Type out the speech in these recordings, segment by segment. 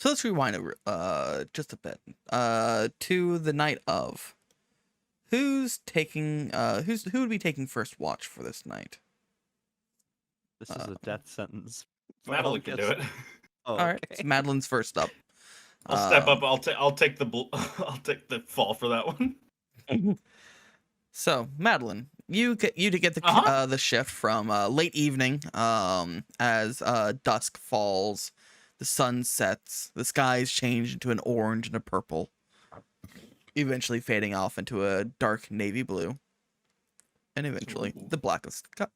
So let's rewind just a bit. To the night of. Who's taking who would be taking first watch for this night? This is a death sentence. Madeline can do it. Oh, All right, okay. so Madeline's first up. I'll step up. I'll take the fall for that one. So Madeline, you get the shift from late evening, as dusk falls, the sun sets, the skies change into an orange and a purple, eventually fading off into a dark navy blue, and eventually the black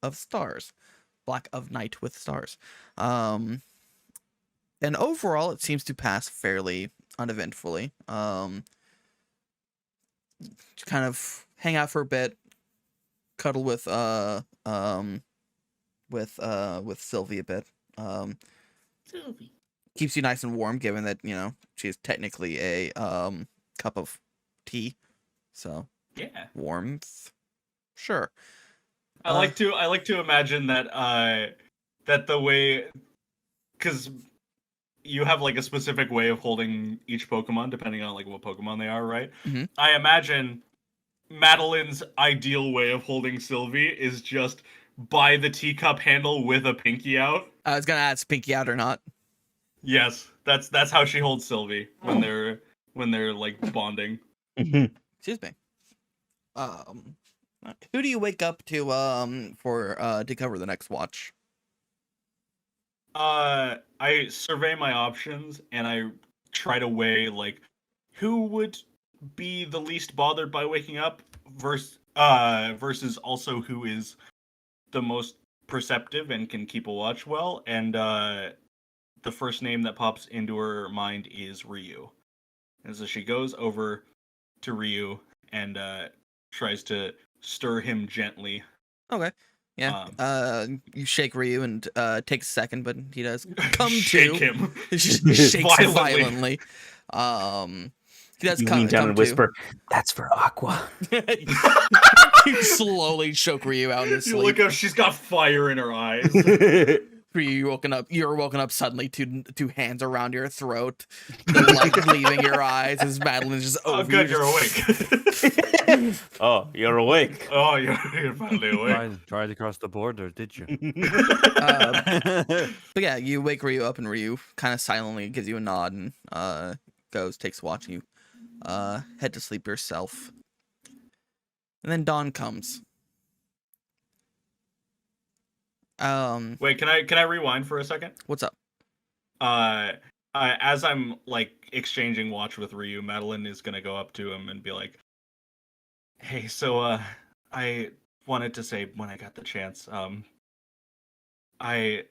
of stars, black of night with stars. And overall, it seems to pass fairly uneventfully. Kind of hang out for a bit, cuddle with Sylvie a bit. Sylvie Keeps you nice and warm, given that she's technically a cup of tea, so yeah, warmth. Sure. I like to imagine that that the way, because you have like a specific way of holding each Pokemon depending on like what Pokemon they are, right? Mm-hmm. I imagine Madeline's ideal way of holding Sylvie is just by the teacup handle with a pinky out. I was gonna ask pinky out or not. Yes, that's how she holds Sylvie when they're like bonding. Excuse me. Who do you wake up to to cover the next watch? I survey my options and I try to weigh like who would be the least bothered by waking up versus also who is the most perceptive and can keep a watch well, and the first name that pops into her mind is Ryu. And so she goes over to Ryu and tries to stir him gently. Okay. Yeah. You shake Ryu and takes a second, but he does come shake to. him. Shakes him violently. He does lean down and whisper, "That's for Aqua." You slowly choke Ryu out in his sleep. You look up, she's got fire in her eyes. You're woken up suddenly to hands around your throat, the light leaving your eyes as Madeline's just over. Oh, good, you're awake. Oh, you're awake. Oh, you're finally awake. Tried to cross the border, did you? But yeah, you wake Ryu up, and Ryu kind of silently gives you a nod and takes watch, and you head to sleep yourself. And then dawn comes. Wait, can I rewind for a second? What's up? As I'm like exchanging watch with Ryu, Madeline is gonna go up to him and be like, "Hey, so I wanted to say when I got the chance, I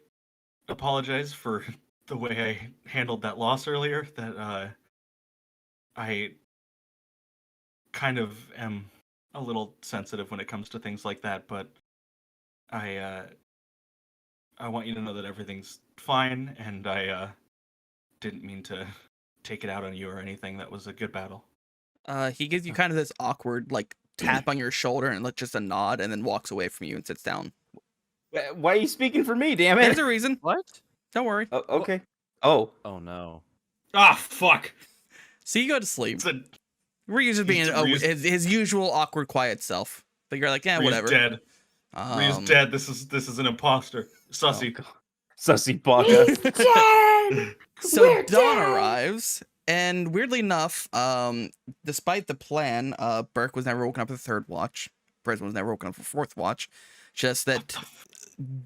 apologize for the way I handled that loss earlier. That I kind of am a little sensitive when it comes to things like that, but I want you to know that everything's fine, and I didn't mean to take it out on you or anything. That was a good battle." He gives you kind of this awkward like tap on your shoulder and like just a nod, and then walks away from you and sits down. Why are you speaking for me, damn it? There's a reason. What? Don't worry. Oh, okay. Oh. Oh no. Ah, fuck. So you go to sleep. It's a, Ryu's just being his usual awkward, quiet self. But you're like, yeah, Ryu's whatever. dead. Ryu's dead. This is an imposter. Sussy. Oh, Sussy Baka. So dawn arrives, and weirdly enough, despite the plan, Burke was never woken up for the third watch. Brisbane was never woken up for fourth watch. Just that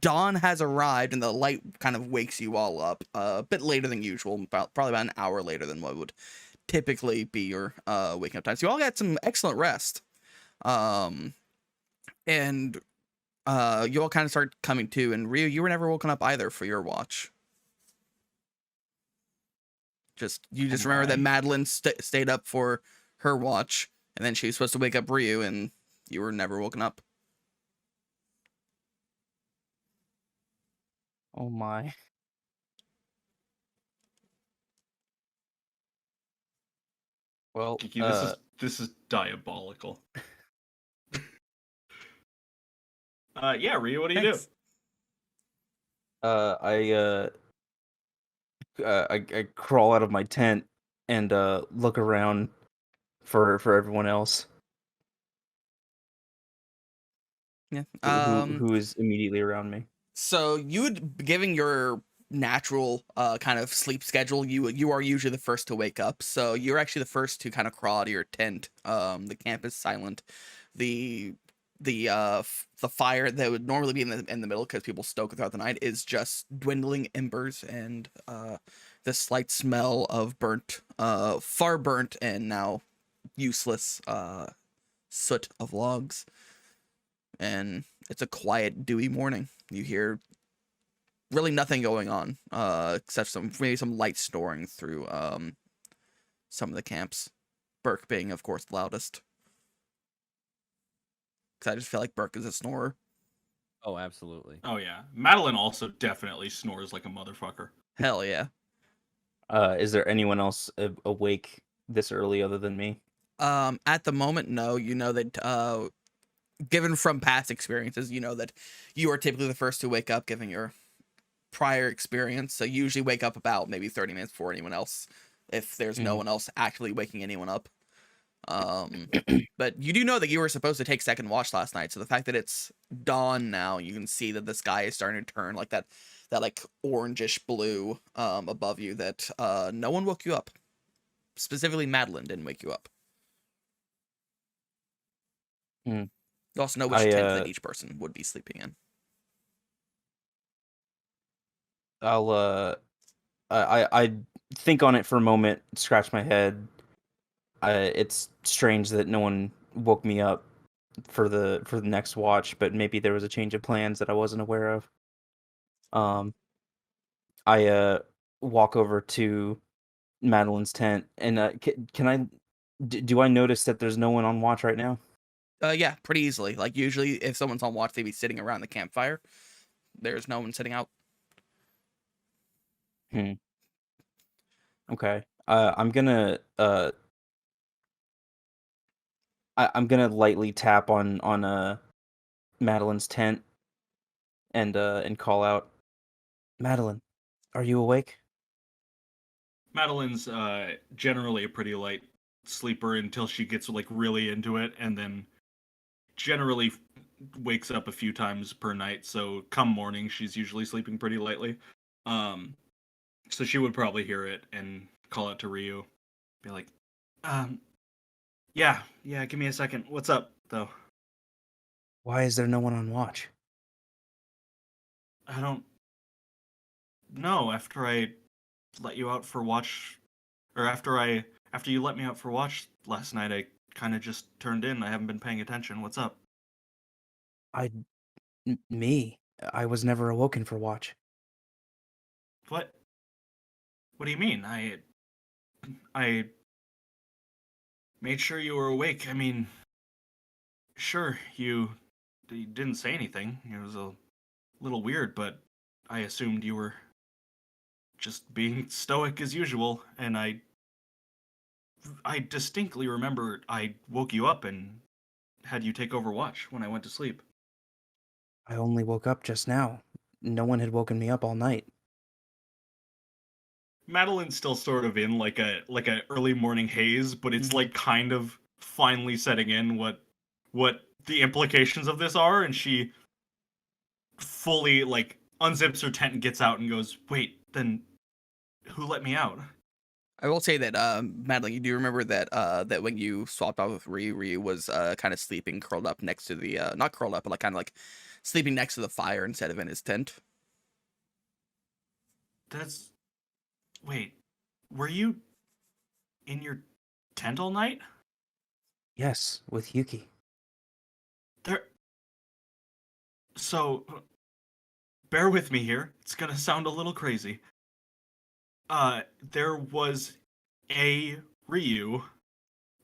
dawn has arrived, and the light kind of wakes you all up a bit later than usual, probably about an hour later than what would typically be your waking up time. So you all got some excellent rest, and you all kind of start coming to. And Ryu, you were never woken up either for your watch. You just remember that Madeline stayed up for her watch, and then she was supposed to wake up Ryu, and you were never woken up. Oh my. Well, Geeky, this is diabolical. Yeah, Ryu, what do you do? I I crawl out of my tent and look around for everyone else Yeah. who is immediately around me. So you would, given your natural kind of sleep schedule, you are usually the first to wake up. So you're actually the first to kind of crawl out of your tent. The camp is silent. The the fire that would normally be in the middle because people stoke it throughout the night is just dwindling embers and the slight smell of burnt, far burnt and now useless soot of logs. And it's a quiet, dewy morning. You hear really nothing going on, except maybe some light snoring through some of the camps. Burke being, of course, the loudest. Because I just feel like Burke is a snorer. Oh, absolutely. Oh yeah, Madeline also definitely snores like a motherfucker. Hell yeah. Is there anyone else awake this early other than me? At the moment, no. You know that, given from past experiences, you know that you are typically the first to wake up, given your prior experience. So you usually wake up about maybe 30 minutes before anyone else, if there's no one else actually waking anyone up. But you do know that you were supposed to take second watch last night, so the fact that it's dawn now, you can see that the sky is starting to turn like that like orangish blue above you, that no one woke you up. Specifically Madeline didn't wake you up. Hmm. You also know which tent that each person would be sleeping in. I'll I think on it for a moment, scratch my head. It's strange that no one woke me up for the next watch, but maybe there was a change of plans that I wasn't aware of. I walk over to Madeline's tent, and can I do I notice that there's no one on watch right now? Yeah, pretty easily. Like usually if someone's on watch, they'd be sitting around the campfire. There's no one sitting out. Okay. I'm gonna lightly tap on Madeline's tent and call out, Madeline, are you awake? Madeline's generally a pretty light sleeper until she gets like really into it, and then generally wakes up a few times per night. So come morning, she's usually sleeping pretty lightly. Um, so she would probably hear it and call out to Ryu, be like, yeah, give me a second. What's up, though? Why is there no one on watch? I don't know. After I let you out for watch, or after you let me out for watch last night, I kind of just turned in. I haven't been paying attention. What's up? Me? I was never awoken for watch. What? What do you mean? I made sure you were awake. I mean, sure, you didn't say anything. It was a little weird, but I assumed you were just being stoic as usual, and I distinctly remember I woke you up and had you take over watch when I went to sleep. I only woke up just now. No one had woken me up all night. Madeline's still sort of in like a early morning haze, but it's like kind of finally setting in what the implications of this are, and she fully like unzips her tent and gets out and goes, "Wait, then who let me out?" I will say that, Madeline, you do remember that that when you swapped out with Ryu was kind of sleeping curled up next to the not curled up, but like kind of like sleeping next to the fire instead of in his tent. That's wait, were you in your tent all night? Yes, with Yuki. There. So, bear with me here. It's gonna sound a little crazy. There was a Ryu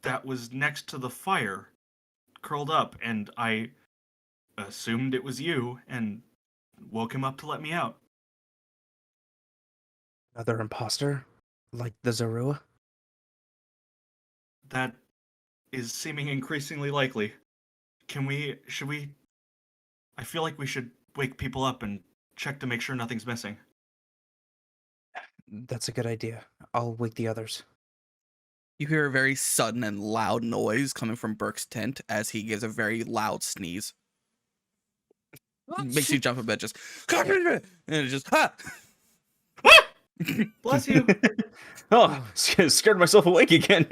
that was next to the fire, curled up, and I assumed it was you and woke him up to let me out. Another imposter? Like the Zorua? That is seeming increasingly likely. Should we? I feel like we should wake people up and check to make sure nothing's missing. That's a good idea. I'll wake the others. You hear a very sudden and loud noise coming from Burke's tent as he gives a very loud sneeze. Makes you jump a bit, just and it just Bless you. Oh, scared myself awake again.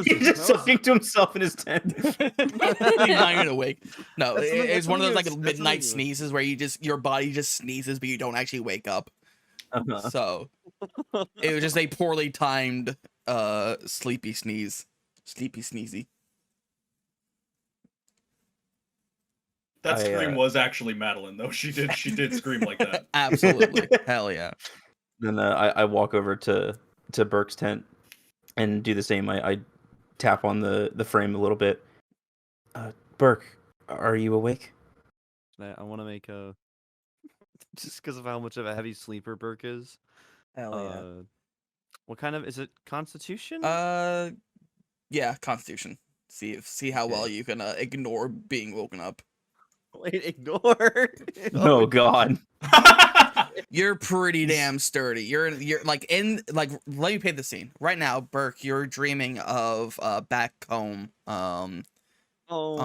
He's just talking to himself in his tent. He's not even awake. No, That's something- it's that's one of those something like new. That's midnight something new. sneezes where your body just sneezes, but you don't actually wake up. Uh-huh. So it was just a poorly timed sleepy sneeze. Sleepy sneezy. That I, scream was actually Madeline, though. She did scream like that. Absolutely. Hell yeah. Then I walk over to Burke's tent and do the same. I tap on the frame a little bit. Burke, are you awake? I want to make a just because of how much of a heavy sleeper Burke is. Hell What kind of is it? Constitution? Yeah, Constitution. See how well Okay. you can ignore being woken up. Wait, ignore. Oh God. You're pretty damn sturdy. You're like let me paint the scene. Right now, Burke, you're dreaming of back home on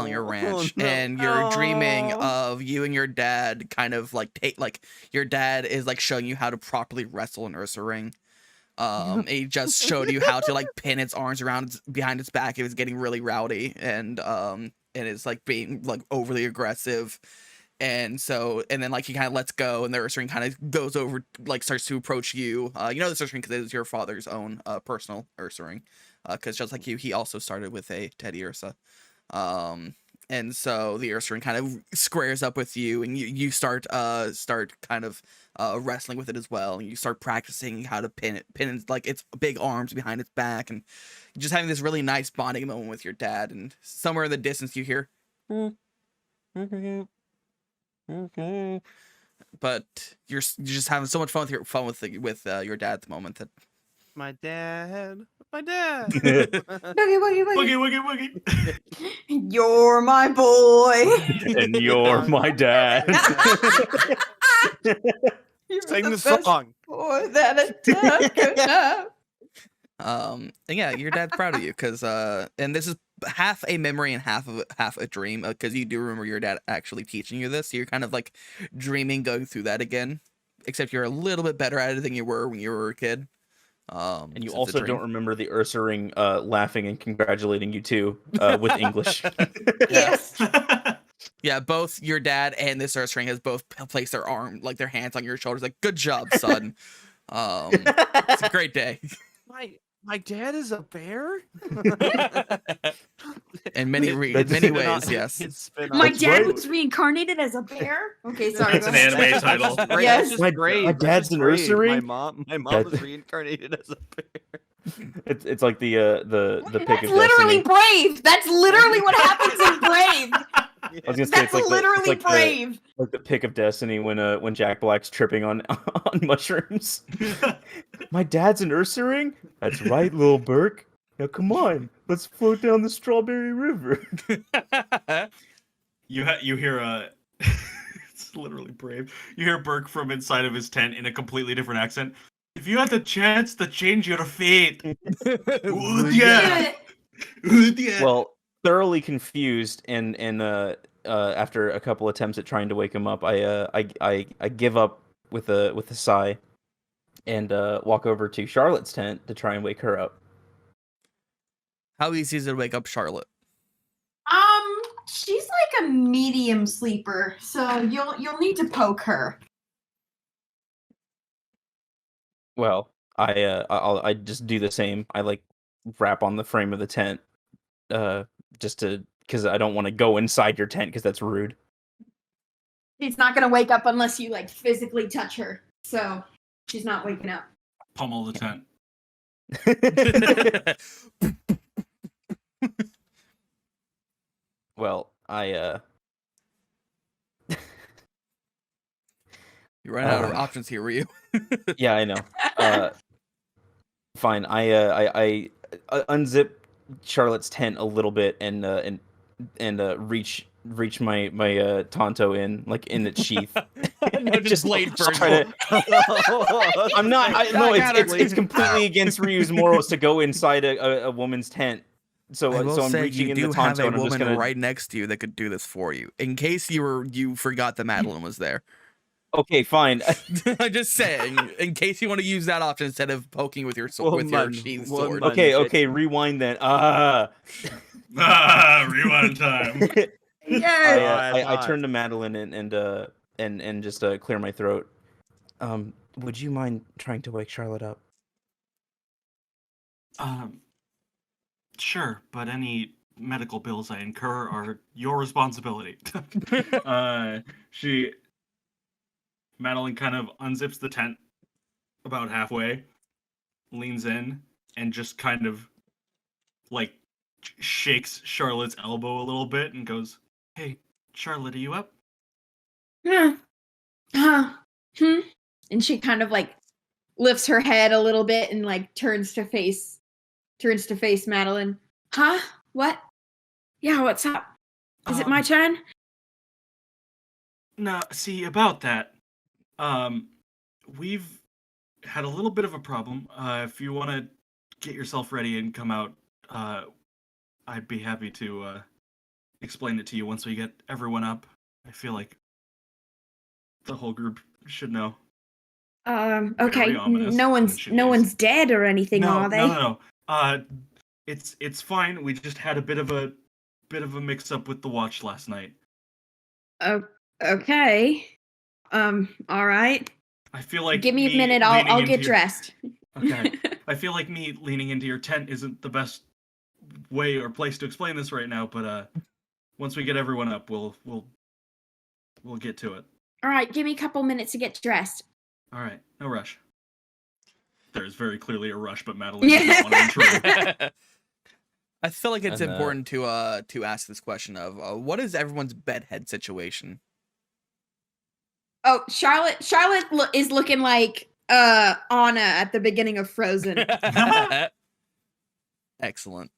your ranch, no. and you're dreaming Oh. of you and your dad kind of like your dad is like showing you how to properly wrestle an Ursa ring. He just showed you how to like pin its arms around behind its back. It was getting really rowdy, and it's like being like overly aggressive. And then like he kind of lets go, and the Ursa ring kind of goes over, like starts to approach you. You know this Ursa ring because it was your father's own personal Ursa ring. Because just like you, he also started with a Teddy Ursa. And so the Ursa ring kind of squares up with you, and you start kind of wrestling with it as well, and you start practicing how to pin like its big arms behind its back, and just having this really nice bonding moment with your dad. And somewhere in the distance you hear, okay, but you're just having so much fun with your dad at the moment that My dad. My dad. Boogie, boogie, Woogie, boogie. woogie, woogie. You're my boy. And you're my dad. You're Sing the best song. boy that a dad could have. and yeah, your dad's proud of you because and this is half a memory and half a dream, because you do remember your dad actually teaching you this, so you're kind of like dreaming going through that again, except you're a little bit better at it than you were when you were a kid. And you so it's a also dream. don't remember the Ursa ring laughing and congratulating you too with English. Yes. Yeah, both your dad and this Ursa ring has both placed their hands on your shoulders, like, good job, son. It's a great day. My dad is a bear. In many That's- ways, yes. My That's dad right. was reincarnated as a bear. Okay, sorry. That's go an ahead. anime title. Yes. My My dad's an Ursa ring? My mom That- was reincarnated as a bear. It's like the pick That's of literally destiny. Brave. That's literally what happens in Brave. I was gonna say That's it's like literally Brave. like the pick of destiny when Jack Black's tripping on on mushrooms. My dad's an Ursa ring? That's right, little Burke. Now come on, let's float down the Strawberry River. You hear it's literally Brave. You hear Burke from inside of his tent in a completely different accent. If you had the chance to change your fate, would ya? Would ya? Well, thoroughly confused and after a couple attempts at trying to wake him up, I give up with a sigh and walk over to Charlotte's tent to try and wake her up. How easy is it to wake up Charlotte? She's like a medium sleeper, so you'll need to poke her. Well, I just do the same. I like wrap on the frame of the tent, just to because I don't want to go inside your tent because that's rude. She's not gonna wake up unless you like physically touch her. So she's not waking up. Pummel the tent. Well, I You ran out of options here, were you? yeah, I know. Fine. I unzip Charlotte's tent a little bit and reach reach my Tonto in its sheath. No, just blade I'll first. try to- I'm not. No, it's completely against Ryu's morals to go inside a woman's tent. So I will I'm say reaching you in the do have Tonto, a and I'm just woman gonna. right next to you that could do this for you, in case you forgot that Madeline was there. Okay, fine. I'm just saying, in case you want to use that option instead of poking with your sheathed sword. Okay, rewind then. Rewind time. Yes. I turn to Madeline and just clear my throat. Would you mind trying to wake Charlotte up? Sure, but any medical bills I incur are your responsibility. Madeline kind of unzips the tent about halfway, leans in, and just kind of like shakes Charlotte's elbow a little bit and goes, "Hey, Charlotte, are you up?" Yeah. And she kind of like lifts her head a little bit and like turns to face Madeline. Huh? What? Yeah, what's up? Is it my turn? No, see, about that, we've had a little bit of a problem. If you want to get yourself ready and come out, I'd be happy to explain it to you once we get everyone up. I feel like the whole group should know. Okay. Very ominous, No and then she leaves. one's dead or anything, are they? No. It's fine. We just had a bit of a mix up with the watch last night. Oh, okay. All right. I feel like Give me a minute. I'll leaning get into dressed. Okay. I feel like me leaning into your tent isn't the best way or place to explain this right now, but once we get everyone up, we'll get to it. All right. Give me a couple minutes to get dressed. All right. No rush. There's very clearly a rush, but Madeline does not want to intrude. I feel like it's And, important to ask this question of what is everyone's bedhead situation? Oh, Charlotte is looking like Anna at the beginning of Frozen. Excellent.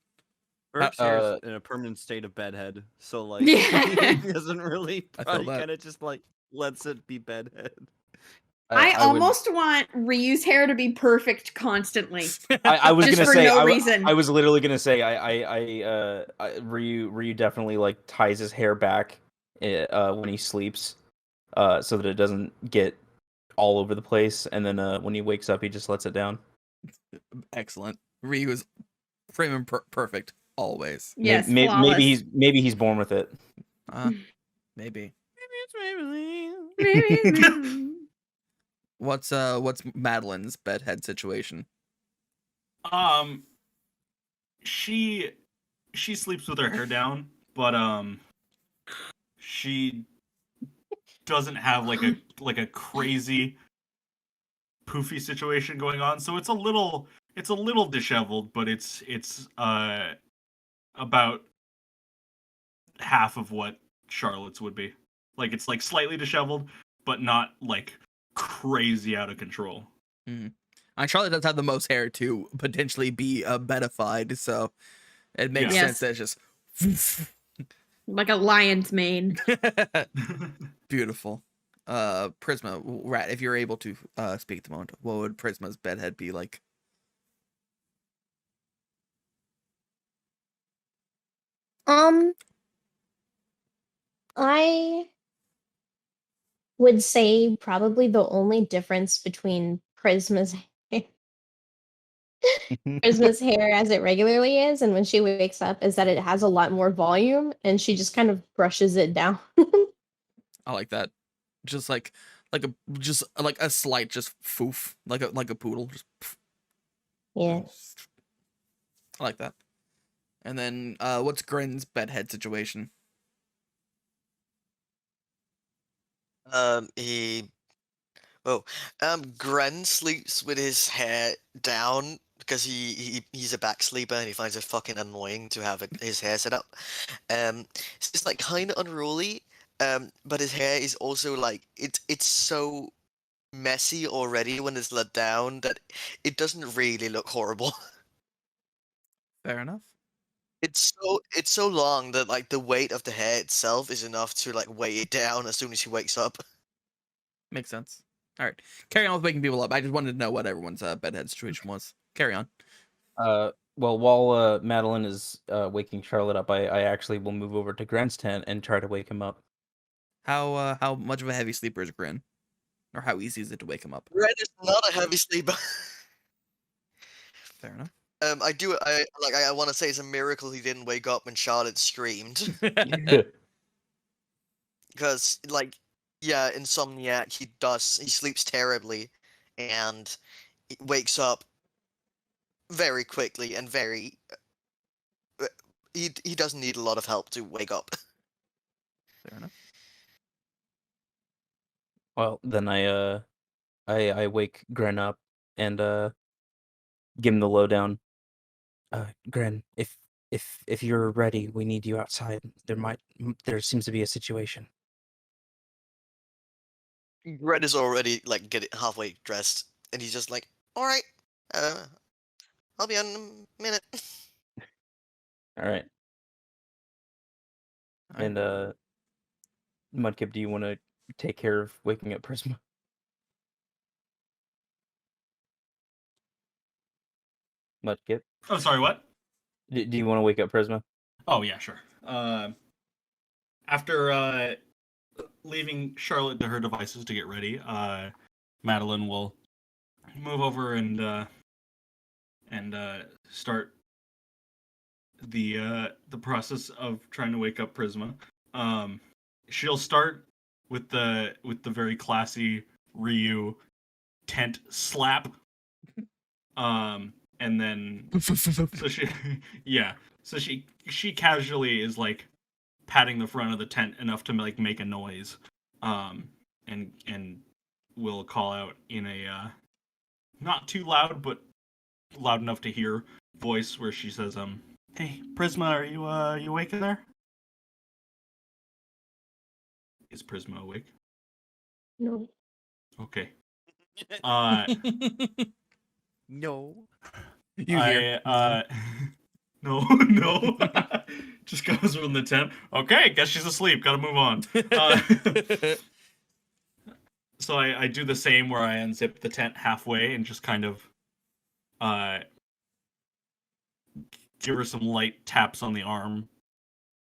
Eric's here in a permanent state of bedhead, so like Yeah. he doesn't really. I feel He that. kind of just like lets it be bedhead. I would- almost want Ryu's hair to be perfect constantly. I was just gonna for say. no reason. I was literally gonna say. Ryu definitely like ties his hair back when he sleeps, so that it doesn't get all over the place, and then when he wakes up, he just lets it down. Excellent. Ryu is prim and perfect always. Yes, maybe he's born with it. Maybe. flawless. What's Madeline's bedhead situation? She sleeps with her hair down, but she doesn't have like a crazy poofy situation going on, so it's a little disheveled, but it's about half of what Charlotte's would be. Like it's like slightly disheveled, but not like crazy out of control. And Charlotte does have the most hair to potentially be bedified, so it makes sense that it's just Like a lion's mane. beautiful. Prisma, Rat, if you're able to speak at the moment, what would Prisma's bedhead be like? I would say probably the only difference between Prisma's hair as it regularly is and when she wakes up is that it has a lot more volume and she just kind of brushes it down. I like that. Just like a slight just foof, like a poodle. Just Yeah. I like that. And then what's Grin's bedhead situation? Gren sleeps with his hair down because he's a back sleeper and he finds it fucking annoying to have his hair set up. It's just like kind of unruly. But his hair is also like it's so messy already when it's let down that it doesn't really look horrible. Fair enough. It's so long that like the weight of the hair itself is enough to like weigh it down as soon as she wakes up. Makes sense. All right, carry on with waking people up. I just wanted to know what everyone's bedhead situation was. Carry on. Well, while Madeline is waking Charlotte up, I actually will move over to Gren's tent and try to wake him up. How much of a heavy sleeper is Grin, or how easy is it to wake him up? Red is not a heavy sleeper. Fair enough. I want to say it's a miracle he didn't wake up when Charlotte screamed. Because like, yeah, insomniac, he sleeps terribly, and he wakes up very quickly and very. He doesn't need a lot of help to wake up. Fair enough. Well, then I wake Gren up and give him the lowdown. Gren, if you're ready, we need you outside. There seems to be a situation. Red is already like getting halfway dressed, and he's just like, "All right, I'll be on in a minute." All right. And Mudkip, do you want to take care of waking up Prisma? Mudkip, I'm sorry, what? do you want to wake up Prisma? Oh yeah, sure. After leaving Charlotte to her devices to get ready, Madeline will move over and start the process of trying to wake up Prisma. She'll start with the very classy Ryu tent slap. And then so she yeah, so she casually is like patting the front of the tent enough to like make a noise, and will call out in a not too loud but loud enough to hear voice where she says, "Hey, Prisma, are you awake in there?" Is Prisma awake? No. Okay. No. You hear? No, no. Just goes from the tent. Okay, guess she's asleep. Gotta move on. So I do the same where I unzip the tent halfway and just kind of give her some light taps on the arm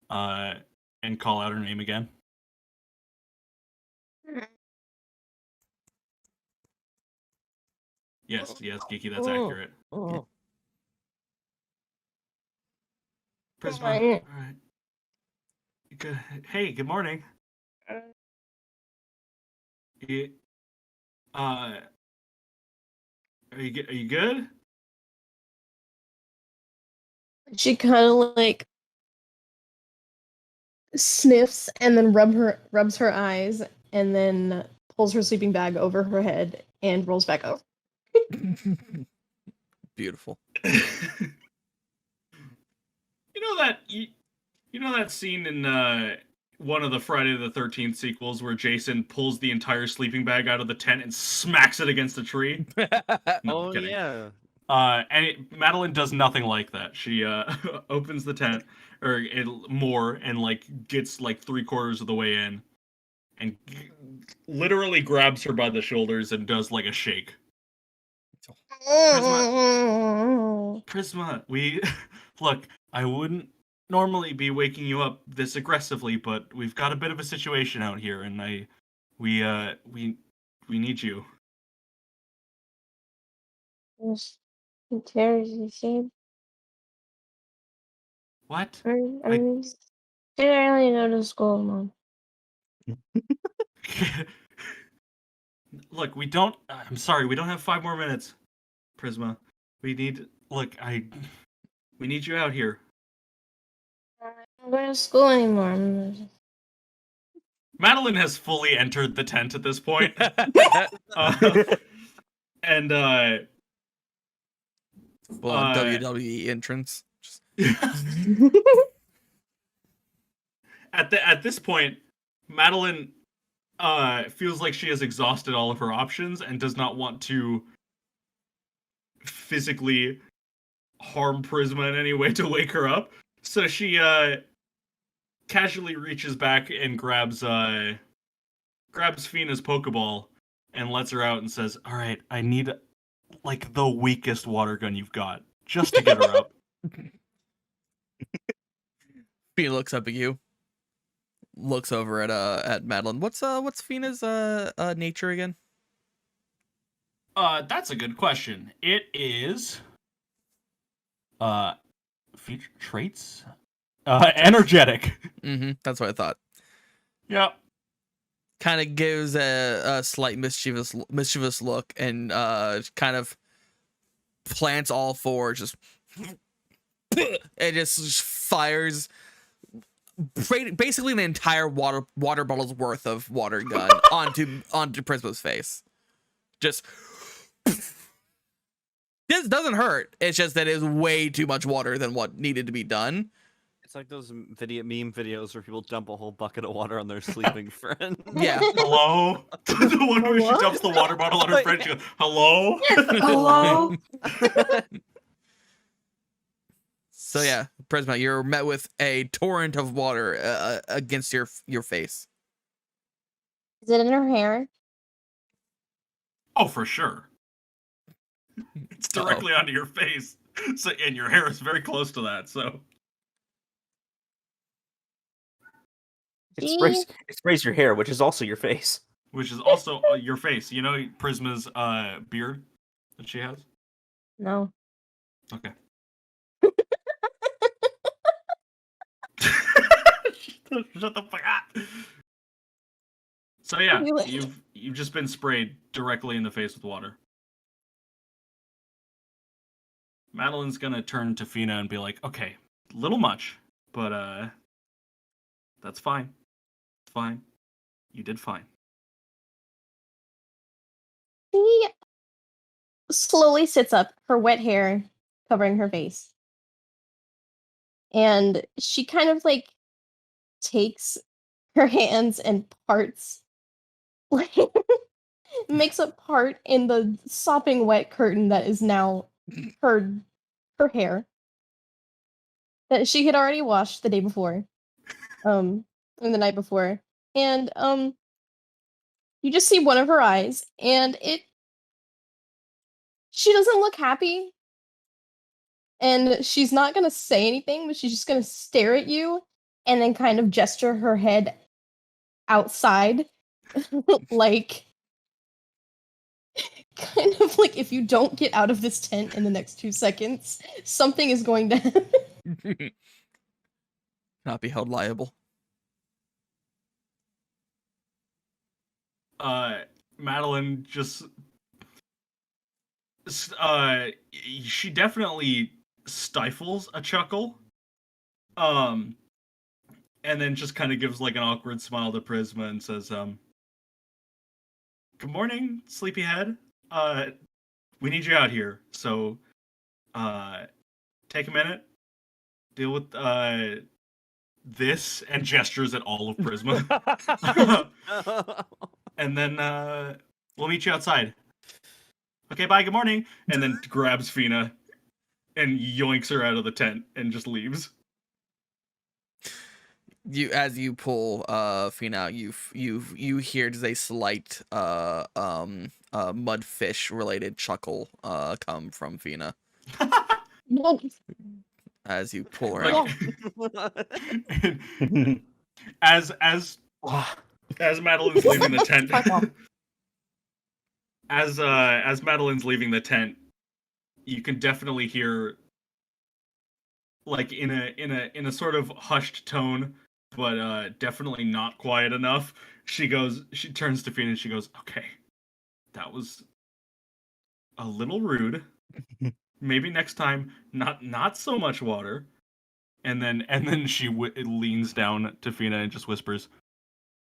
and call out her name again. Yes, Geeky, that's accurate. Oh. Prisma, Alright. all right. Good. Hey, good morning. You, are you good? She kind of like sniffs and then rubs her eyes and then pulls her sleeping bag over her head and rolls back over. Beautiful. You know that scene in one of the Friday the 13th sequels where Jason pulls the entire sleeping bag out of the tent and smacks it against a tree? No, I'm kidding. Yeah. Madeline does nothing like that. She opens the tent and like gets like 3/4 of the way in, and literally grabs her by the shoulders and does like a shake. Prisma, we look. I wouldn't normally be waking you up this aggressively, but we've got a bit of a situation out here, and we need you. What? I barely go to school, Mom. Look, we don't. I'm sorry, we don't have 5 more minutes, Prisma. We need. Look, we need you out here. I don't go to school anymore. Madeline has fully entered the tent at this point. And Full on WWE entrance. At this point, Madeline feels like she has exhausted all of her options and does not want to physically harm Prisma in any way to wake her up. So she casually reaches back and grabs Fina's Pokeball and lets her out and says, "All right, I need like the weakest water gun you've got just to get her up." Fina looks up at you. Looks over at Madeline. What's Fina's nature again? That's a good question. It is feature traits, energetic. That's what I thought. Yep. Kind of gives a slight mischievous look and kind of plants all four, just it just fires basically an entire water bottle's worth of water gun onto Prisma's face. Just this doesn't hurt. It's just that it's way too much water than what needed to be done. It's like those meme videos where people dump a whole bucket of water on their sleeping friend. Yeah. Hello? The one where she Hello? dumps the water bottle on her friend. She goes, "Hello?" Hello. So yeah, Prisma, you're met with a torrent of water against your face. Is it in her hair? Oh, for sure. It's directly onto your face. So, and your hair is very close to that, so. It sprays your hair, which is also your face. Which is also your face. You know Prisma's beard that she has? No. Okay. Shut the fuck up. So yeah, you've just been sprayed directly in the face with water. Madeline's gonna turn to Fina and be like, "Okay, little much, but that's fine. It's fine. You did fine." She slowly sits up, her wet hair covering her face. And she kind of like takes her hands and parts, like makes a part in the sopping wet curtain that is now her hair that she had already washed the day before, and the night before. And you just see one of her eyes, and she doesn't look happy. And she's not gonna say anything, but she's just gonna stare at you and then kind of gesture her head outside. Like, kind of like, if you don't get out of this tent in the next 2 seconds, something is going to happen. Not be held liable. Madeline just she definitely stifles a chuckle, and then just kind of gives like an awkward smile to Prisma and says, "Good morning, sleepyhead. We need you out here, so take a minute, deal with this," and gestures at all of Prisma. And then we'll meet you outside. Okay, bye, good morning. And then grabs Fina and yoinks her out of the tent and just leaves. As you pull Fina out, you hear just a slight mudfish related chuckle come from Fina as you pull her out. as Madeline's leaving the tent, as Madeline's leaving the tent, you can definitely hear, like in a sort of hushed tone, but definitely not quiet enough. She turns to Fina and she goes, "Okay, that was a little rude. Maybe next time, not so much water." And then she leans down to Fina and just whispers,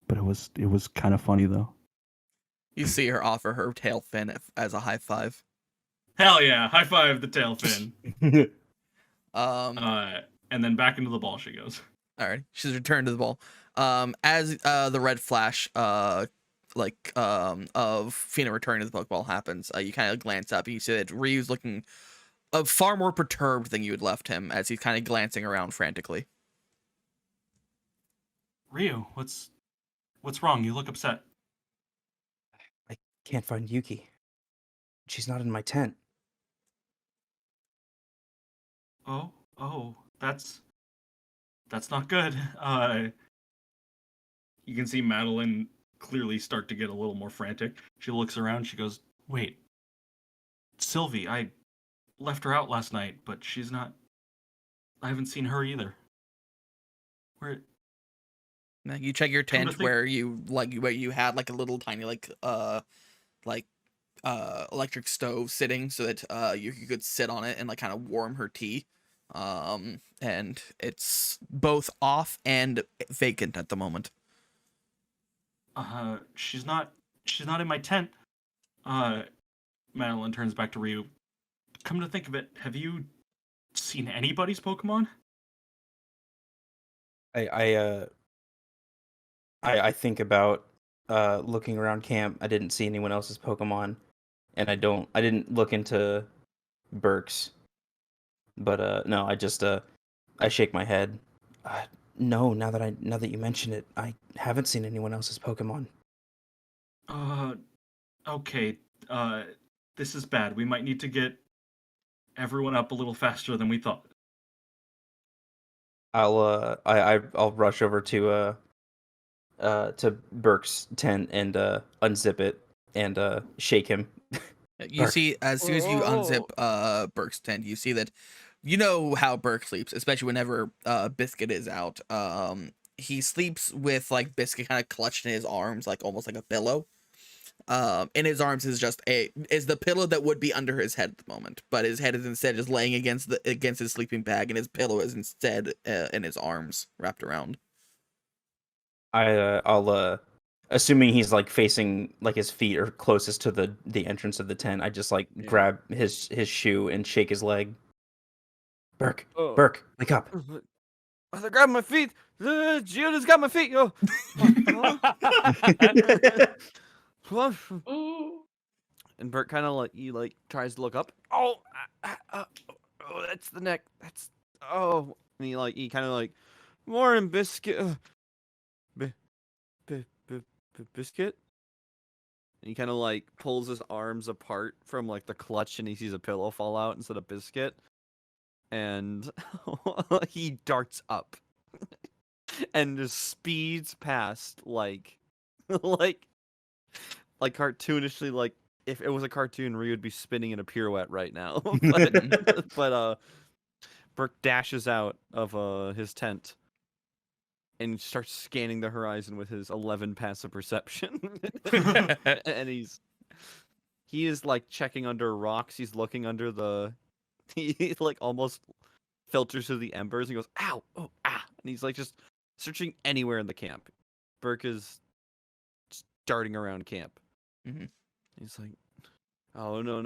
"But it was kind of funny though." You see her offer her tail fin as a high five. Hell yeah, high five the tail fin. And then back into the ball she goes. All right, she's returned to the ball. As the red flash of Fina returning to the Pokeball happens, you kind of glance up and you see that Ryu's looking far more perturbed than you had left him, as he's kind of glancing around frantically. Ryu, what's wrong? You look upset. I can't find Yuki. She's not in my tent. Oh, that's not good. You can see Madeline clearly start to get a little more frantic. She looks around. She goes, "Wait, Sylvie, I left her out last night, but she's not. I haven't seen her either. Where?" Now, you check your Come to tent think- where you had like a little tiny electric stove sitting so that you could sit on it and like kind of warm her tea. And it's both off and vacant at the moment. She's not in my tent. Madeline turns back to Ryu. Come to think of it, have you seen anybody's Pokemon? I think about looking around camp. I didn't see anyone else's Pokemon, and I didn't look into Burke's. But no, I shake my head. No, now that you mention it, I haven't seen anyone else's Pokemon. Okay. This is bad. We might need to get everyone up a little faster than we thought. I'll rush over to Burke's tent and unzip it and shake him. You Burke. see, as soon as you unzip Burke's tent, you see that you know how Burke sleeps, especially whenever Biscuit is out. He sleeps with like Biscuit kind of clutched in his arms, like almost like a pillow. In his arms is the pillow that would be under his head at the moment, but his head is instead just laying against his sleeping bag, and his pillow is instead in his arms wrapped around. I'll assuming he's like facing like his feet are closest to the entrance of the tent, I just like grab his shoe and shake his leg. Burke, wake up. I grabbed my feet. Giona's got my feet. Oh. And Bert kind of like tries to look up. Oh, that's the neck. That's and he kind of like Warren Biscuit. Biscuit. And he kind of like pulls his arms apart from like the clutch, and he sees a pillow fall out instead of Biscuit. And he darts up and just speeds past like cartoonishly, like if it was a cartoon, Ryu would be spinning in a pirouette right now. but Burke dashes out of his tent and starts scanning the horizon with his 11 passive perception. And he is like checking under rocks. He's looking under he like almost filters through the embers and goes, ow, oh, ah. And he's like just searching anywhere in the camp. Burke is just darting around camp. Mm-hmm. He's like, oh, no.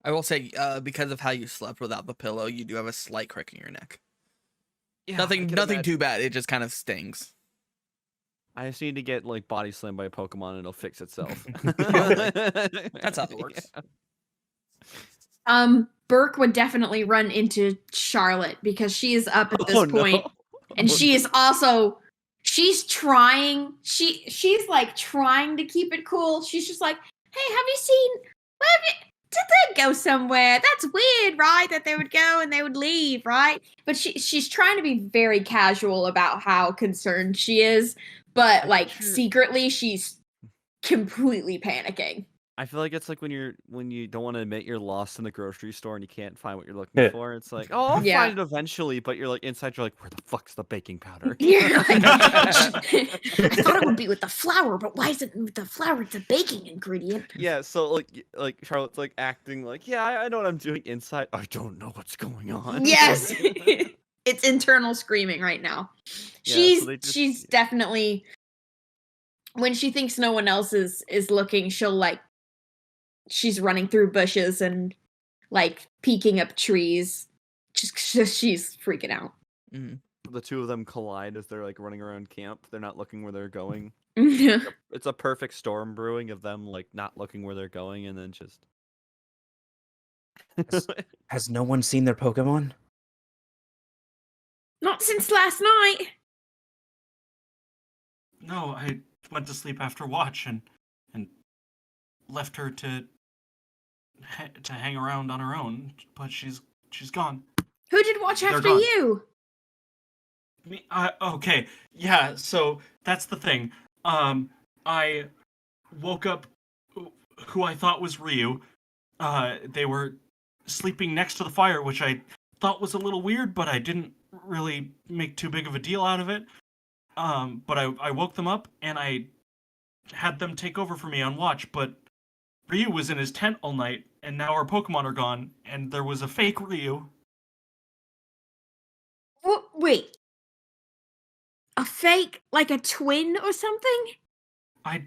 I will say, because of how you slept without the pillow, you do have a slight crick in your neck. Yeah, Nothing too bad. It just kind of stings. I just need to get like body slammed by a Pokemon and it'll fix itself. That's how it works. Yeah. Burke would definitely run into Charlotte because she is up at this point, and she is also she's like trying to keep it cool. She's just like, hey, did they go somewhere? That's weird, right? That they would go and they would leave, right? But she's trying to be very casual about how concerned she is, but like secretly she's completely panicking. I feel like it's like when you don't want to admit you're lost in the grocery store and you can't find what you're looking for. It's like, oh, I'll find it eventually, but you're like inside, you're like, where the fuck's the baking powder? Yeah, I thought it would be with the flour, but why is it with the flour? It's a baking ingredient. Yeah, so like Charlotte's like acting like, yeah, I know what I'm doing inside. I don't know what's going on. Yes, it's internal screaming right now. She's definitely, when she thinks no one else is looking, she's running through bushes and like peeking up trees. Just she's freaking out. Mm-hmm. The two of them collide as they're like running around camp. They're not looking where they're going. It's a perfect storm brewing of them like not looking where they're going and then just. Has no one seen their Pokemon? Not since last night. No, I went to sleep after watch and left her to hang around on her own, but she's gone. Who did watch They're after gone. you? Me, okay, yeah. So that's the thing. I woke up. Who I thought was Ryu. They were sleeping next to the fire, which I thought was a little weird, but I didn't really make too big of a deal out of it. But I woke them up and I had them take over for me on watch, but Ryu was in his tent all night, and now our Pokemon are gone, and there was a fake Ryu. Wait. A fake, like a twin or something? I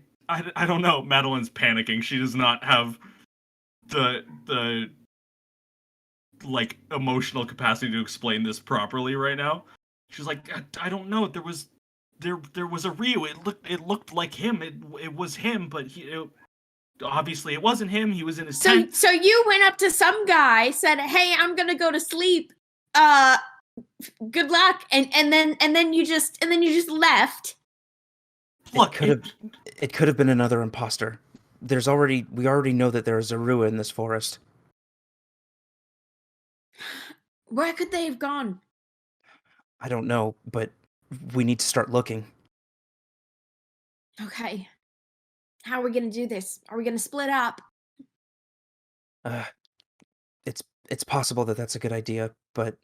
don't know. Madeline's panicking. She does not have the like emotional capacity to explain this properly right now. She's like, I don't know. There was a Ryu. It looked like him. It was him, but obviously it wasn't him. He was in his tent. So you went up to some guy, said, "Hey, I'm gonna go to sleep. Good luck," and then you just left. Look, It could have been another imposter. We already know that there is a Rua in this forest. Where could they have gone? I don't know, but we need to start looking. Okay. How are we gonna do this? Are we gonna split up? It's possible that that's a good idea, but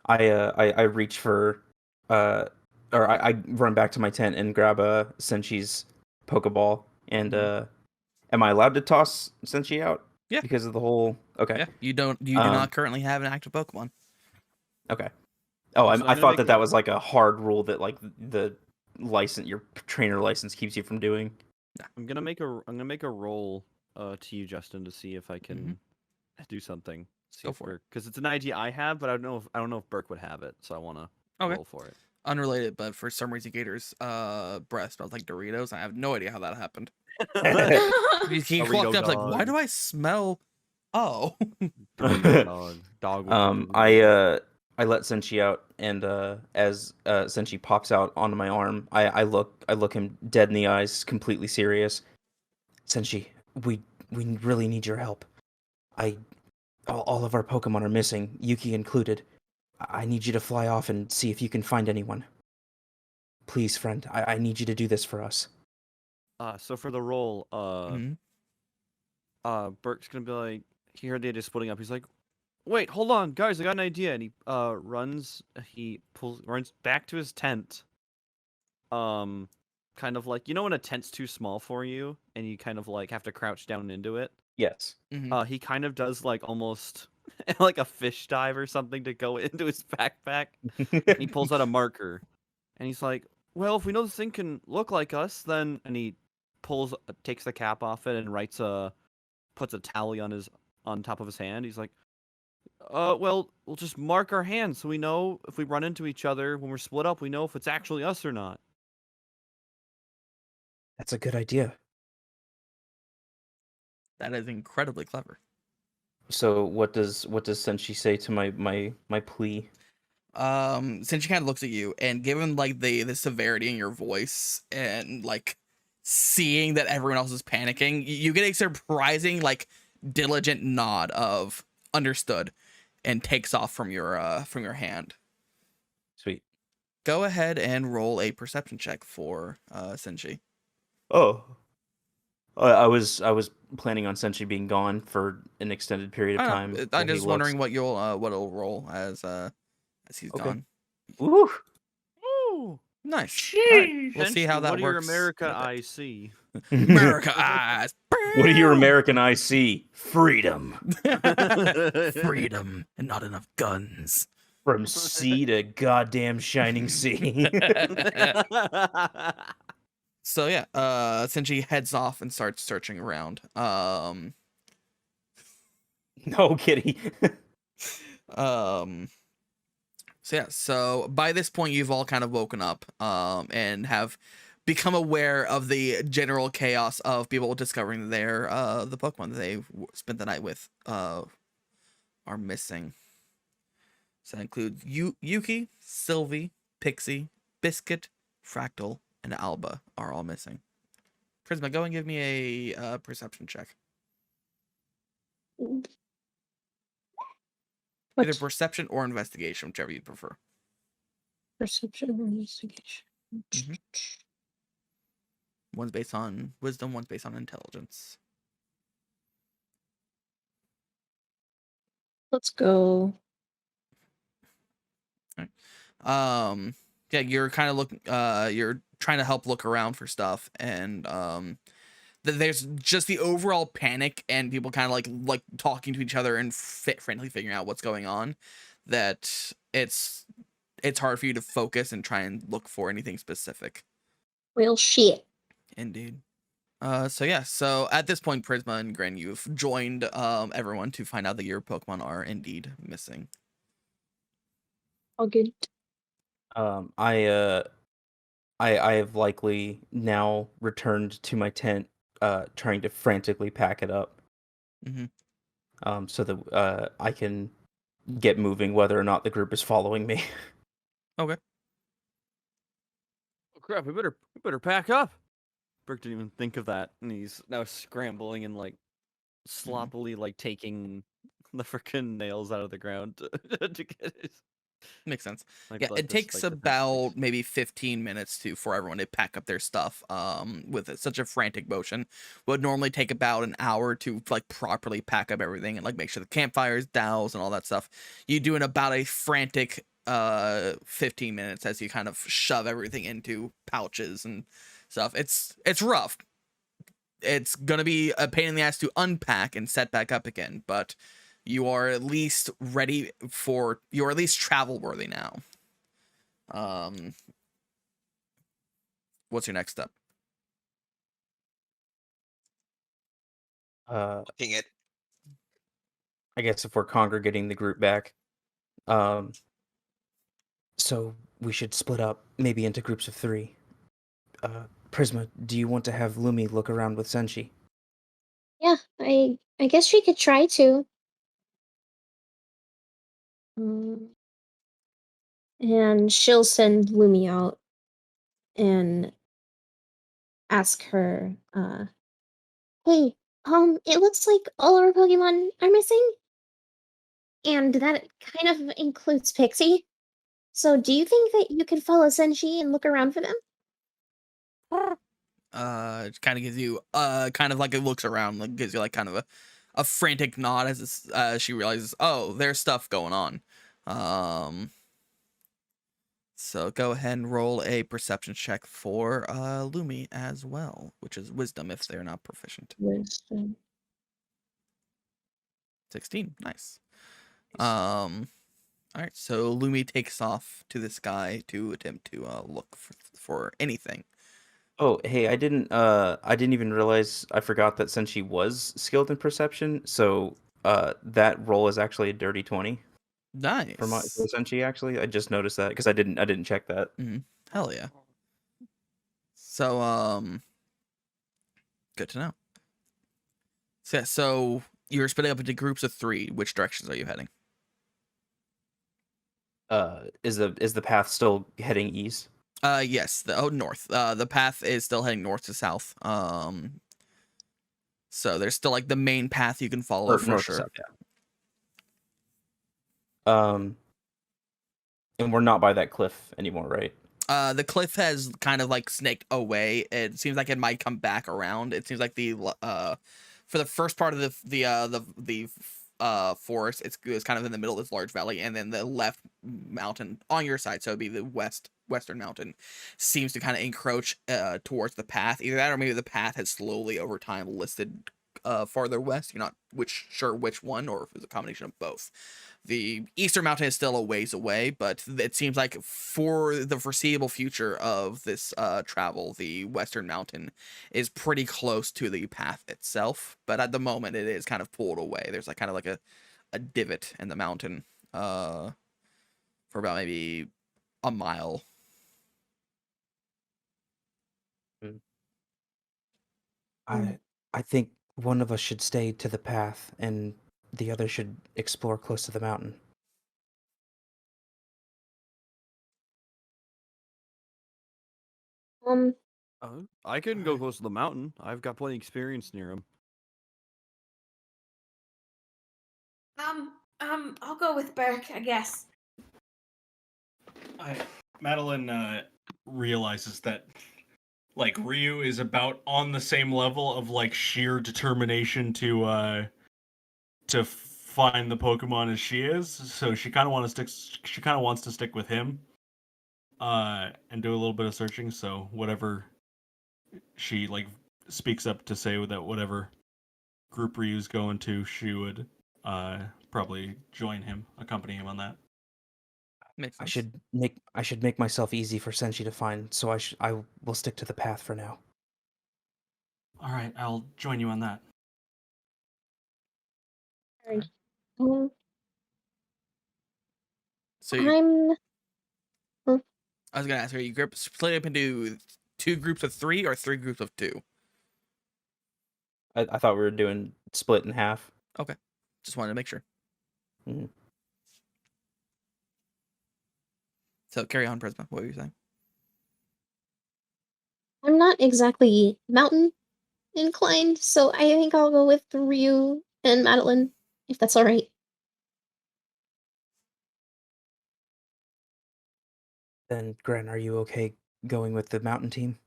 I reach for or I run back to my tent and grab Senshi's Pokeball and am I allowed to toss Senshi out? Yeah. Because of the whole okay. Yeah, you do not currently have an active Pokemon. Okay. Oh, So I I'm gonna thought make that was like a hard rule that like the your trainer license keeps you from doing. I'm gonna make a roll to you, Justin, to see if I can do something. Go for it. Because it's an idea I have, but I don't know if Burke would have it, so I want to roll for it. Unrelated, but for some reason Gator's breath smells like Doritos. I have no idea how that happened. He Burrito walked up like, why dog. do I smell? Oh, Burrito dog. I let Senshi out, and as Senshi pops out onto my arm, I look him dead in the eyes, completely serious. Senshi, we really need your help. All of our Pokemon are missing, Yuki included. I need you to fly off and see if you can find anyone. Please, friend, I need you to do this for us. So for the roll, Burke's gonna be like, he heard the idea of splitting up. He's like, wait, hold on, guys, I got an idea. And he runs back to his tent. Kind of like, you know when a tent's too small for you and you kind of like have to crouch down into it? Yes. He kind of does like almost like a fish dive or something to go into his backpack. And he pulls out a marker and he's like, well, if we know this thing can look like us, then, and he takes the cap off it and puts a tally on top of his hand. He's like, well, we'll just mark our hands so we know if we run into each other when we're split up, we know if it's actually us or not. That's a good idea. that is incredibly clever. So what does Senshi say to my plea? Since she kind of looks at you, and given like the severity in your voice, and like seeing that everyone else is panicking, you get a surprising like diligent nod of understood, and takes off from your hand. Sweet. Go ahead and roll a perception check for Senshi. Oh. I was planning on Senshi being gone for an extended period of time. I'm just wondering what it'll roll as he's Okay. gone. Ooh. Ooh, Nice. All right, we'll see how that what works. What do your America with it. eyes see? America eyes. What do your American eyes see? Freedom. Freedom and not enough guns. From sea to goddamn shining sea. So yeah, Senshi heads off and starts searching around. No, kitty. So yeah, so by this point you've all kind of woken up, and have become aware of the general chaos of people discovering their the Pokemon that they spent the night with are missing. So that includes Yuki, Sylvie, Pixie, Biscuit, Fractal, and Alba are all missing. Prisma, go and give me a perception check. Either What perception or investigation, whichever you prefer. perception or investigation? Mhm. One's based on wisdom, one's based on intelligence. Let's go. Yeah, you're kind of you're trying to help look around for stuff, and there's just the overall panic and people kind of like talking to each other and frantically figuring out what's going on, that it's hard for you to focus and try and look for anything specific. Real shit. Indeed. So yeah, so at this point, Prisma and Gren, you've joined everyone to find out that your Pokemon are indeed missing. All good. I have likely now returned to my tent, trying to frantically pack it up. So that I can get moving, whether or not the group is following me. Okay. Oh crap! We better pack up. Burke didn't even think of that, and he's now scrambling and like sloppily like taking the freaking nails out of the ground to get his. Makes sense. Like, Yeah, like it this, takes like the tent about sticks. maybe 15 minutes for everyone to pack up their stuff. With such a frantic motion, would normally take about an hour to like properly pack up everything and like make sure the campfire's doused and all that stuff. You do in about a frantic 15 minutes as you kind of shove everything into pouches and stuff. It's rough. It's gonna be a pain in the ass to unpack and set back up again, but you are at least ready for, you're at least travel worthy now. What's your next step? Booking it. I guess if we're congregating the group back, so we should split up, maybe into groups of 3. Prisma, do you want to have Lumi look around with Senshi? Yeah, I guess she could try to. And she'll send Lumi out and ask her, hey, it looks like all our Pokemon are missing. And that kind of includes Pixie. So do you think that you could follow Senshi and look around for them? It kind of gives you kind of like it looks around, like gives you like kind of a frantic nod as she realizes, oh, there's stuff going on. So go ahead and roll a perception check for Lumi as well, which is wisdom if they're not proficient. Wisdom. 16, nice. All right, so Lumi takes off to the sky to attempt to look for anything. Oh, hey, I didn't even realize, I forgot that Senshi was skilled in perception, so that roll is actually a dirty 20 Nice. for Senshi, actually. I just noticed that because I didn't check that. Hell yeah. So good to know. So yeah, so you're splitting up into groups of 3. Which directions are you heading? Is the path still heading east? Yes, north. The path is still heading north to south. So there's still like the main path you can follow Or for north to sure. south, yeah. And we're not by that cliff anymore, right? The cliff has kind of like snaked away. It seems like it might come back around. It seems like for the first part of the forest, it's kind of in the middle of this large valley, and then the left mountain on your side, so it'd be the western mountain, seems to kind of encroach towards the path. Either that, or maybe the path has slowly over time listed farther west. You're not sure which one, or if it's a combination of both. The eastern mountain is still a ways away, but it seems like for the foreseeable future of this travel, the western mountain is pretty close to the path itself. But at the moment, it is kind of pulled away. There's like kind of like a divot in the mountain for about maybe a mile. I think one of us should stay to the path, and the other should explore close to the mountain. I can go close to the mountain. I've got plenty of experience near him. I'll go with Burke, I guess. Madeline realizes that like Ryu is about on the same level of like sheer determination to find the Pokemon as she is, so she kind of wants to stick with him and do a little bit of searching. So whatever she like speaks up to say that whatever group Ryu's going to, she would probably accompany him on that. Makes I sense. should make myself easy for Senshi to find, so I will stick to the path for now. All right, I'll join you on that. Um, So I'm I was gonna ask, are you split up into 2 groups of 3 or 3 groups of 2? I thought we were doing split in half. Okay, just wanted to make sure. Mhm. So carry on, Prisma. What were you saying? I'm not exactly mountain inclined, so I think I'll go with Ryu and Madeline, if that's all right. Then, Gren, are you okay going with the mountain team?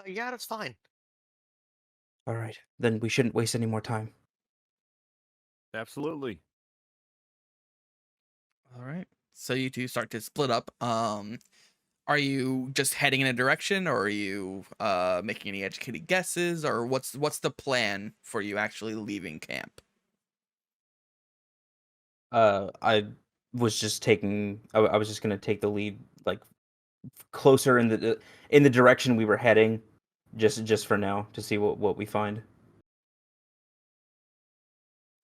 Yeah, that's fine. All right, then we shouldn't waste any more time. Absolutely. All right. So you two start to split up. Are you just heading in a direction, or are you making any educated guesses, or what's the plan for you actually leaving camp? I was just taking. I was just gonna take the lead, like closer in the direction we were heading, just for now to see what we find.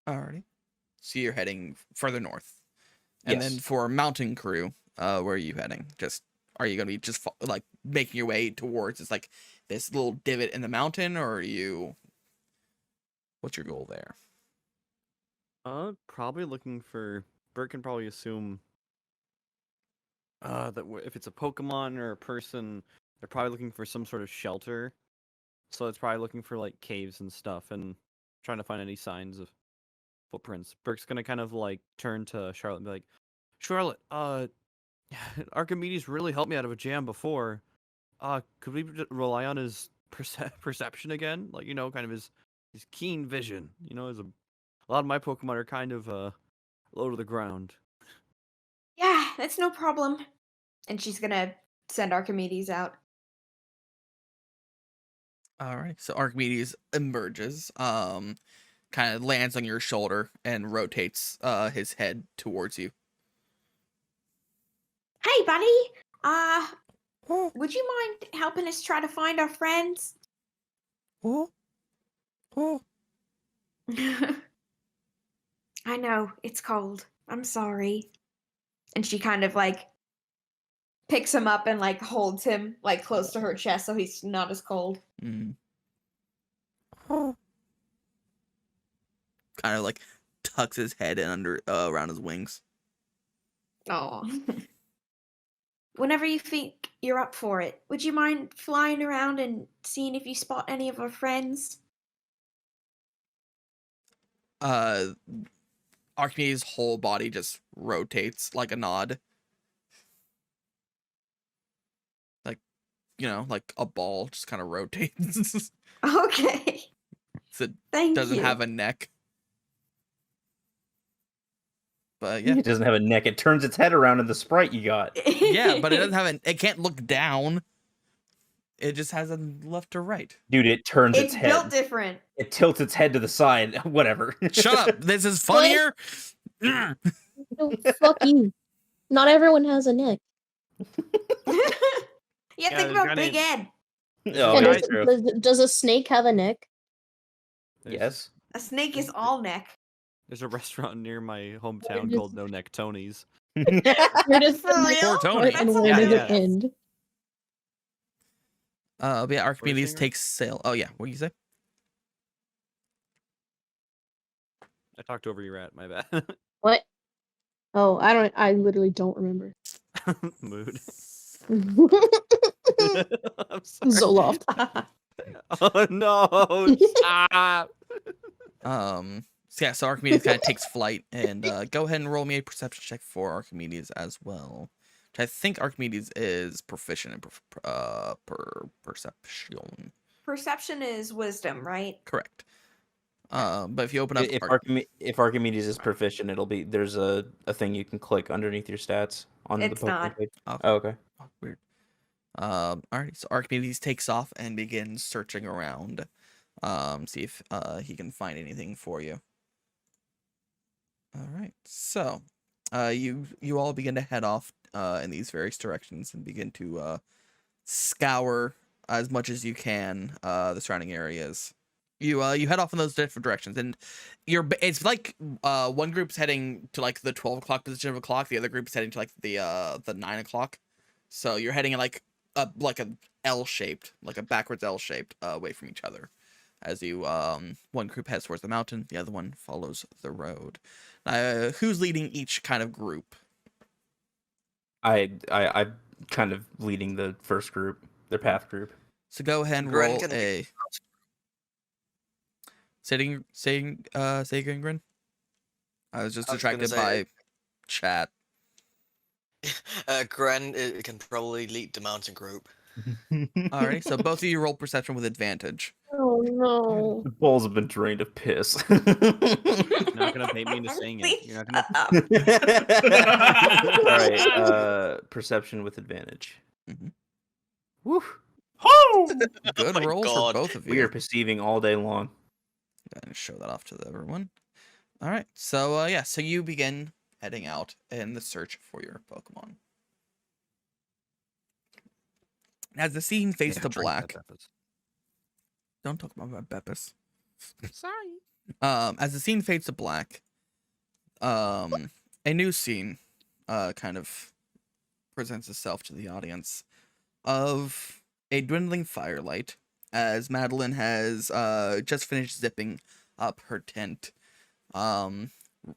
Alrighty. So you're heading further north, and then Yes. for mountain crew, where are you heading? Are you gonna be just like making your way towards this little divot in the mountain, or are you? What's your goal there? Probably looking for. Bert can probably assume that if it's a Pokemon or a person, they're probably looking for some sort of shelter. So it's probably looking for like caves and stuff, and trying to find any signs of footprints. Burke's gonna kind of like turn to Charlotte and be like, "Charlotte, Archimedes really helped me out of a jam before. Could we rely on his perception again? Like, kind of his keen vision. As a lot of my Pokemon are kind of low to the ground." Yeah, that's no problem. And she's gonna send Archimedes out. All right. So Archimedes emerges, kind of lands on your shoulder and rotates his head towards you. Hey, buddy. Oh, Would you mind helping us try to find our friends? oh, oh. I know, it's cold. I'm sorry. And she kind of like picks him up and like holds him like close to her chest so he's not as cold. Mm. Oh. Kind of like tucks his head in under around his wings. Oh. Whenever you think you're up for it, would you mind flying around and seeing if you spot any of our friends? Archimedes' whole body just rotates like a nod. Like, like a ball just kind of rotates. Okay. So it Thank doesn't you. have a neck. But yeah. It doesn't have a neck. It turns its head around in the sprite you got. Yeah, but it doesn't have it can't look down. It just has a left or right. Dude, it turns It's its built head. different. It tilts its head to the side. Whatever. Shut up. This is funnier. No, fuck you. Not everyone has a neck. Yeah, Yeah, think there's about gotta- Big Ed. Oh, And yeah, does, true. does a snake have a neck? Yes. A snake is all neck. There's a restaurant near my hometown just- called No Neck Tony's. Where does For real? Poor Tony. start and That's where does it hilarious. end? But yeah, Archimedes Singer? takes sail. Oh yeah, what do you say? I talked over you, rat. My bad. What? Oh, I literally don't remember. Mood. Zoloft. I'm sorry. Oh no! Stop. So yeah, so Archimedes kind of takes flight, and go ahead and roll me a perception check for Archimedes as well. Which I think Archimedes is proficient in perception. Perception is wisdom, right? Correct. But if you open up, If Archimedes is proficient, it'll be there's a thing you can click underneath your stats on It's the Pokemon not. page. Oh, Oh, okay. weird. Alright, so Archimedes takes off and begins searching around. See if he can find anything for you. All right, so you all begin to head off in these various directions and begin to scour as much as you can the surrounding areas. You head off in those different directions, and it's like one group's heading to like the 12 o'clock position of a clock, the other group's heading to like the 9 o'clock. So you're heading in like a L shaped, like a backwards L shaped away from each other. As you one group heads towards the mountain, the other one follows the road. Who's leading each kind of group? I'm kind of leading the first group, their path group. So go ahead and Gren roll can be a. Say again, Grin. I was just I was gonna distracted say- by chat. Gren can probably lead the mountain group. Alrighty, so both of you roll perception with advantage. Oh no. The bowls have been drained of piss. You're not gonna bait me into saying it. You're not gonna. All right, perception with advantage. Mhm. Woo. Oh! Good my rolls God. for both of you. We are perceiving all day long. Go ahead and show that off to everyone. All right, so yeah, so you begin heading out in the search for your Pokemon. As the scene fades to black, don't talk about my Beppis. Sorry. As the scene fades to black, a new scene kind of presents itself to the audience of a dwindling firelight as Madeline has just finished zipping up her tent.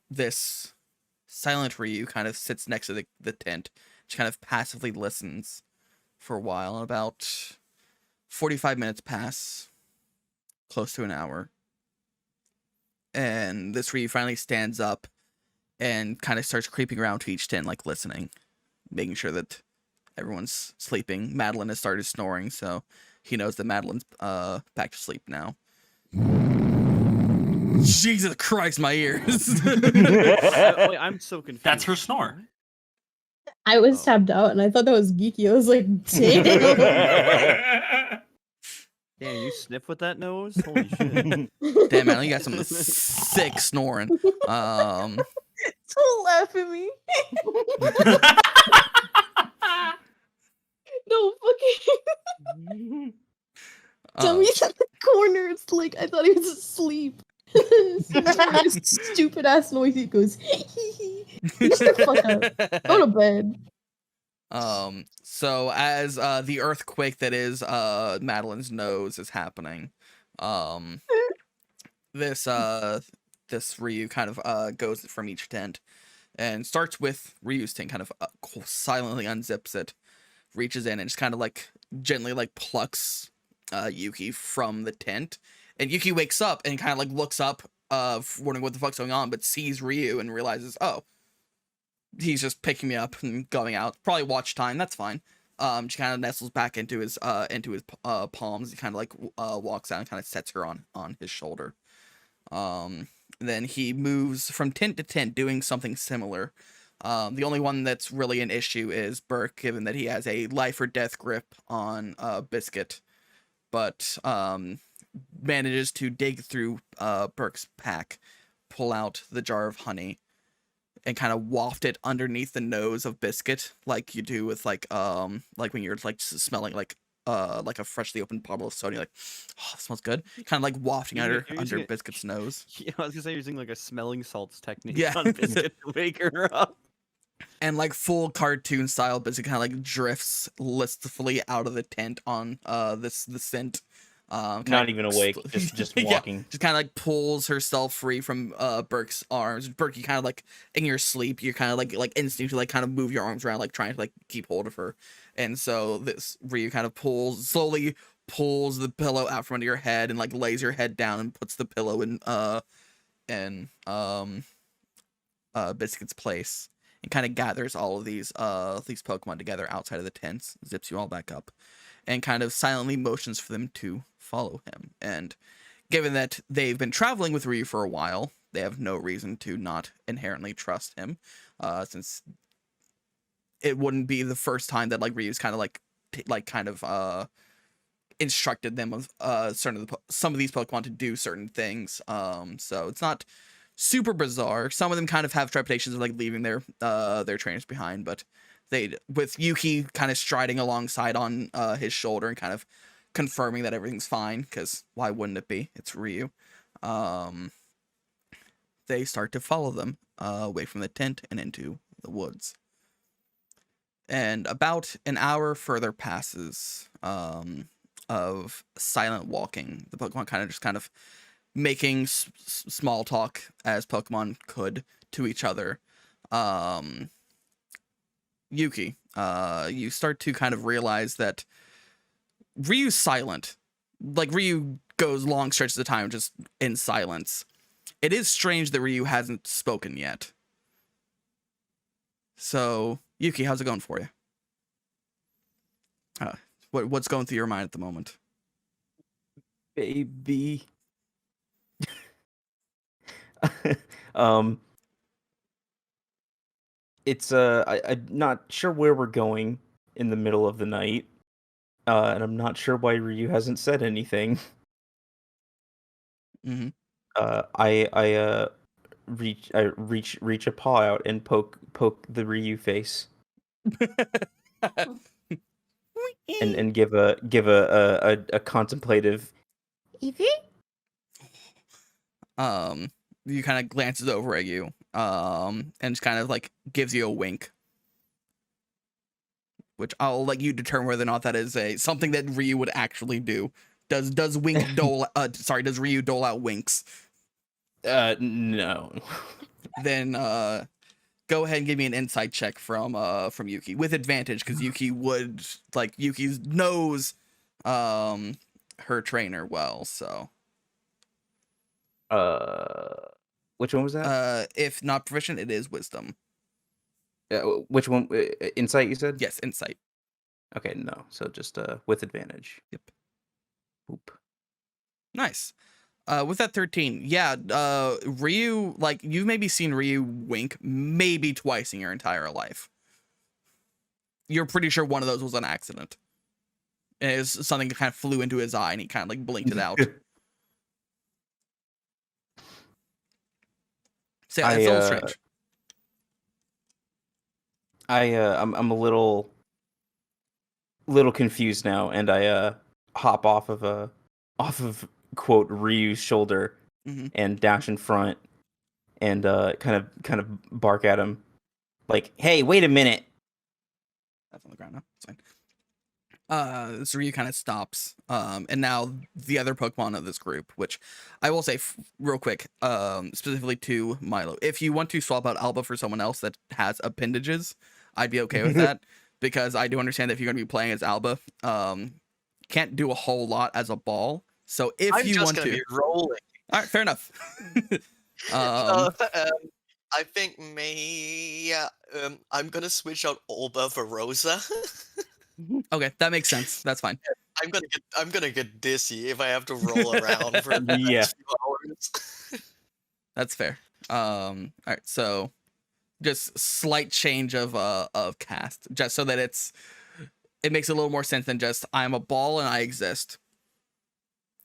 This silent Ryu kind of sits next to the tent. She kind of passively listens for a while, and about 45 minutes pass, close to an hour. And this Ryu finally stands up and kind of starts creeping around to each tent, like listening, making sure that everyone's sleeping. Madeline has started snoring, so he knows that Madeline's back to sleep now. Jesus Christ, my ears. Wait, I'm so confused. That's her snore. I was tapped out and I thought that was Geeky. I was like, damn. Damn, you sniff with that nose? Holy shit. Damn, man, you got some sick snoring. Don't laugh at me. No, fucking. Tommy's in the corner. It's like, I thought he was asleep. Stupid ass noise. He goes, Shut the fuck up. Go to bed. So as the earthquake that is Madeline's nose is happening, this Ryu kind of goes from each tent and starts with Ryu's tent, kind of silently unzips it, reaches in and just kind of like gently like plucks Yuki from the tent, and Yuki wakes up and kind of like looks up, wondering what the fuck's going on, but sees Ryu and realizes, oh, he's just picking me up and going out. Probably watch time. That's fine. She kind of nestles back into his palms. He kind of like walks out and kind of sets her on his shoulder. Then he moves from tent to tent, doing something similar. The only one that's really an issue is Burke, given that he has a life or death grip on Biscuit, but manages to dig through Burke's pack, pull out the jar of honey, and kind of waft it underneath the nose of Biscuit, like you do with like when you're like smelling like a freshly opened bottle of soda. You're like, oh, it smells good. Kind of like wafting You're under using it- Biscuit's nose. Yeah, I was gonna say you're using like a smelling salts technique Yeah. on Biscuit to wake her up. and like full cartoon style, basically kind of like drifts listfully out of the tent on the scent. Not even awake, just walking. Just kind of like pulls herself free from Burke's arms. Burke, you kind of like in your sleep, you're kind of like instinctively like kind of move your arms around, like trying to like keep hold of her. And so this Ryu kind of slowly pulls the pillow out from under your head and like lays your head down and puts the pillow in Biscuit's place, and kind of gathers all of these Pokemon together outside of the tents, zips you all back up, and kind of silently motions for them to follow him. And given that they've been traveling with Ryu for a while, they have no reason to not inherently trust him, since it wouldn't be the first time that like Ryu's kind of instructed them of some of these Pokemon to do certain things. So it's not super bizarre. Some of them kind of have trepidations of like leaving their trainers behind, but with Yuki kind of striding alongside on his shoulder and kind of confirming that everything's fine, because why wouldn't it be? It's Ryu. They start to follow them away from the tent and into the woods. And about an hour further passes of silent walking. The Pokemon kind of making small talk as Pokemon could to each other. Yuki, you start to kind of realize that Ryu's silent. Like, Ryu goes long stretches of time just in silence. It is strange that Ryu hasn't spoken yet. So, Yuki, how's it going for you? What's going through your mind at the moment? Baby. It's I'm not sure where we're going in the middle of the night, and I'm not sure why Ryu hasn't said anything. Mm-hmm. I reach a paw out and poke the Ryu face, and give a contemplative. Eevee? You kind of glances over at you, and just kind of like gives you a wink, which I'll let you determine whether or not that is something that Ryu would actually do. Does Ryu dole out winks? No. Then go ahead and give me an insight check from Yuki with advantage, because Yuki knows her trainer well, so. Which one was that? If not proficient, it is wisdom. Which one? Insight, you said? Yes, insight. Okay, no. So just with advantage. Yep. Oop. Nice. With that 13, yeah, Ryu, like, you've maybe seen Ryu wink maybe twice in your entire life. You're pretty sure one of those was an accident. And it was something that kind of flew into his eye and he kind of like blinked it out. So yeah, it's a little strange. I'm a little confused now, and I hop off of quote Ryu's shoulder, Mm-hmm. and dash in front, and kind of bark at him, like, "Hey, wait a minute!" That's on the ground now. It's fine. So Ryu kind of stops, and now the other Pokemon of this group, which I will say real quick, specifically to Milo, if you want to swap out Alba for someone else that has appendages, I'd be okay with that, because I do understand that if you're going to be playing as Alba, can't do a whole lot as a ball. So if I'm you just want gonna to, be rolling. all right, fair enough. I think I'm gonna switch out Alba for Rosa. Okay, that makes sense. That's fine. I'm gonna get dizzy if I have to roll around for the Yeah. next few hours. That's fair. All right, so just slight change of cast, just so that it makes a little more sense than just I'm a ball and I exist.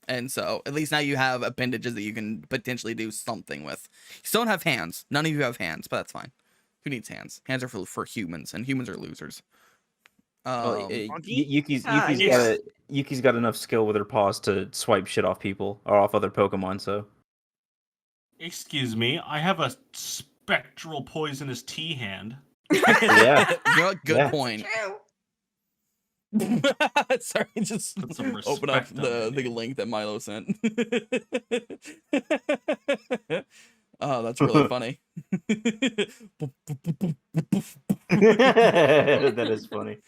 And so at least now you have appendages that you can potentially do something with. You still don't have hands. None of you have hands, but that's fine. Who needs hands? Hands are for humans, and humans are losers. Yuki's yeah. got enough skill with her paws to swipe shit off people or off other Pokemon. So, Excuse me, I have a spectral poisonous tea hand. Yeah. You know what? Good Yeah. point. True. Sorry, just Put some open up respect on the it. link that Milo sent. Oh, that's really funny. That is funny.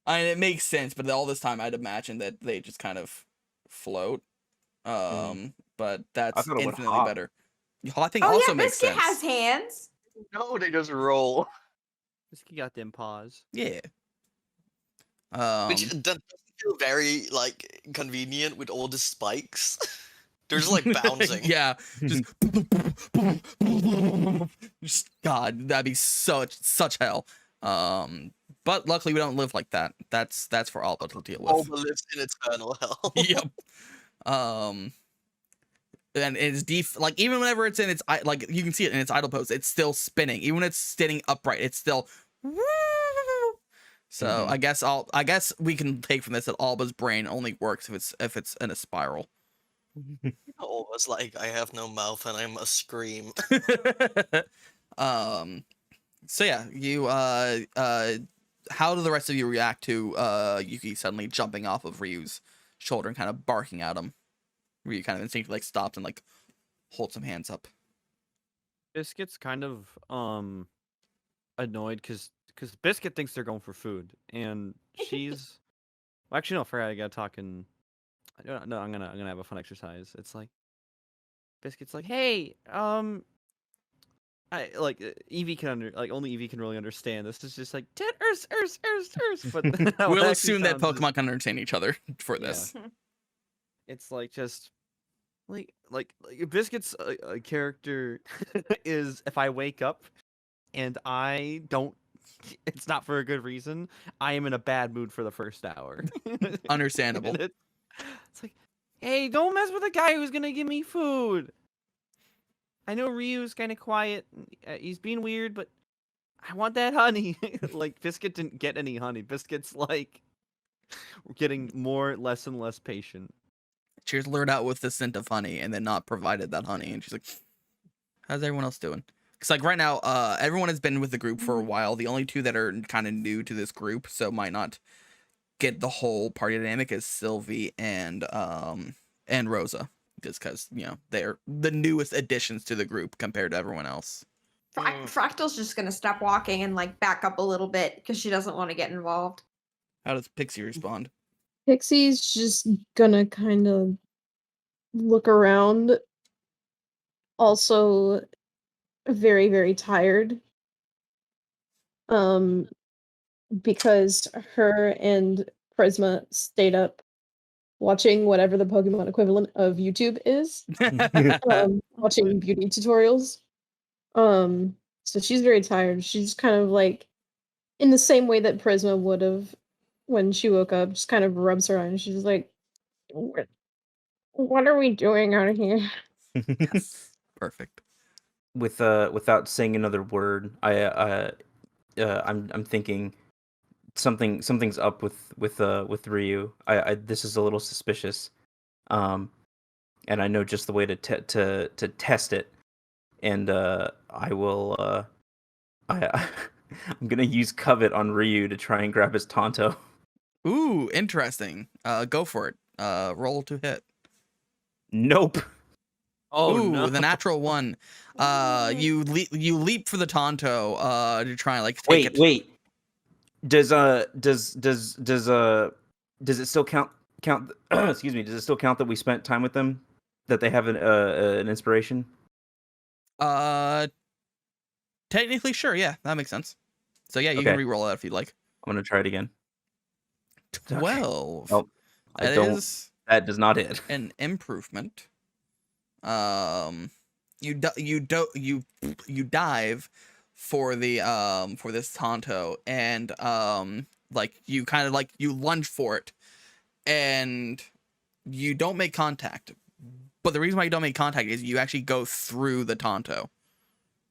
I mean, it makes sense, but all this time I'd imagine that they just kind of float. But that's thought it would infinitely hop. better. Hopping Oh also yeah, makes Biscuit sense. has hands. No, they just roll. Biscuit got them paws. Yeah. Which doesn't feel very like convenient with all the spikes. They're just like bouncing. Yeah, just God, that'd be such hell. But luckily we don't live like that. That's for Alba to deal with. Alba lives in eternal hell. Yep. And it's like even whenever it's in its like you can see it in its idle pose, it's still spinning. Even when it's sitting upright, it's still. So I guess we can take from this that Alba's brain only works if it's in a spiral. Alba's like, I have no mouth and I must scream. So yeah, you how do the rest of you react to Yuki suddenly jumping off of Ryu's shoulder and kind of barking at him? Ryu kind of instinctively like stops and like holds some hands up. Biscuit's kind of annoyed because Biscuit thinks they're going for food, and she's well, actually no, I forgot I got talking. No, I'm gonna have a fun exercise. It's like Biscuit's like, hey, I like Evie can only Evie can really understand. This is just like but We'll assume that Pokemon can understand each other for this. It's like just like Biscuit's a character is if I wake up and I don't, it's not for a good reason, I am in a bad mood for the first hour. Understandable. And it's like, hey, don't mess with the guy who's gonna give me food. I know Ryu's kind of quiet. He's being weird, but I want that honey. Like Biscuit didn't get any honey. Biscuit's like getting less and less patient. She's lured out with the scent of honey and then not provided that honey, and she's like, how's everyone else doing? Because like right now, everyone has been with the group for a while. The only two that are kind of new to this group, so might not get the whole party dynamic, is Sylvie and Rosa, just because they're the newest additions to the group compared to everyone else. Fractal's just gonna stop walking and like back up a little bit because she doesn't want to get involved. How does Pixie respond? Pixie's just gonna kind of look around. Also, very, very tired. Because her and Prisma stayed up watching whatever the Pokemon equivalent of YouTube is. Watching beauty tutorials. So she's very tired. She's kind of like in the same way that Prisma would have when she woke up, just kind of rubs her eyes. She's like, what are we doing out here? Yes. Perfect. Without saying another word, I'm thinking something's up with Ryu. This is a little suspicious, and I know just the way to test it, and I will I'm gonna use Covet on Ryu to try and grab his Tonto. Ooh, interesting. Go for it. Roll to hit. Nope. Oh Ooh, no! the natural one. You leap for the Tonto. To try and like take it. Wait. Does it still count? Excuse me. Does it still count that we spent time with them? That they have an inspiration? Technically, sure. Yeah, that makes sense. So yeah, you can re-roll that if you'd like. I'm gonna try it again. 12. Nope. That is That does not hit. an improvement. You dive for the for this Tonto, and like you kind of like you lunge for it, and you don't make contact. But the reason why you don't make contact is you actually go through the Tonto.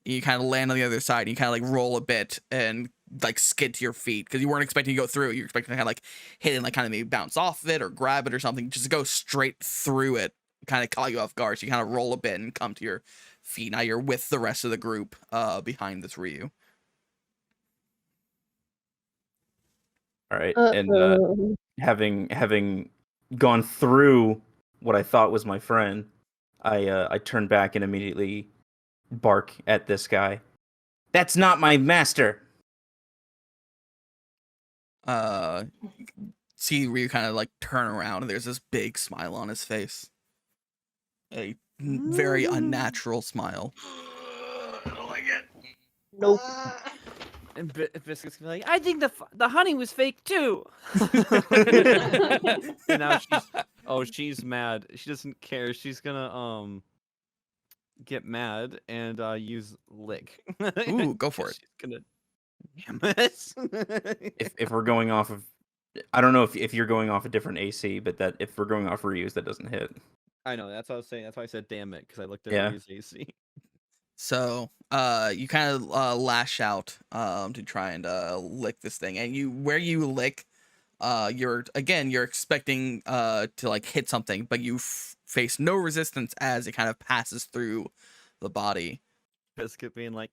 You kind of land on the other side, and you kind of like roll a bit and like skid to your feet because you weren't expecting to go through it. You're expecting to kind of like hit it and like kind of maybe bounce off of it or grab it or something. Just go straight through it kind of caught you off guard. So you kind of roll a bit and come to your feet. Now you're with the rest of the group behind this Ryu. All right, and having gone through what I thought was my friend, I turn back and immediately bark at this guy. That's not my master. See Ryu kind of like turn around, and there's this big smile on his face. A very unnatural smile. I don't like it. Nope. And Biscuit's gonna be like, I think the honey was fake too. And now she's mad. She doesn't care. She's gonna get mad and use lick. Ooh, go for it. She's gonna damn it. If we're going off of, I don't know if you're going off a different AC, but that if we're going off Ryu's, that doesn't hit. I know, that's what I was saying. That's why I said damn it, because I looked at Yeah. Ryu's AC. So, you kind of lash out to try and lick this thing, and where you lick, you're expecting to like hit something, but you face no resistance as it kind of passes through the body. Biscuit being like,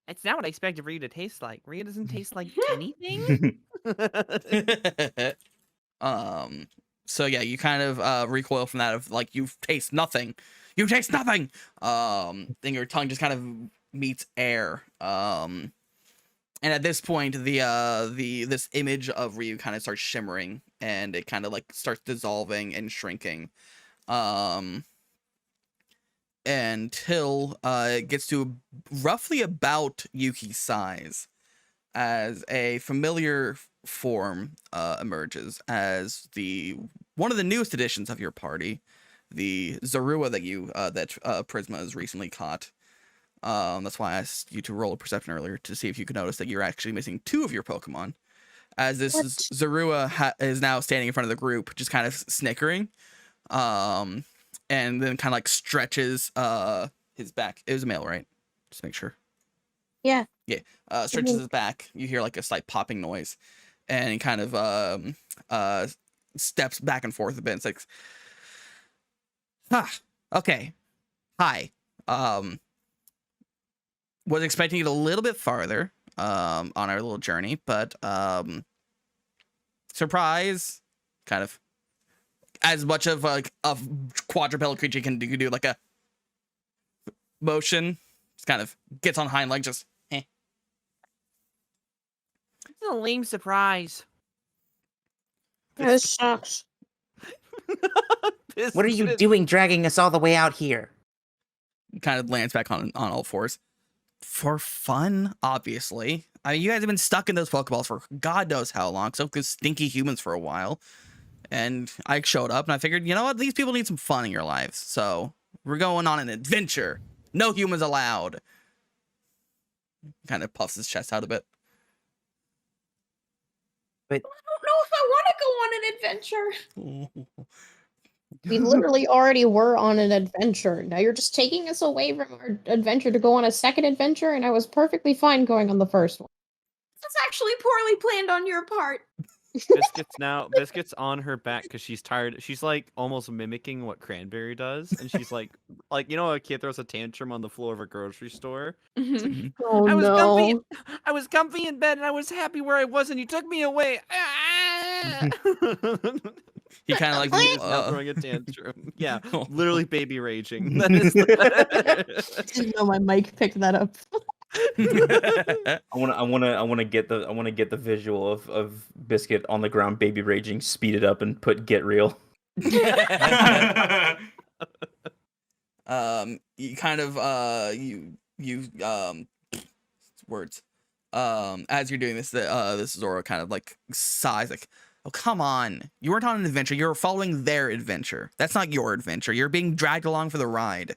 it's not what I expected Ryu to taste like. Ryu doesn't taste like anything. So yeah, you kind of recoil from that of like you taste nothing. You taste nothing. Then your tongue just kind of meets air. And at this point, this image of Ryu kind of starts shimmering, and it kind of like starts dissolving and shrinking. Until it gets to roughly about Yuki's size, as a familiar form emerges as one of the newest additions of your party, the Zorua that Prisma has recently caught. That's why I asked you to roll a perception earlier to see if you could notice that you're actually missing 2 of your Pokemon. As this Zorua is now standing in front of the group, just kind of snickering, and then kind of like stretches his back. It was a male, right? Just make sure. Yeah. Yeah. Stretches his back. You hear like a slight popping noise, and he kind of steps back and forth a bit. It's like, okay, hi. Was expecting it a little bit farther on our little journey, but surprise, kind of as much of like a quadrupedal creature can do like a motion. Just kind of gets on hind legs, just It's a lame surprise. This sucks. What are you doing dragging us all the way out here? kind of lands back on all fours. For fun, obviously. I mean, you guys have been stuck in those Pokeballs for God knows how long, so because stinky humans for a while. And I showed up and I figured, you know what? These people need some fun in your lives. So we're going on an adventure. No humans allowed. Kind of puffs his chest out a bit. I don't know if I want to go on an adventure. We literally already were on an adventure. Now you're just taking us away from our adventure to go on a second adventure, and I was perfectly fine going on the first one. That's actually poorly planned on your part. Biscuit's on her back because she's tired. She's like almost mimicking what Cranberry does, and she's like you know, a kid throws a tantrum on the floor of a grocery store. Oh I was no. comfy. I was comfy in bed, and I was happy where I was, and you took me away. He kind of like He's now throwing a tantrum. Yeah, literally baby raging. I didn't know my mic picked that up. I want to get the visual of Biscuit on the ground, baby raging, speed it up, and put get real. You kind of words. As you're doing this, this Zoro kind of like sighs, like, oh, come on. You weren't on an adventure. You were following their adventure. That's not your adventure. You're being dragged along for the ride.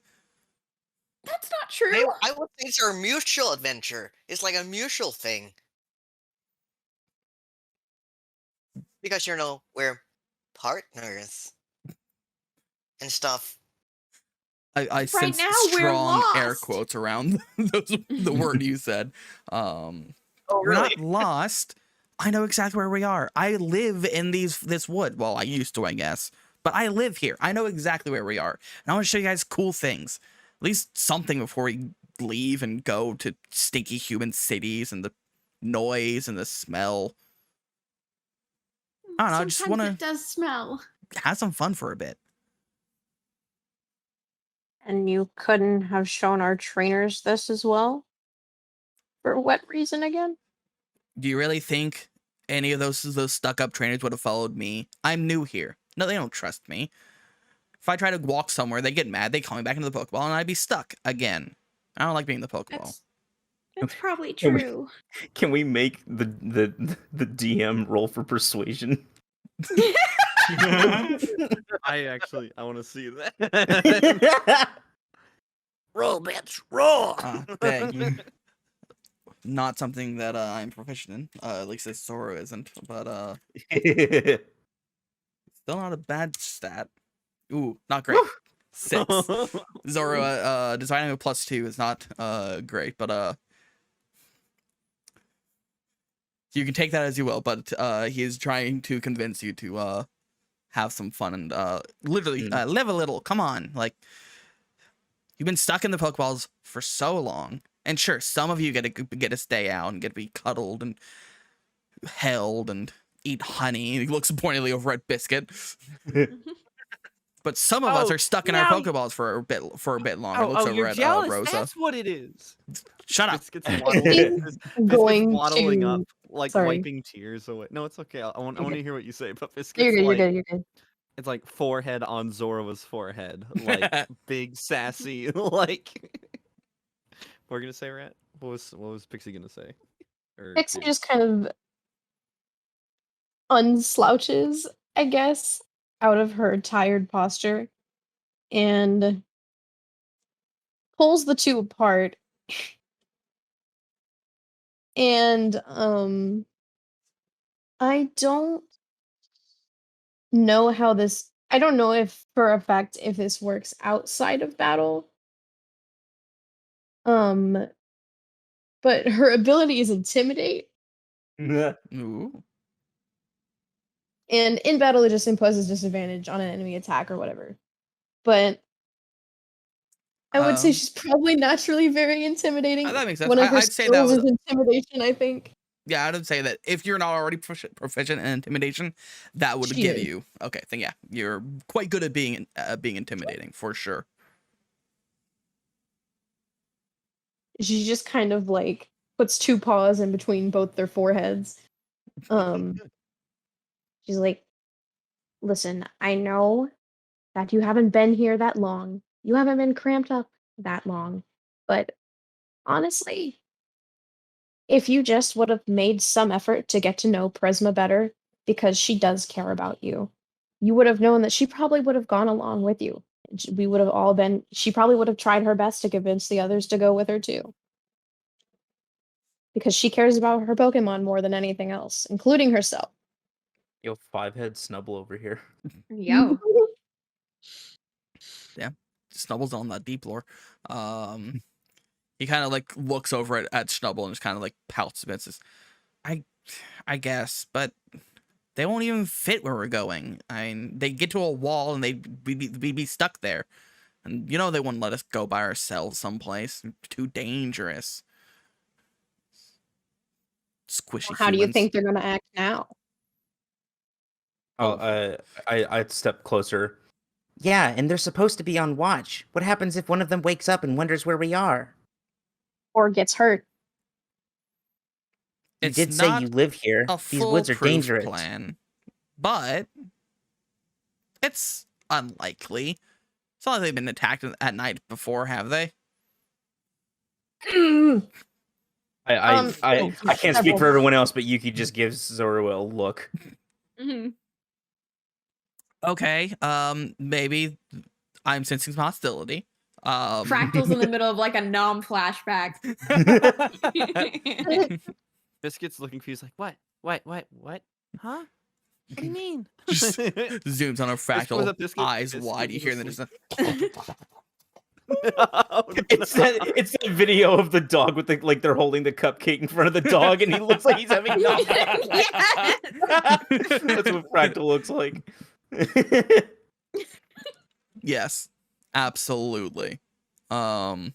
That's not true. I would think it's our mutual adventure. It's like a mutual thing. Because, you know, we're partners. And stuff. I sense now, we're strong air lost. quotes around the word you said. Oh, We're not lost. I know exactly where we are. I live in this wood. Well, I used to, I guess. but I live here. I know exactly where we are. And I want to show you guys cool things. At least something before we leave and go to stinky human cities and the noise and the smell. I don't know, I just Sometimes want it does smell. to have some fun for a bit. And you couldn't have shown our trainers this as well? For what reason again? Do you really think any of those stuck-up trainers would have followed me? I'm new here. No, they don't trust me. If I try to walk somewhere, they get mad. They call me back into the Pokeball, and I'd be stuck again. I don't like being in the Pokeball. That's probably Can we- true. Can we make the DM roll for persuasion? I want to see that. Roll, bitch, roll. Dang. Not something that I'm proficient in. At least this Zoro isn't. But still not a bad stat. Ooh, not great. 6. Zoro, designing a +2 is not great, but you can take that as you will. But he is trying to convince you to have some fun and literally live a little. Come on, like you've been stuck in the Pokeballs for so long, and sure, some of you get to stay out and get to be cuddled and held and eat honey. He looks pointedly over at Biscuit. But some of us are stuck in our Pokeballs for a bit longer. Looks over you're at jealous. Rosa. That's what it is. Shut up. Biscuit's waddling, Going waddling to... up, like Sorry. wiping tears away. No, it's okay. I want to hear what you say. But Biscuit's You're good, like, you're good. it's like forehead on Zoro's forehead, like big sassy, like. What we're gonna say, Rat? What was Pixie gonna say? Or Pixie dude? just kind of unslouches, I guess, out of her tired posture and pulls the two apart. And I don't know how this I don't know if for a fact if this works outside of battle. But her ability is intimidate, Ooh. and in battle it just imposes disadvantage on an enemy attack or whatever. But I would say she's probably naturally very intimidating. That makes sense. One of her I'd say that skills was, is intimidation, I think. yeah, I'd say that if you're not already proficient in intimidation, that would She give is. you. Okay, then yeah, you're quite good at being intimidating for sure. She just kind of like puts two paws in between both their foreheads. She's like, listen, I know that you haven't been here that long. You haven't been cramped up that long. But honestly, if you just would have made some effort to get to know Prisma better, because she does care about you, you would have known that she probably would have gone along with you. We would have all been, she probably would have tried her best to convince the others to go with her too. Because she cares about her Pokemon more than anything else, including herself. Yo, 5-head Snubble over here. Yo. Snubble's on that deep lore. He kind of like looks over at Snubble and just kind of like pouts a bit. Says, I guess, but they won't even fit where we're going. I mean, they get to a wall and they'd be stuck there. And you know they wouldn't let us go by ourselves someplace. Too dangerous. Squishy How do you humans. think they're going to act now? I'd step closer. Yeah, and they're supposed to be on watch. What happens if one of them wakes up and wonders where we are? Or gets hurt? You It's did say not you live here. a These woods are foolproof dangerous. plan, but it's unlikely. It's not like they've been attacked at night before, have they? I can't speak for everyone else, but Yuki just gives Zoro a look. Mhm. Okay, maybe I'm sensing some hostility. Fractal's in the middle of like a nom flashback. Biscuit's looking confused, like, what? Huh? What do you mean? Just zooms on a pulls fractal, up Biscuit. eyes Biscuit wide. You is hear that just It's that video of the dog with the they're holding the cupcake in front of the dog, and he looks like he's having Yes. That's what Fractal looks like. Yes, absolutely. I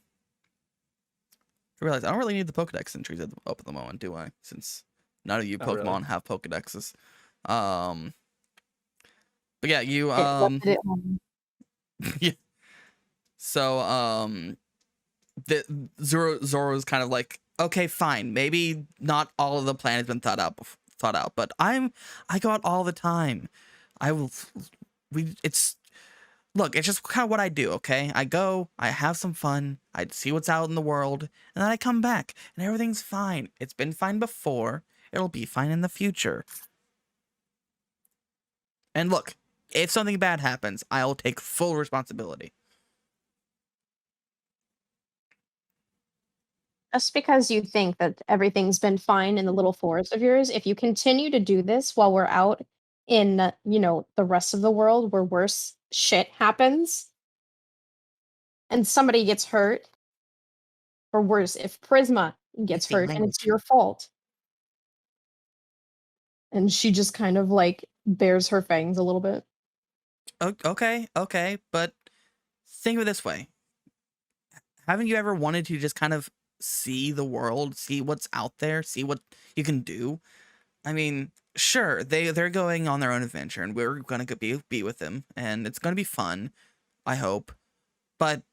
realize I don't really need the Pokedex entries up at the moment, do I? Since none of you Oh, really? Pokemon have Pokedexes. But yeah, you It left it at home. yeah. So the Zoro's kind of like, okay, fine, maybe not all of the plan has been thought out, but I go out all the time. It's just kind of what I do, okay? I go, I have some fun, I see what's out in the world, and then I come back, and everything's fine. It's been fine before, it'll be fine in the future. And look, if something bad happens, I'll take full responsibility. Just because you think that everything's been fine in the little forest of yours, if you continue to do this while we're out in, the rest of the world where worse shit happens and somebody gets hurt, or worse, if Prisma gets Speak hurt and it's language. your fault. And she just kind of like bares her fangs a little bit. Okay, but think of it this way. Haven't you ever wanted to just kind of see the world, see what's out there, see what you can do? I mean, sure, they're going on their own adventure, and we're gonna be with them, and it's gonna be fun, I hope. But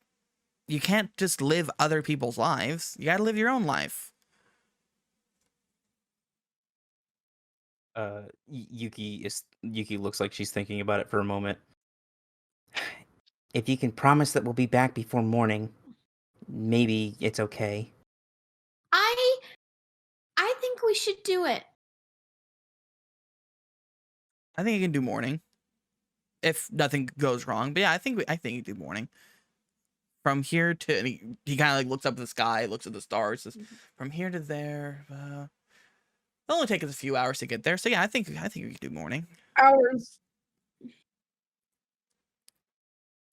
you can't just live other people's lives. You gotta live your own life. Yuki looks like she's thinking about it for a moment. If you can promise that we'll be back before morning, maybe it's okay. I think we should do it. I think you can do morning, if nothing goes wrong. But yeah, I think you do morning. From here to, and he kind of like looks up at the sky, looks at the stars. Says, from here to there, it'll only take us a few hours to get there. So yeah, I think we can do morning. Hours.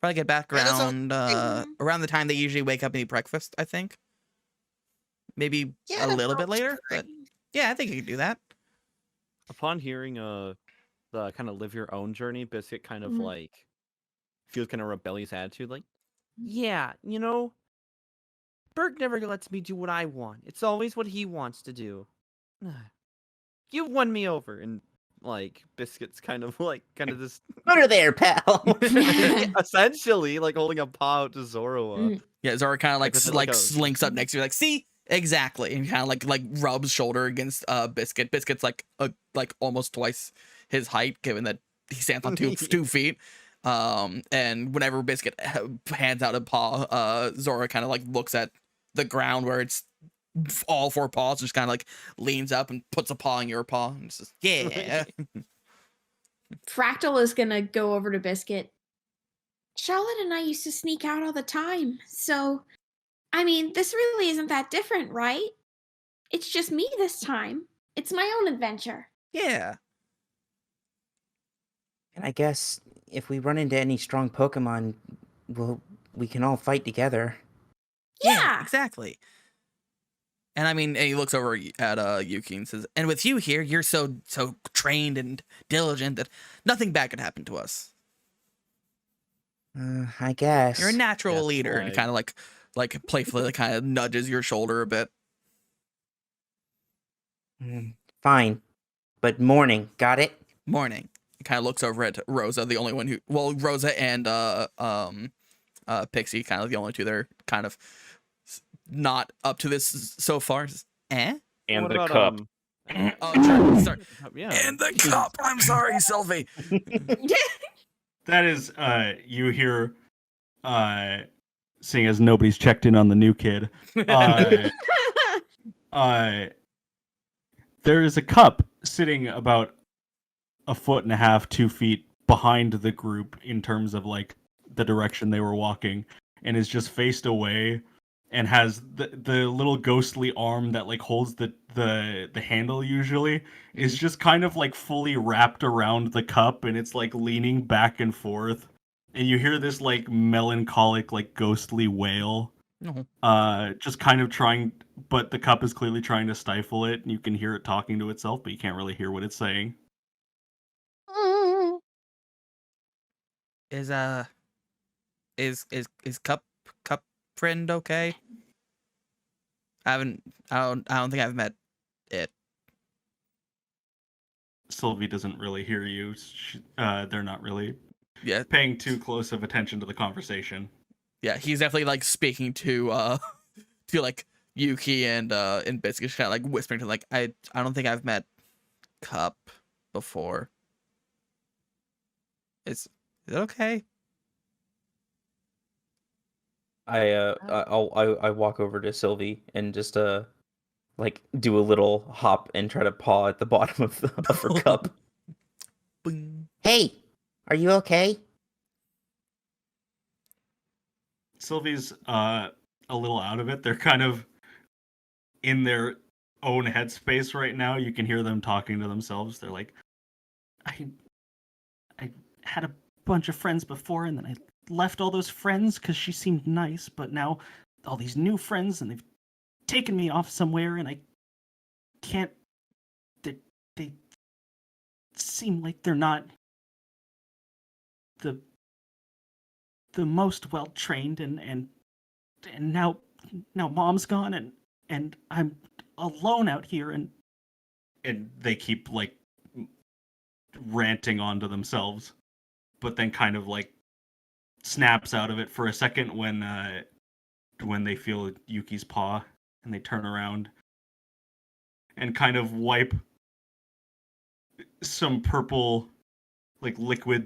Probably get back Yeah, that's around around the time they usually wake up and eat breakfast. I think maybe Yeah, a that little bit sounds later, but great. yeah, I think you can do that. Upon hearing the kind of live your own journey, Biscuit kind of Mhm. like feels kind of rebellious attitude, like, yeah, Berg never lets me do what I want. It's always what he wants to do. You've won me over, and like Biscuit's kind of this Put her there, pal. essentially like holding a paw out to Zoro. Mhm. Yeah, Zora kind of like with, like a- slinks up next to you, like, see, exactly, and kind of like rubs shoulder against Biscuit. Biscuit's like almost twice his height, given that he stands on 2 feet. And whenever Biscuit hands out a paw, Zora kind of like looks at the ground where it's all 4 paws, just kind of like leans up and puts a paw in your paw and says, yeah. Fractal is gonna go over to Biscuit. Charlotte and I used to sneak out all the time, so I mean, this really isn't that different, right? It's just me this time. It's my own adventure. Yeah. And I guess if we run into any strong Pokemon, we can all fight together. Yeah. Exactly. And I mean, and he looks over at Yuki and says, and with you here, you're so trained and diligent that nothing bad could happen to us. I guess. You're a natural That's leader. And right. kind of like playfully kind of nudges your shoulder a bit. Fine. But morning, got it? Morning. He kind of looks over at Rosa, the only one Rosa and Pixie, kind of the only two that are kind of not up to this so far. Says, eh? And What the about, cup. Oh, sorry. Yeah. And the cup. I'm sorry, Sylvie. That is, you hear, seeing as nobody's checked in on the new kid, there is a cup sitting about 1.5 feet, 2 feet behind the group in terms of like the direction they were walking, and is just faced away, and has the little ghostly arm that like holds the handle usually is just kind of like fully wrapped around the cup, and it's like leaning back and forth, and you hear this like melancholic like ghostly wail, just kind of trying, but the cup is clearly trying to stifle it, and you can hear it talking to itself, but you can't really hear what it's saying. Is is Cup friend okay? I don't think I've met it. Sylvie doesn't really hear you. They're not really Yeah, paying too close of attention to the conversation. yeah. He's definitely like speaking to to like Yuki and basically kind of like whispering to like I don't think I've met Cup before. Is it okay? I walk over to Sylvie and just like do a little hop and try to paw at the bottom of her cup. Boing. Hey, are you okay? Sylvie's a little out of it. They're kind of in their own headspace right now. You can hear them talking to themselves. They're like, I had a bunch of friends before, and then I left all those friends because she seemed nice, but now all these new friends, and they've taken me off somewhere, and I can't. They seem like they're not the most well trained, and now mom's gone, and I'm alone out here, and they keep like ranting onto themselves, but then kind of like snaps out of it for a second when they feel Yuki's paw, and they turn around and kind of wipe some purple like liquid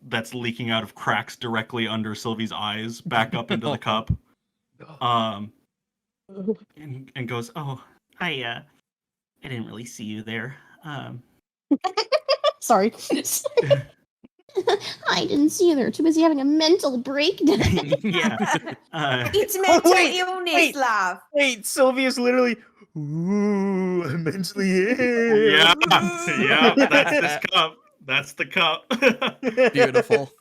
that's leaking out of cracks directly under Sylvie's eyes back up into the cup. And goes, "Oh, I didn't really see you there. Sorry. I didn't see you there. Too busy having a mental breakdown. Yeah. It's mental wait, illness, wait. love. Wait, Sylvie is literally. Ooh, I'm mentally ill. Yeah, yeah, that's this cup. That's the cup." Beautiful.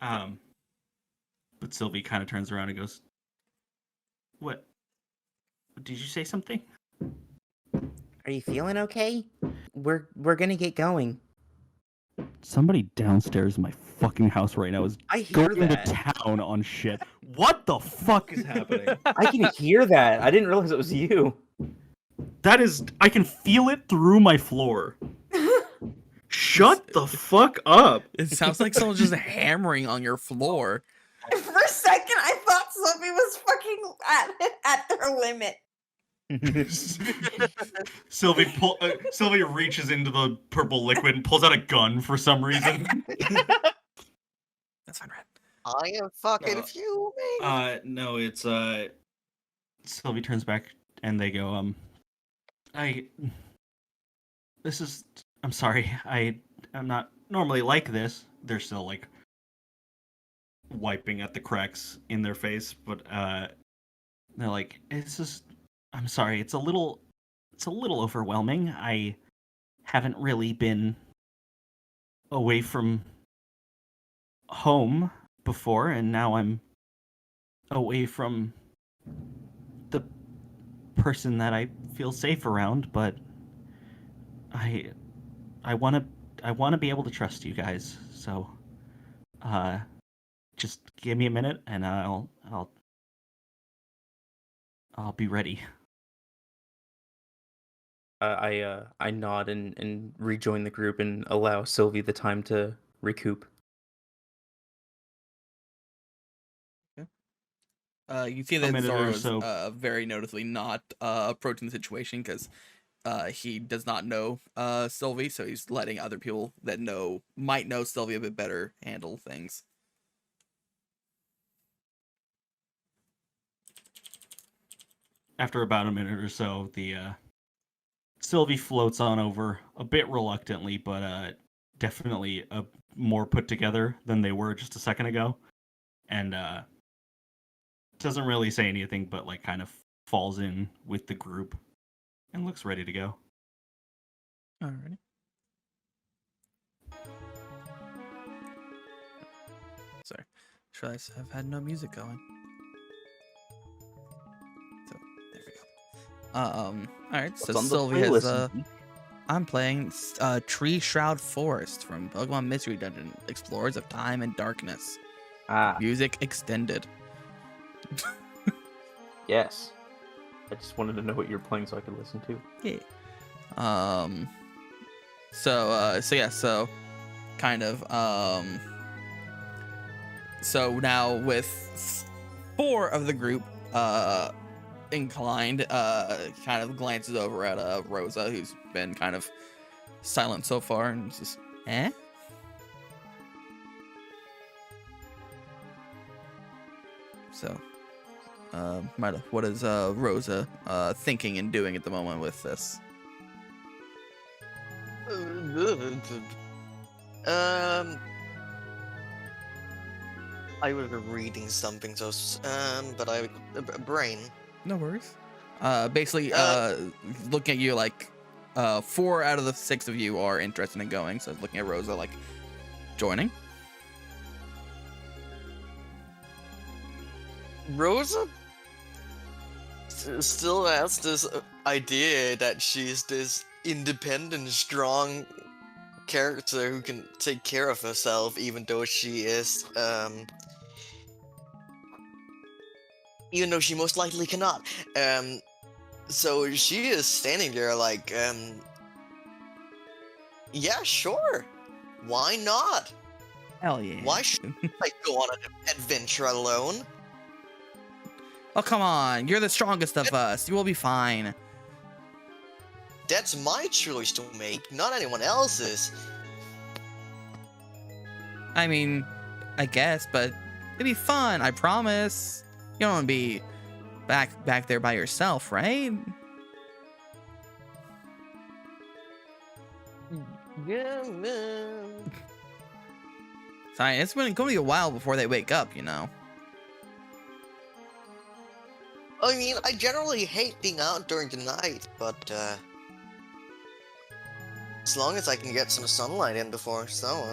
But Sylvie kind of turns around and goes, "What? Did you say something?" Are you feeling okay? We're gonna get going. Somebody downstairs in my fucking house right now is I hear going to that. town on shit. What the fuck is happening? I can hear that. I didn't realize it was you. That is, I can feel it through my floor. Shut the fuck up. It sounds like someone's just hammering on your floor. For a second, I thought Sophie was fucking at their limit. Sylvie reaches into the purple liquid and pulls out a gun for some reason. That's fine, Red. I am fucking fuming. No, it's Sylvie turns back and they go, I'm sorry, I'm not normally like this. They're still like wiping at the cracks in their face, but they're like, I'm sorry, it's a little overwhelming. I haven't really been away from home before, and now I'm away from the person that I feel safe around, but I want to be able to trust you guys. So just give me a minute and I'll be ready. I nod and rejoin the group and allow Sylvie the time to recoup. You see A that minute or Zoro's so. very noticeably not approaching the situation because he does not know Sylvie, so he's letting other people that might know Sylvie a bit better handle things. After about a minute or so, the Sylvie floats on over a bit reluctantly, but definitely more put together than they were just a second ago, and doesn't really say anything, but like kind of falls in with the group and looks ready to go. Alrighty. Sorry, should I have had no music going? So there we go. Alright, so What's on the Sylvie has playlist? I'm playing Tree Shroud Forest from Pokemon Mystery Dungeon, Explorers of Time and Darkness. Ah, Music extended. yes. I just wanted to know what you were playing so I could listen to. Yeah. So kind of so now with 4 of the group inclined, kind of glances over at Rosa, who's been kind of silent so far, and just So what is Rosa thinking and doing at the moment with this? I was reading something, so but brain. No worries. Basically, looking at you like 4 out of the 6 of you are interested in going, so looking at Rosa like joining. Rosa still has this idea that she's this independent, strong character who can take care of herself, even though she is, even though she most likely cannot. So she is standing there like, yeah, sure. Why not? Hell yeah. Why should I go on an adventure alone? Oh, come on. You're the strongest of us. You will be fine. That's my choice to make, not anyone else's. I mean, I guess, but it'd be fun. I promise. You don't want to be back there by yourself, right? Yeah, man. Sorry, it's going to be a while before they wake up, you know. I mean, I generally hate being out during the night, but as long as I can get some sunlight in before, so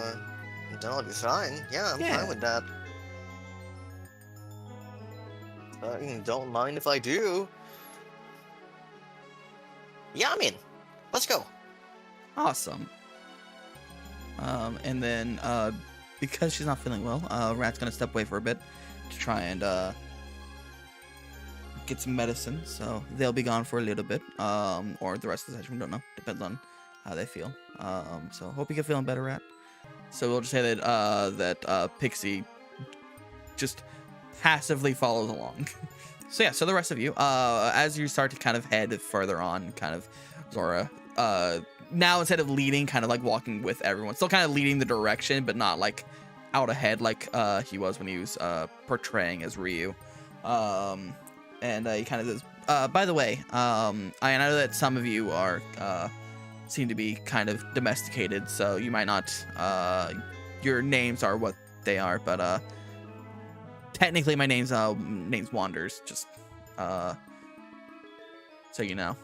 then I'll be fine. Yeah, I'm fine with that. Don't mind if I do. Yeah, I'm in. Let's go. Awesome. And then because she's not feeling well, Rat's gonna step away for a bit to try and get some medicine. So they'll be gone for a little bit, or the rest of the session. We don't know. Depends on how they feel. So hope you get feeling better, Rat. So we'll just say that Pixie just passively follows along. So yeah, so the rest of you, as you start to kind of head further on, kind of Zora, now instead of leading, kind of like walking with everyone, still kind of leading the direction, but not like out ahead like he was when he was portraying as Ryu. And he kind of says, by the way, I know that some of you are seem to be kind of domesticated, so you might not, your names are what they are, but technically my name's Wanders, just so you know.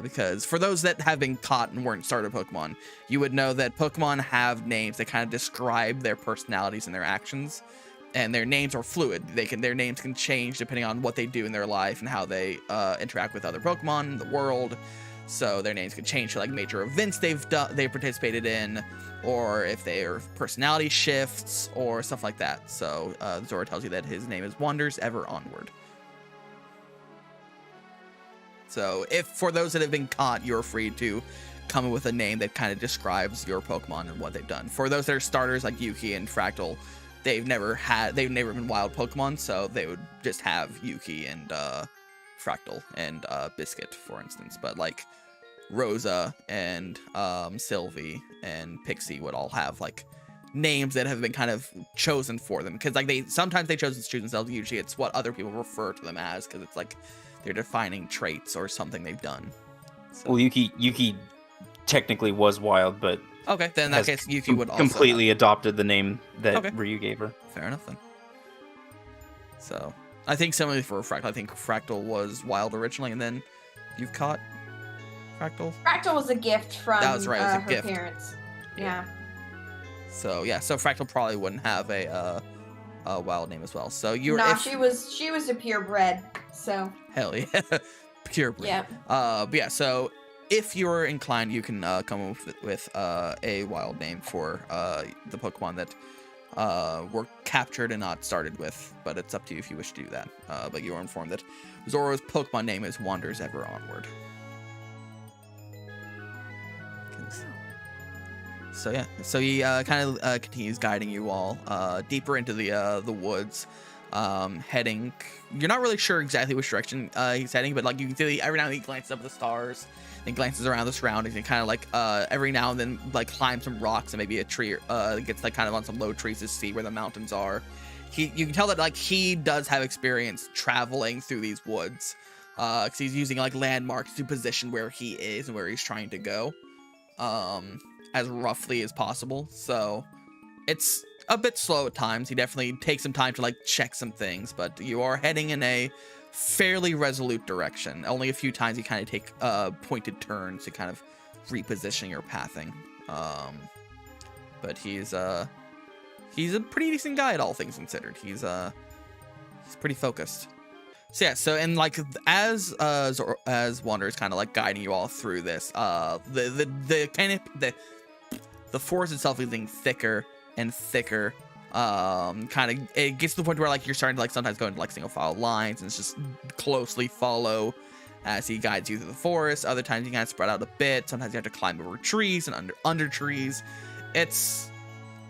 Because for those that have been caught and weren't starter Pokemon, you would know that Pokemon have names that kind of describe their personalities and their actions, and their names are fluid. Their names can change depending on what they do in their life and how they interact with other Pokemon in the world. So their names can change to like major events they've participated in, or if they are personality shifts or stuff like that. So Zora tells you that his name is Wanders Ever Onward. So if for those that have been caught, you're free to come up with a name that kind of describes your Pokemon and what they've done. For those that are starters like Yuki and Fractal, they've never been wild Pokemon, so they would just have Yuki and Fractal and Biscuit, for instance. But like Rosa and Sylvie and Pixie would all have like names that have been kind of chosen for them, because like sometimes they choose themselves. Usually it's what other people refer to them as, because it's like they're defining traits or something they've done. So. Well, Yuki technically was wild, but okay, then in that case, Yuki would also completely adopted the name that Ryu gave her. Fair enough then. So I think similarly for Fractal, I think Fractal was wild originally, and then you've caught Fractal. Fractal was a gift from that was right, it was a her gift. parents. Yeah. So yeah, so Fractal probably wouldn't have a wild name as well. So you're she was a purebred. So hell yeah, purebred. Yeah. But yeah, so if you're inclined, you can come up with a wild name for the Pokemon that were captured and not started with, but it's up to you if you wish to do that. But you are informed that Zoro's Pokemon name is Wanders Ever Onward. So yeah, so he kind of continues guiding you all deeper into the woods, heading. You're not really sure exactly which direction he's heading, but like you can see every now and then he glances up at the stars, and glances around the surroundings, and kind of like every now and then like climbs some rocks and maybe a tree, gets like kind of on some low trees to see where the mountains are. You can tell that like he does have experience traveling through these woods, because he's using like landmarks to position where he is and where he's trying to go. As roughly as possible, so it's a bit slow at times. He definitely takes some time to like check some things, but you are heading in a fairly resolute direction. Only a few times you kind of take pointed turns to kind of reposition your pathing. But he's a pretty decent guy at all things considered. He's pretty focused. So yeah, so and like as Wander is kind of like guiding you all through this, the forest itself is getting thicker and thicker. Kind of it gets to the point where like you're starting to like sometimes go into like single file lines and it's just closely follow as he guides you through the forest. Other times you kind of spread out a bit. Sometimes you have to climb over trees and under trees. It's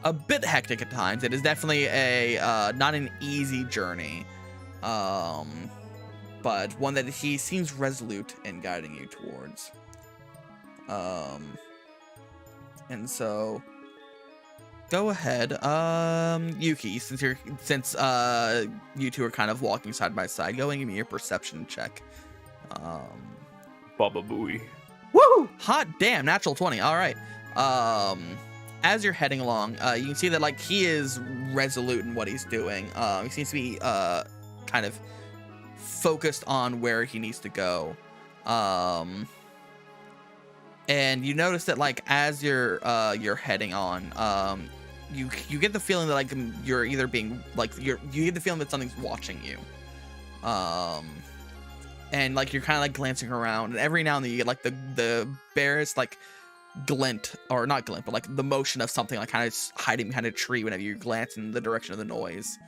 a bit hectic at times. It is definitely a not an easy journey. But one that he seems resolute in guiding you towards. And so go ahead, Yuki, since you two are kind of walking side by side, go and give me your perception check. Baba Booey. Woo! Hot damn, natural 20. All right. As you're heading along, you can see that like he is resolute in what he's doing. He seems to be kind of focused on where he needs to go. And you notice that like as you're heading on, you get the feeling that like you're either being like you get the feeling that something's watching you. And like you're kind of like glancing around, and every now and then you get like the barest like glint, or not glint, but like the motion of something like kind of hiding behind a tree whenever you glance in the direction of the noise.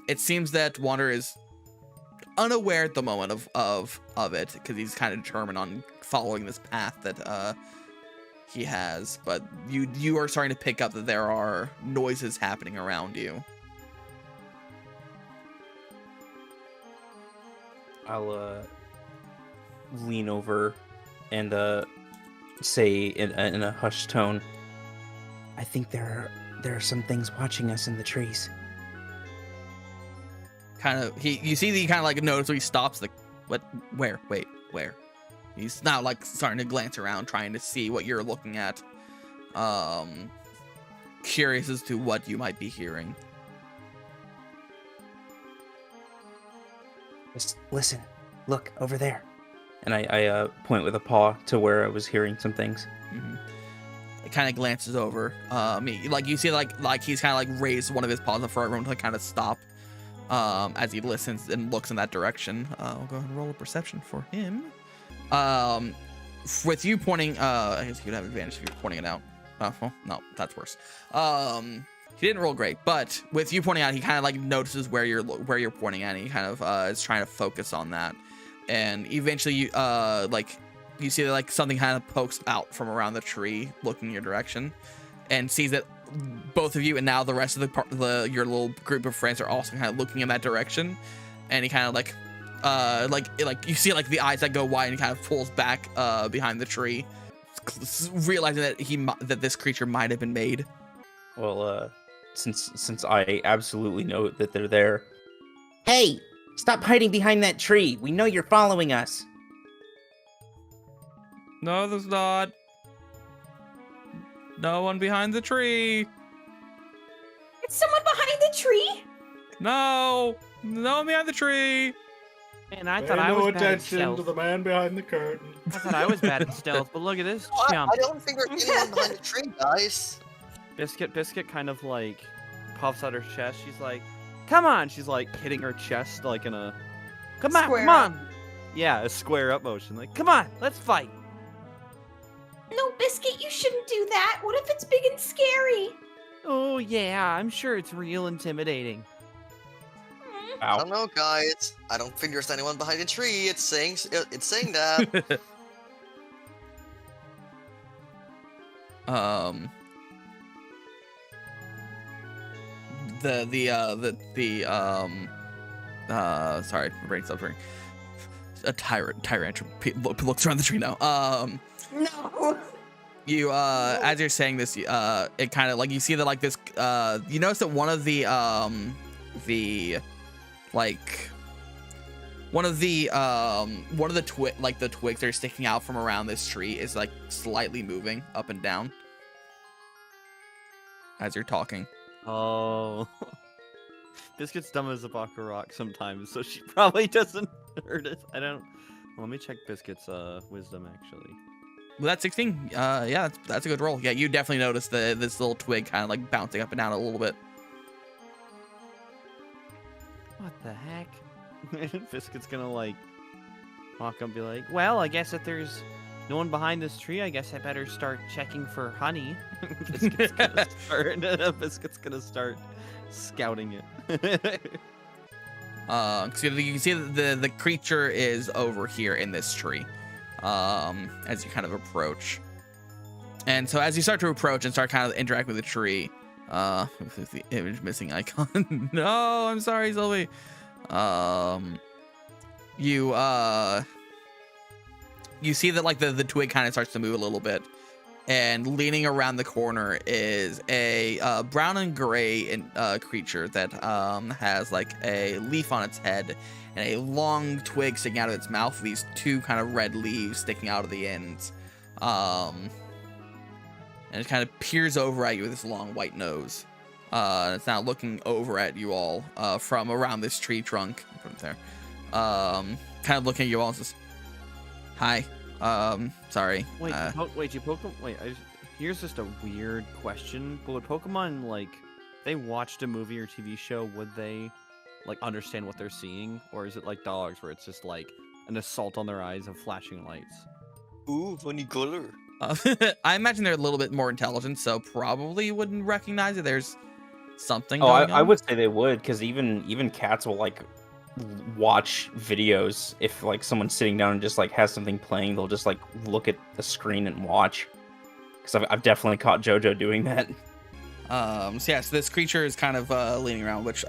It seems that Wander is unaware at the moment of it, because he's kind of determined on following this path that he has, but you are starting to pick up that there are noises happening around you. I'll lean over and say in a hushed tone, I think there are some things watching us in the trees. Kind of, you see that he kind of like notice, so he stops, like, what, where, wait, where? He's now like starting to glance around, trying to see what you're looking at. Curious as to what you might be hearing. Just listen, look over there. And I point with a paw to where I was hearing some things. Mm-hmm. It kind of glances over. Like you see, like he's kind of like raised one of his paws for everyone to kind of stop. As he listens and looks in that direction. I'll go ahead and roll a perception for him. With you pointing, I guess you could have advantage if you're pointing it out. Well, no, that's worse. He didn't roll great, but with you pointing out, he kind of like notices where you're pointing at, and he kind of is trying to focus on that. And eventually, you you see that like something kind of pokes out from around the tree, looking in your direction, and sees that both of you and now the rest of your little group of friends are also kind of looking in that direction. And he kind of like you see like the eyes that go wide, and he kind of pulls back behind the tree, realizing that this creature might have been made. Well, since I absolutely know that they're there. Hey, stop hiding behind that tree. We know you're following us. No, there's not. No one behind the tree. It's someone behind the tree? No one behind the tree. And I thought I was bad at attention stealth. to the man behind the curtain. I thought I was bad at stealth, but look at this Oh, chump. I don't think there's anyone behind the tree, guys. Biscuit kind of like puffs out her chest. She's like, "Come on!" She's like hitting her chest like in a, "Come on, Square come on!" Yeah, a square up motion. Like, "Come on, let's fight." No, Biscuit, you shouldn't do that. What if it's big and scary? Oh yeah, I'm sure it's real intimidating. I don't know, guys. I don't think there's anyone behind the tree. It's saying that. Sorry, my brain's suffering. A tyrant looks around the tree now. No. You as you're saying this, it kind of like you see that like this you notice that one of the like one of the the twigs that are sticking out from around this tree is like slightly moving up and down as you're talking. Oh. Biscuit's dumb as a block of rock sometimes, so she probably doesn't hurt it. I don't. Let me check Biscuit's wisdom actually. Well, that's 16. Yeah, that's a good roll. Yeah, you definitely notice this little twig kind of like bouncing up and down a little bit. What the heck? Biscuit's gonna like Walk up and be like, well, I guess if there's no one behind this tree, I guess I better start checking for honey. Biscuit's gonna start scouting it. So you can see that the creature is over here in this tree, as you kind of approach. And so as you start to approach and start kind of interact with the tree, with the image missing icon. No, I'm sorry, Sylvie. You see that like the twig kind of starts to move a little bit, and leaning around the corner is a brown and gray creature that has like a leaf on its head and a long twig sticking out of its mouth with these two kind of red leaves sticking out of the ends. And it kind of peers over at you with this long white nose. And it's now looking over at you all from around this tree trunk. Put it there. Kind of looking at you all and says, "Hi. Sorry." Wait, you Pokemon? Wait, here's just a weird question. But would Pokemon, like, they watched a movie or TV show, would they, like, understand what they're seeing? Or is it like dogs, where it's just, like, an assault on their eyes of flashing lights? Ooh, funny color. I imagine they're a little bit more intelligent, so probably wouldn't recognize it. There's something Oh, going on. I would say they would, because even cats will, like, watch videos. If like someone's sitting down and just like has something playing, they'll just like look at the screen and watch, because I've definitely caught Jojo doing that. So yeah, so this creature is kind of leaning around, which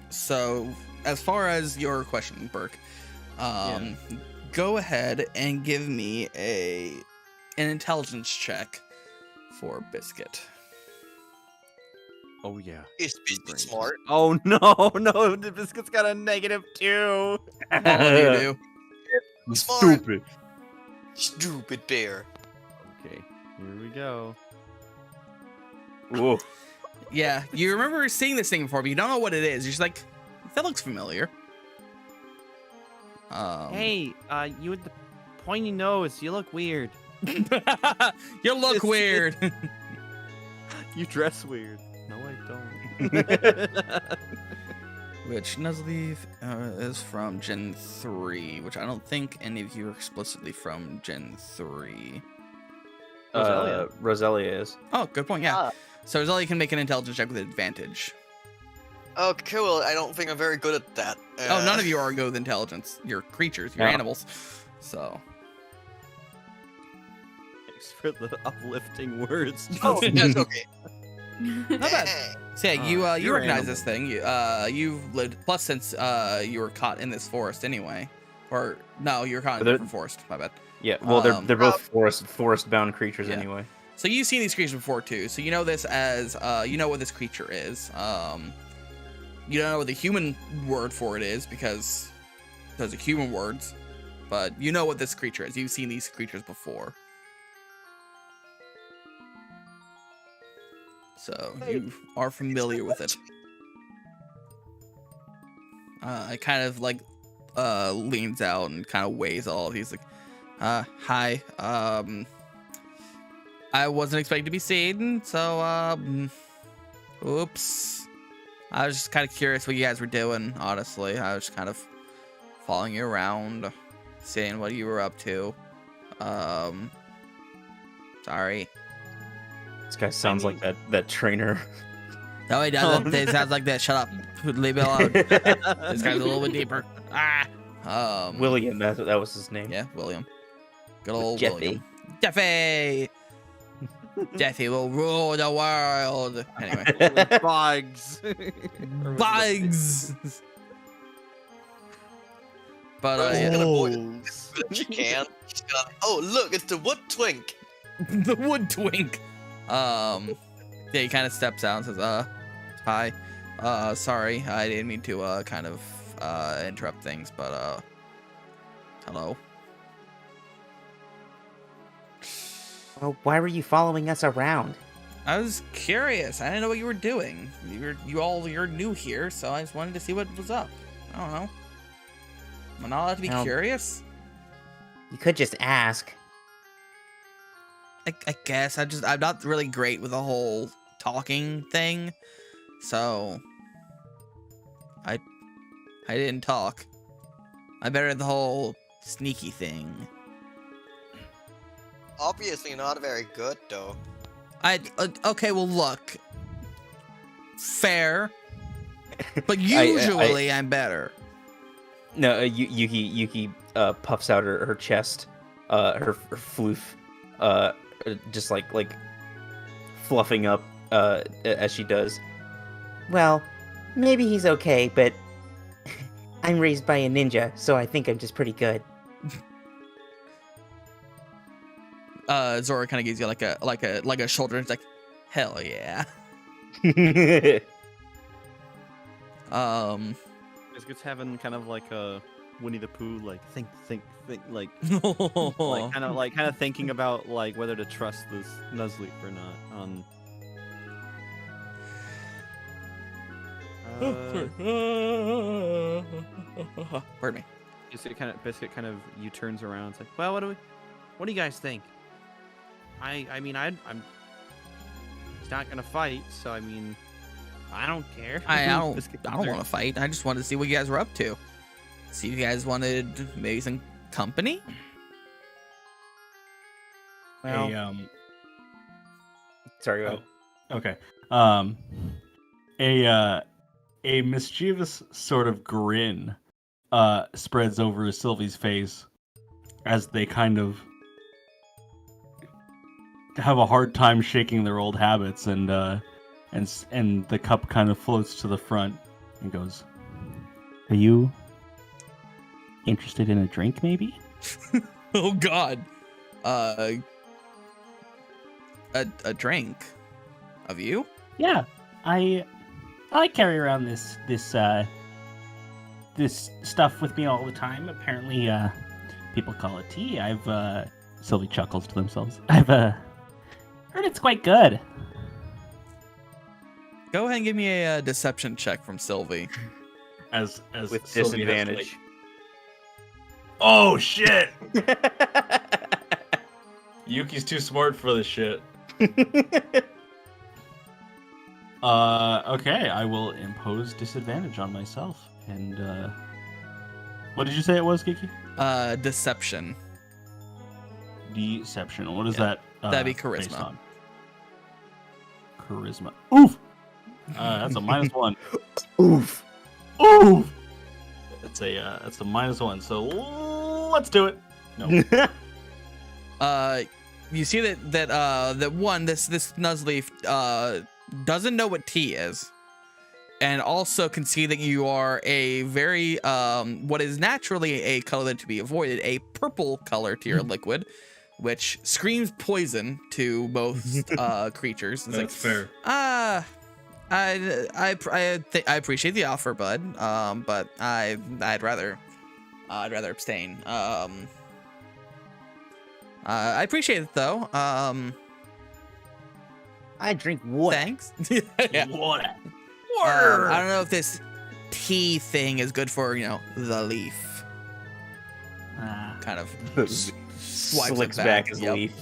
so as far as your question, Burke, go ahead and give me an intelligence check for Biscuit. Oh yeah. Is Biscuit smart? Oh no, the Biscuit's got a -2. All of you do. Smart. Stupid bear. Okay, here we go. Whoa. Yeah, you remember seeing this thing before, but you don't know what it is. You're just like, that looks familiar. Hey, you with the pointy nose, you look weird. You look weird. You dress weird. No, I don't. Which Nuzleaf is from Gen 3, which I don't think any of you are explicitly from Gen 3. Roselia is. Oh, good point, yeah. Ah. So Roselia can make an intelligence check with advantage. Oh, cool. I don't think I'm very good at that. Oh, none of you are good with intelligence. You're creatures, you're No. animals. So. Thanks for the uplifting words. Oh, that's okay. Not bad. So yeah, you You're recognize animal. this thing. You've lived, plus since you were caught in this forest anyway. Or, no, you were caught in a They're- different forest, my bad. Yeah, well, they're both forest-bound creatures Yeah. anyway. So you've seen these creatures before too. So you know this as you know what this creature is. You don't know what the human word for it is because those are human words, but you know what this creature is. You've seen these creatures before. So you are familiar with it. It kind of like leans out and kind of weighs all. He's like, hi. I wasn't expecting to be seen, so oops. I was just kind of curious what you guys were doing, honestly. I was just kind of following you around, seeing what you were up to. Sorry. This guy sounds like that trainer. No, he doesn't. It sounds like that. Shut up. Leave me alone. This guy's a little bit deeper. William, that was his name. Yeah, William. Good old Jeffy. William. Jeffy. Jeffy will rule the world. Anyway. Bugs. Bugs. But She's yeah. gonna avoid it as good as she can. She's gonna, oh look, it's the wood twink. The wood twink. Yeah, he kind of steps out and says, hi. Sorry, I didn't mean to kind of interrupt things, but hello. Well, why were you following us around? I was curious. I didn't know what you were doing. You're new here, so I just wanted to see what was up. I don't know. Am I not allowed to be Well, curious? You could just ask. I guess I'm not really great with the whole talking thing, so I didn't talk. I'm better at the whole sneaky thing. Obviously not very good though. Okay, well look, fair, but usually I'm better. No, Yuki puffs out her chest, her floof, just like fluffing up as she does. Well, maybe he's okay, but I'm raised by a ninja, so I think I'm just pretty good. Zora kind of gives you like a shoulder. It's like, hell yeah. Biscuit's having kind of like a Winnie the Pooh, like think, like kind of thinking about like whether to trust this Nuzleaf or not. Pardon me. Biscuit kind of U-turns around. It's like, well, what do you guys think? I mean, I'm. He's not gonna fight, so I mean, I don't care. I don't Biscuit want to turns. fight. I just wanted to see what you guys were up to. See if you guys wanted maybe some company. Well, Sorry, go ahead. Okay. A mischievous sort of grin spreads over Sylvie's face as they kind of have a hard time shaking their old habits, and the cup kind of floats to the front and goes, "Are you interested in a drink, maybe?" Oh God. A drink of you? Yeah, I carry around this stuff with me all the time. Apparently, people call it tea. Sylvie chuckles to themselves. I've heard it's quite good. Go ahead and give me a deception check from Sylvie. As With Sylvie has, disadvantage. like, oh shit! Yuki's too smart for this shit. Okay, I will impose disadvantage on myself. And what did you say it was, Geeky? Deception. Deception. What is Yeah, that? that'd be based charisma. on? Charisma. Oof. That's a -1. oof. Oof. That's a -1. So let's do it. No. You see that one this Nuzleaf doesn't know what tea is, and also can see that you are a very what is naturally a color to be avoided, a purple color to your liquid, which screams poison to most creatures. It's That's fair. I appreciate the offer, bud. But I'd rather abstain. I appreciate it though. I drink water. Thanks. Yeah. Water. I don't know if this tea thing is good for, the leaf. Kind of swipes it Slicks back his Yep. leaf.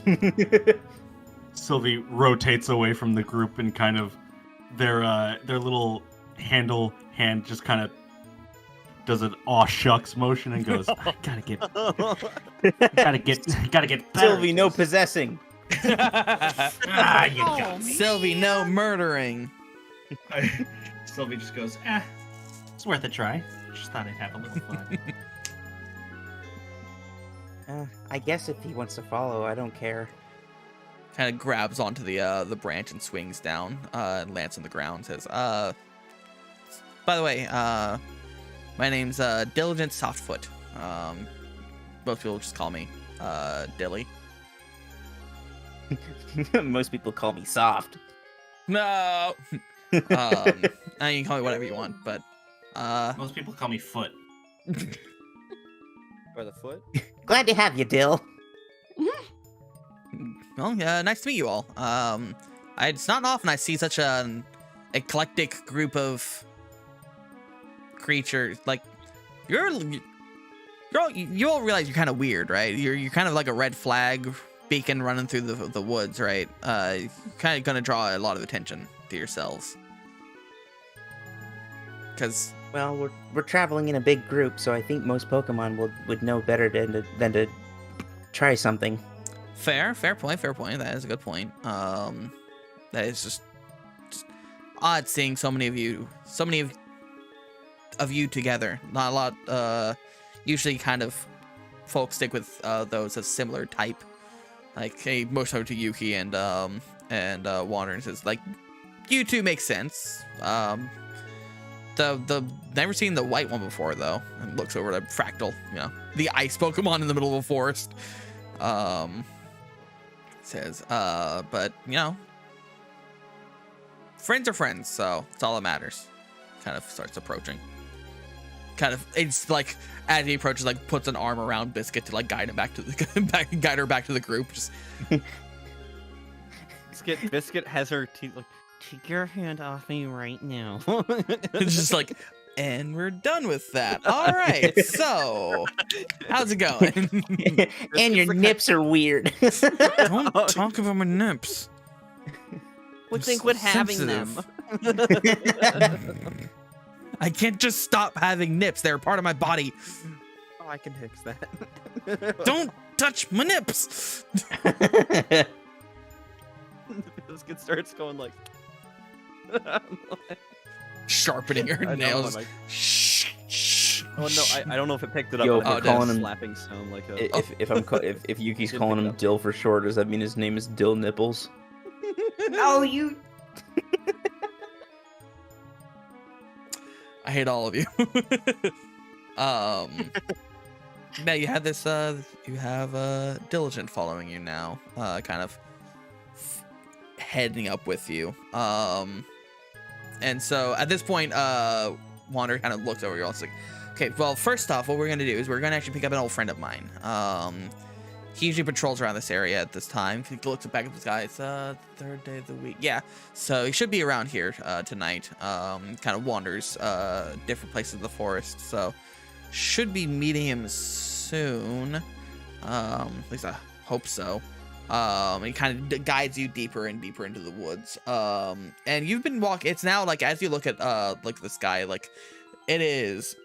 Sylvie rotates away from the group and kind of their little hand just kind of does an aw shucks motion and goes, gotta get better. Sylvie, no possessing. Ah, you Oh, got me. Sylvie, no murdering. Sylvie just goes, it's worth a try. Just thought I'd have a little fun. I guess if he wants to follow, I don't care. Kind of grabs onto the branch and swings down and lands on the ground. Says, by the way, my name's Diligent Softfoot. Most people just call me Dilly. Most people call me soft. No. You can call me whatever you want, but Most people call me Foot. Or the foot. Glad to have you, Dill. well, nice to meet you all. It's not often I see such an eclectic group of creatures. Like, you all realize you're kind of weird, right? You're kind of like a red flag beacon running through the woods, right? You're kind of gonna draw a lot of attention to yourselves. Because Well, we're traveling in a big group, so I think most Pokemon would know better than to try something. fair point. That is a good point. That is just odd seeing so many of you together. Not a lot. Usually, kind of folks stick with those of similar type. Like, hey, most so to Yuki and Wanderer says, like, you two make sense. The never seen the white one before though, and looks over at Fractal, the ice Pokemon in the middle of a forest. Says, but friends are friends, so it's all that matters. Kind of starts approaching. It's like as he approaches, like puts an arm around Biscuit to like guide him back to the guide her back to the group. Just Biscuit has her teeth like. Take your hand off me right now. it's just like, and we're done with that. All right, so how's it going? And your nips are weird. Don't talk about my nips. Would think with having them. I can't just stop having nips. They're part of my body. Oh, I can fix that. Don't touch my nips. Biscuit starts going like. Sharpening her I know, nails. like- Shh. Oh no, I don't know if it picked it up. Yo, but if I you're heard calling a him- slapping sound like a. If Yuki's Didn't calling pick it him up. Dill for short, does that mean his name is Dill Nipples? Oh, you. I hate all of you. Now you have this. You have Diligent following you now. Kind of heading up with you. And so at this point, Wander kind of looks over you all. It's like, okay, well, first off, what we're gonna do is we're gonna actually pick up an old friend of mine. He usually patrols around this area at this time. He looks back at the sky. It's third day of the week. Yeah, so he should be around here tonight. Kind of wanders different places of the forest. So should be meeting him soon. At least I hope so. He kind of guides you deeper and deeper into the woods. And you've been walking. It's now like as you look at like the sky, like it is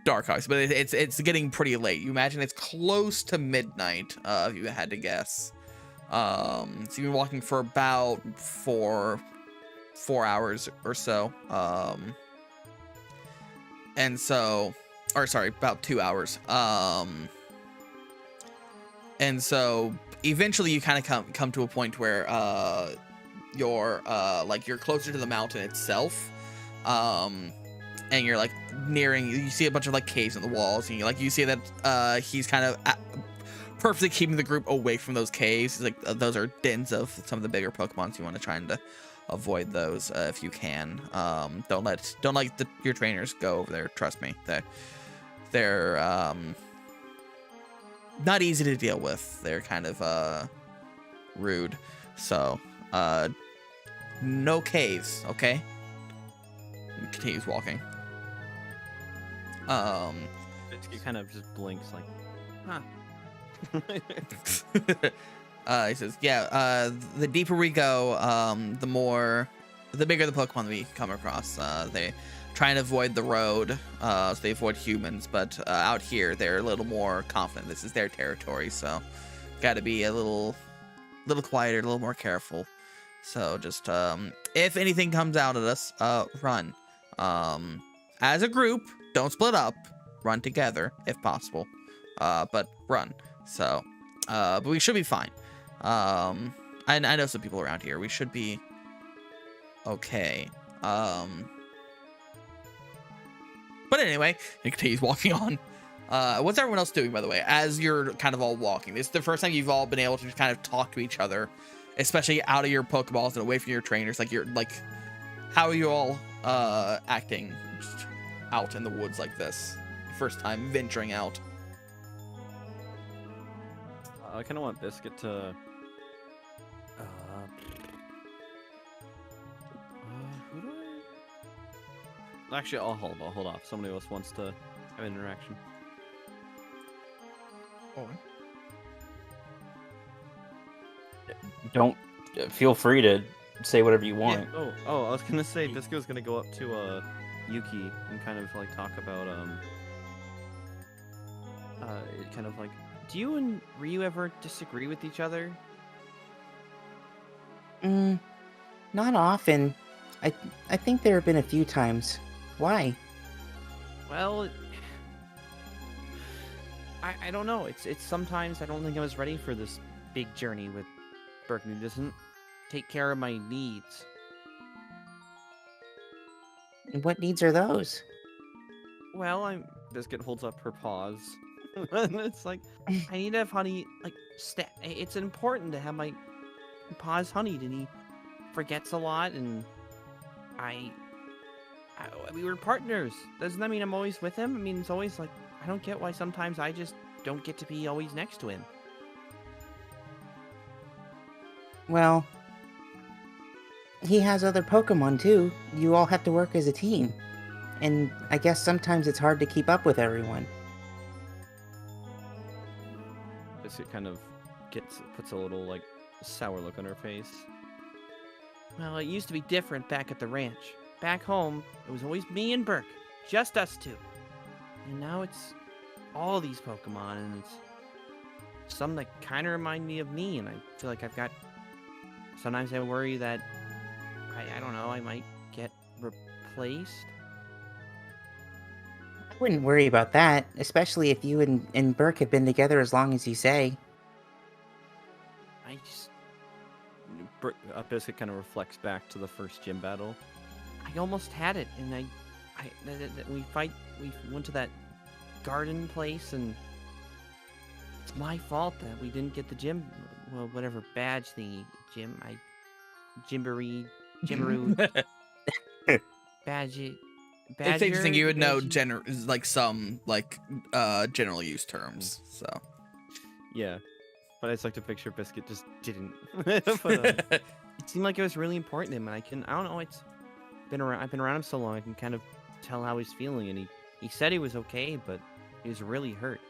dark house, but it's getting pretty late. You imagine it's close to midnight, if you had to guess. So you've been walking for about four hours or so. And so, or sorry, about 2 hours. And so eventually you kind of come to a point where you're closer to the mountain itself. And you're like nearing, you see a bunch of like caves in the walls, and you see that he's kind of purposely keeping the group away from those caves. Like those are dens of some of the bigger Pokemon, so you want to try and avoid those if you can. Don't let your trainers go over there. Trust me, they're not easy to deal with. They're kind of rude. So no caves, okay? He continues walking. He kind of just blinks like, huh. He says, yeah, the deeper we go, the bigger the Pokemon we come across. They try and avoid the road, so they avoid humans, but out here they're a little more confident. This is their territory, so got to be a little quieter, a little more careful. So just if anything comes out at us, run. As a group, don't split up. Run together if possible. But run. So, but we should be fine. I know some people around here. We should be okay. But anyway, he continues walking on. What's everyone else doing, by the way, as you're kind of all walking? This is the first time you've all been able to kind of talk to each other, especially out of your Pokeballs and away from your trainers. Like, how are you all acting just out in the woods like this? First time venturing out. I kind of want Biscuit to. Who do I? Actually, I'll hold off. Somebody else wants to have an interaction. Don't feel free to say whatever you want. Yeah. Oh, I was gonna say Biscuit was gonna go up to Yuki and kind of like talk about kind of like, do you and Ryu ever disagree with each other? Not often. I think there have been a few times. Why? Well, I don't know. It's sometimes I don't think I was ready for this big journey with Burke. He doesn't take care of my needs. And what needs are those? Well, Biscuit holds up her paws. And it's like, I need to have honey. Like, it's important to have my paws honeyed, and he forgets a lot. And we were partners. Doesn't that mean I'm always with him? I mean, it's always like, I don't get why sometimes I just don't get to be always next to him. Well, he has other Pokemon too. You all have to work as a team. And I guess sometimes it's hard to keep up with everyone. Biscuit kind of puts a little like sour look on her face. Well, it used to be different back at the ranch. Back home, it was always me and Burke. Just us two. And now it's all these Pokemon, and it's some that kind of remind me of me, and I feel like sometimes I worry that, I don't know, I might get replaced. I wouldn't worry about that, especially if you and Burke have been together as long as you say. I just... Biscuit kind of reflects back to the first gym battle. I almost had it, and we went to that garden place, and it's my fault that we didn't get the gym, well, whatever badge thingy, Jimbaroo, badge. It's interesting you would know Badger? some general use terms. So Yeah, but I just like to picture Biscuit just didn't. It seemed like it was really important to him, and I don't know. I've been around him so long, I can kind of tell how he's feeling, and he said he was okay, but he was really hurt.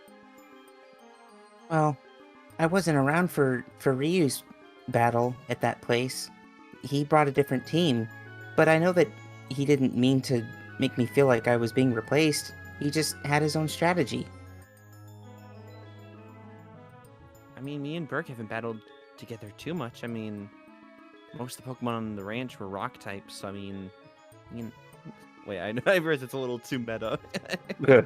Well, I wasn't around for Ryu's battle at that place. He brought a different team, but I know that he didn't mean to make me feel like I was being replaced. He just had his own strategy. I mean, me and Burke haven't battled together too much. I mean, most of the Pokemon on the ranch were rock types, so I mean... Wait, I realize it's a little too meta. no,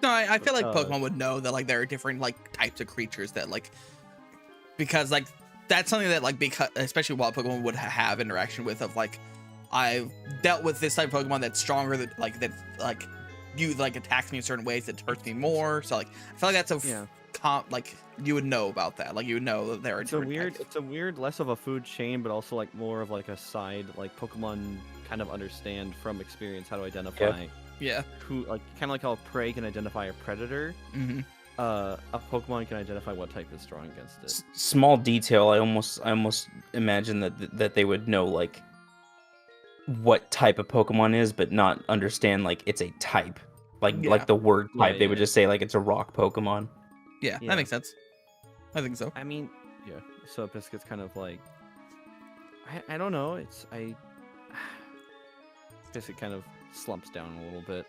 I feel like Pokemon would know that like there are different like types of creatures that like, because like that's something that like, because especially wild Pokemon would have interaction with, of like, I've dealt with this type of Pokemon that's stronger, that you like attacks me in certain ways that hurts me more. So like I feel like that's like you would know about that. Like you would know that there are different types. It's a weird, less of a food chain, but also like more of like a side, like Pokemon kind of understand from experience how to identify who, like kind of like how a prey can identify a predator. Mm-hmm. A Pokemon can identify what type is strong against it. Small detail. I almost imagine that they would know like what type of Pokemon is, but not understand like it's a type. Like the word type. They would just say like it's a rock Pokemon. Yeah, that makes sense. I think so. I mean, yeah. So Biscuit's kind of like, I don't know. Biscuit kind of slumps down a little bit.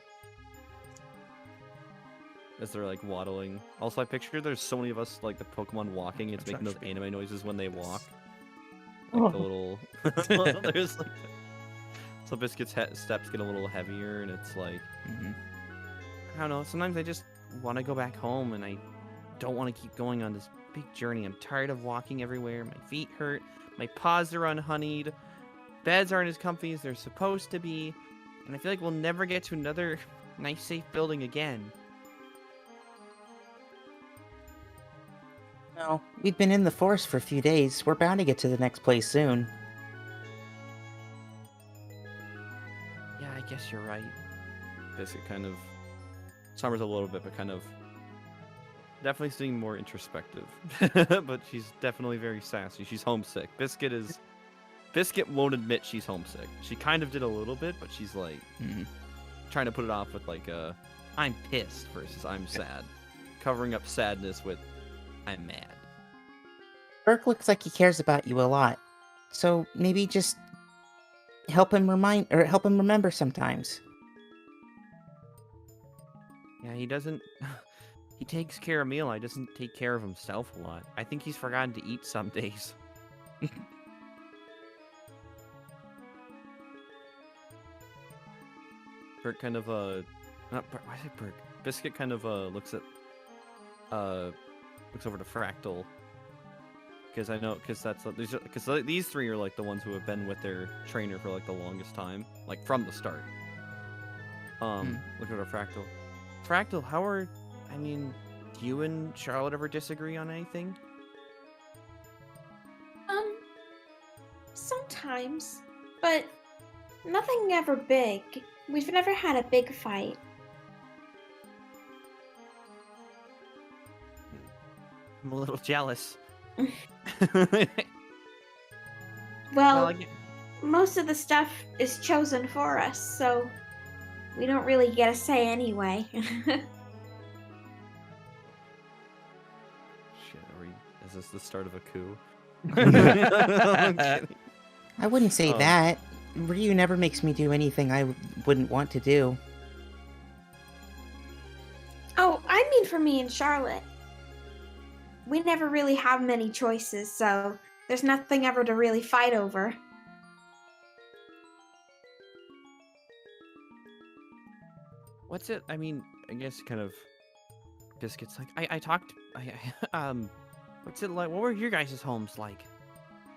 as they're like waddling. Also, I picture there's so many of us like the Pokemon walking. It's making those anime noises when they walk. Like the little. There's like. So Biscuit's steps get a little heavier, and it's like. I don't know. Sometimes I just want to go back home, and I don't want to keep going on this big journey. I'm tired of walking everywhere. My feet hurt. My paws are unhoneyed. Beds aren't as comfy as they're supposed to be. And I feel like we'll never get to another nice, safe building again. No, we've been in the forest for a few days. We're bound to get to the next place soon. Yeah, I guess you're right. Biscuit kind of summers a little bit, but kind of definitely seeming more introspective. But she's definitely very sassy. She's homesick. Biscuit won't admit she's homesick. She kind of did a little bit, but she's like trying to put it off with like I'm pissed versus I'm sad. Covering up sadness with I'm mad. Burke looks like he cares about you a lot. So maybe just help him remember sometimes. Yeah, he doesn't. He takes care of me a lot. He doesn't take care of himself a lot. I think he's forgotten to eat some days. Burke kind of not Burke, why is it Burke? Biscuit kind of looks over to Fractal. Because I know, because these three are like the ones who have been with their trainer for like the longest time, like from the start. Look at Fractal. Fractal, do you and Charlotte ever disagree on anything? Sometimes, but nothing ever big. We've never had a big fight. I'm a little jealous. Well, most of the stuff is chosen for us, so we don't really get a say anyway. Shit, is this the start of a coup? I'm kidding. I wouldn't say that. Ryu never makes me do anything I wouldn't want to do. Oh, I mean for me and Charlotte. We never really have many choices, so there's nothing ever to really fight over. What's it? I guess kind of. Biscuit's like what's it like? What were your guys' homes like?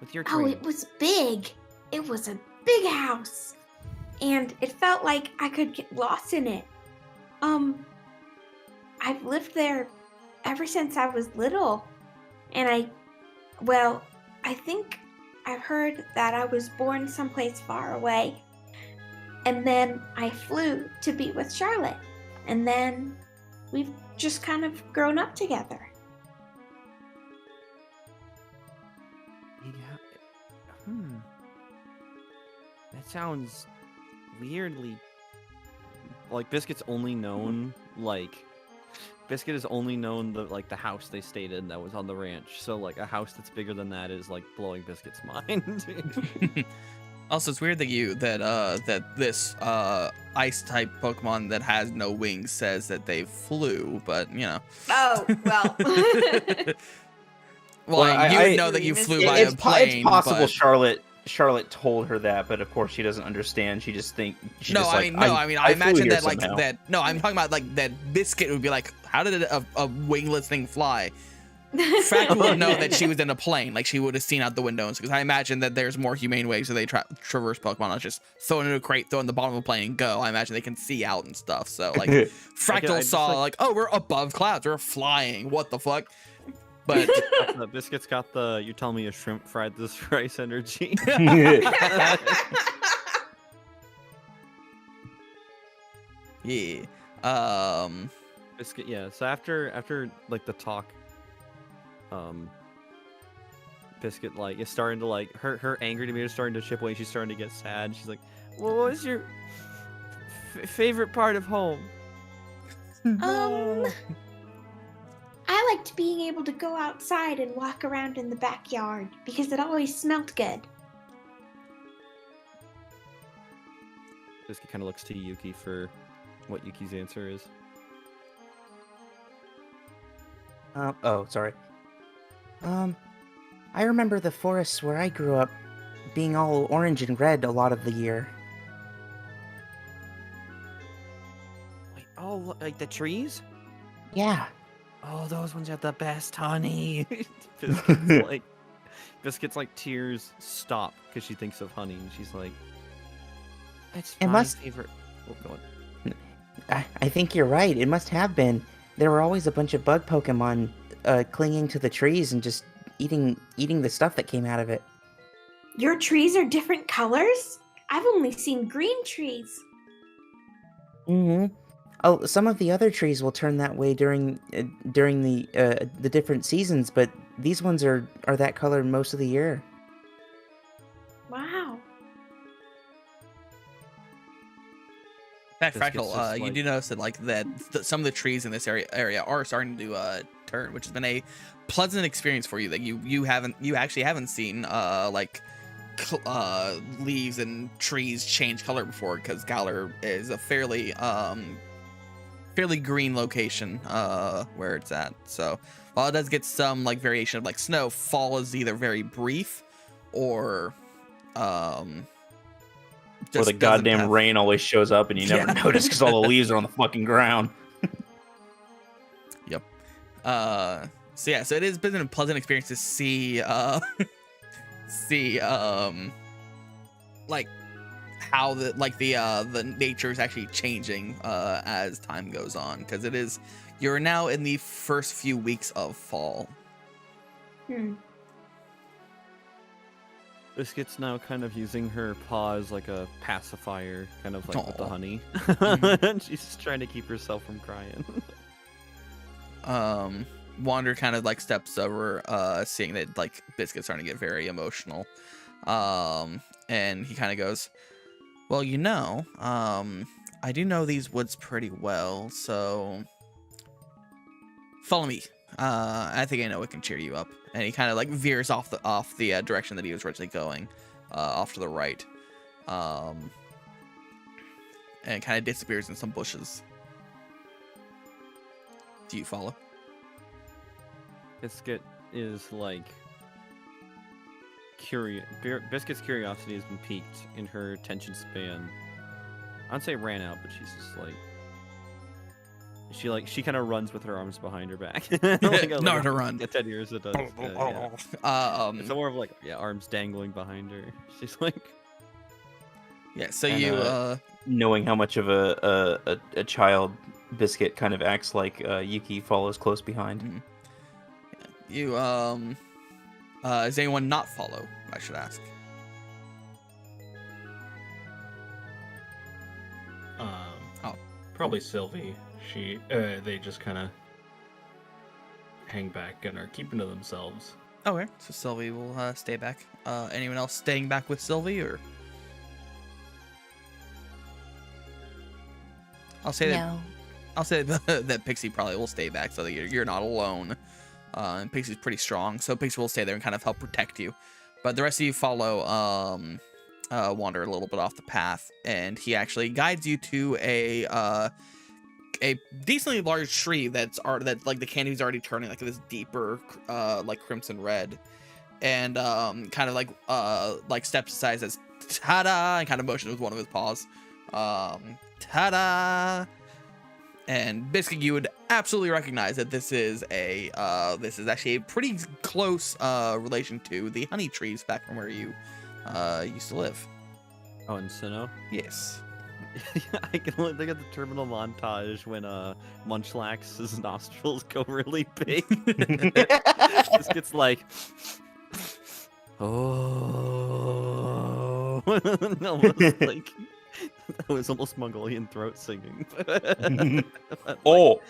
With your Oh, trainer? it was big. It was a big house. And it felt like I could get lost in it. I've lived there ever since I was little. And I think I've heard that I was born someplace far away. And then I flew to be with Charlotte. And then we've just kind of grown up together. Yeah. That sounds weirdly. Like Biscuit's only known Biscuit has only known the house they stayed in that was on the ranch. So like a house that's bigger than that is like blowing Biscuit's mind. Also, it's weird that this ice type Pokemon that has no wings says that they flew, but you know. Oh, well. Well, you would know that you flew by a plane. It's possible but... Charlotte told her that, but of course she doesn't understand. She just think she no, just I like, mean, no, I mean, I flew imagine here that like somehow. that. No, I'm talking about like that Biscuit would be like, how did a wingless thing fly? Fractal would know that she was in a plane, like she would have seen out the windows. Because I imagine that there's more humane ways that they traverse Pokemon. Not just throw it into a crate, throw it in the bottom of a plane, and go. I imagine they can see out and stuff. So like, Fractal saw like, oh, we're above clouds, we're flying. What the fuck? But the Biscuit's got the you tell me a shrimp fried this rice energy. yeah. Biscuit, yeah. So after like the talk, Biscuit like is starting to like her anger to me is starting to chip away. She's starting to get sad. She's like, Well, what was your favorite part of home? I liked being able to go outside and walk around in the backyard because it always smelled good. Biscuit kind of looks to Yuki for what Yuki's answer is. Oh, sorry. I remember the forests where I grew up being all orange and red a lot of the year. Wait, oh, like the trees? Yeah. Oh, those ones have the best honey. Biscuit's like tears stop because she thinks of honey, and she's like, "It's It my must- favorite." Oh, go on. I think you're right. It must have been. There were always a bunch of bug Pokemon clinging to the trees and just eating the stuff that came out of it. Your trees are different colors? I've only seen green trees. Mm-hmm. Oh, some of the other trees will turn that way during the different seasons, but these ones are that color most of the year. Wow. In fact, Biscuit's Fractal, just you like- do notice that some of the trees in this area are starting to turn, which has been a pleasant experience for you that you actually haven't seen leaves and trees change color before, because Galar is a fairly green location where it's at. So while it does get some like variation of like snow, fall is either very brief or Or just the doesn't goddamn have- rain always shows up and you never Yeah. notice because all the leaves are on the fucking ground. So yeah, so it has been a pleasant experience to see like how the nature is actually changing as time goes on, because you're now in the first few weeks of fall. Biscuit's now kind of using her paw as like a pacifier, kind of like with the Aw. honey. She's just trying to keep herself from crying. Wander kind of like steps over, seeing that like Biscuit's starting to get very emotional, and he kind of goes, well, I do know these woods pretty well, so follow me. I think I know what can cheer you up. And he kind of like veers off the direction that he was originally going, off to the right, and kind of disappears in some bushes. Do you follow? Biscuit is like Biscuit's curiosity has been piqued in her attention span. I'd say ran out, but she's just she kind of runs with her arms behind her back. Naruto run. Yeah, 10 years it does. Yeah. It's more of like arms dangling behind her. She's like, Yeah. So And, knowing how much of a child Biscuit kind of acts like, Yuki follows close behind. Does anyone not follow? I should ask. Probably Sylvie. They just kind of hang back and are keeping to themselves. Okay, so Sylvie will stay back. Anyone else staying back with Sylvie, or? I'll say that Pixie probably will stay back, so that you're not alone. And Pixie's pretty strong, so Pixie will stay there and kind of help protect you. But the rest of you follow Wander a little bit off the path, and he actually guides you to a decently large tree that like the canopy's already turning like this deeper like crimson red, and kind of like steps aside, says ta-da, and kind of motions with one of his paws, ta-da. And Biscuit, you would absolutely recognize that this is actually a pretty close relation to the honey trees back from where you used to live. oh, and Sinnoh. Yes. I can only think of the terminal montage when Munchlax's nostrils go really big. This gets like, oh, almost like that was almost Mongolian throat singing. Oh!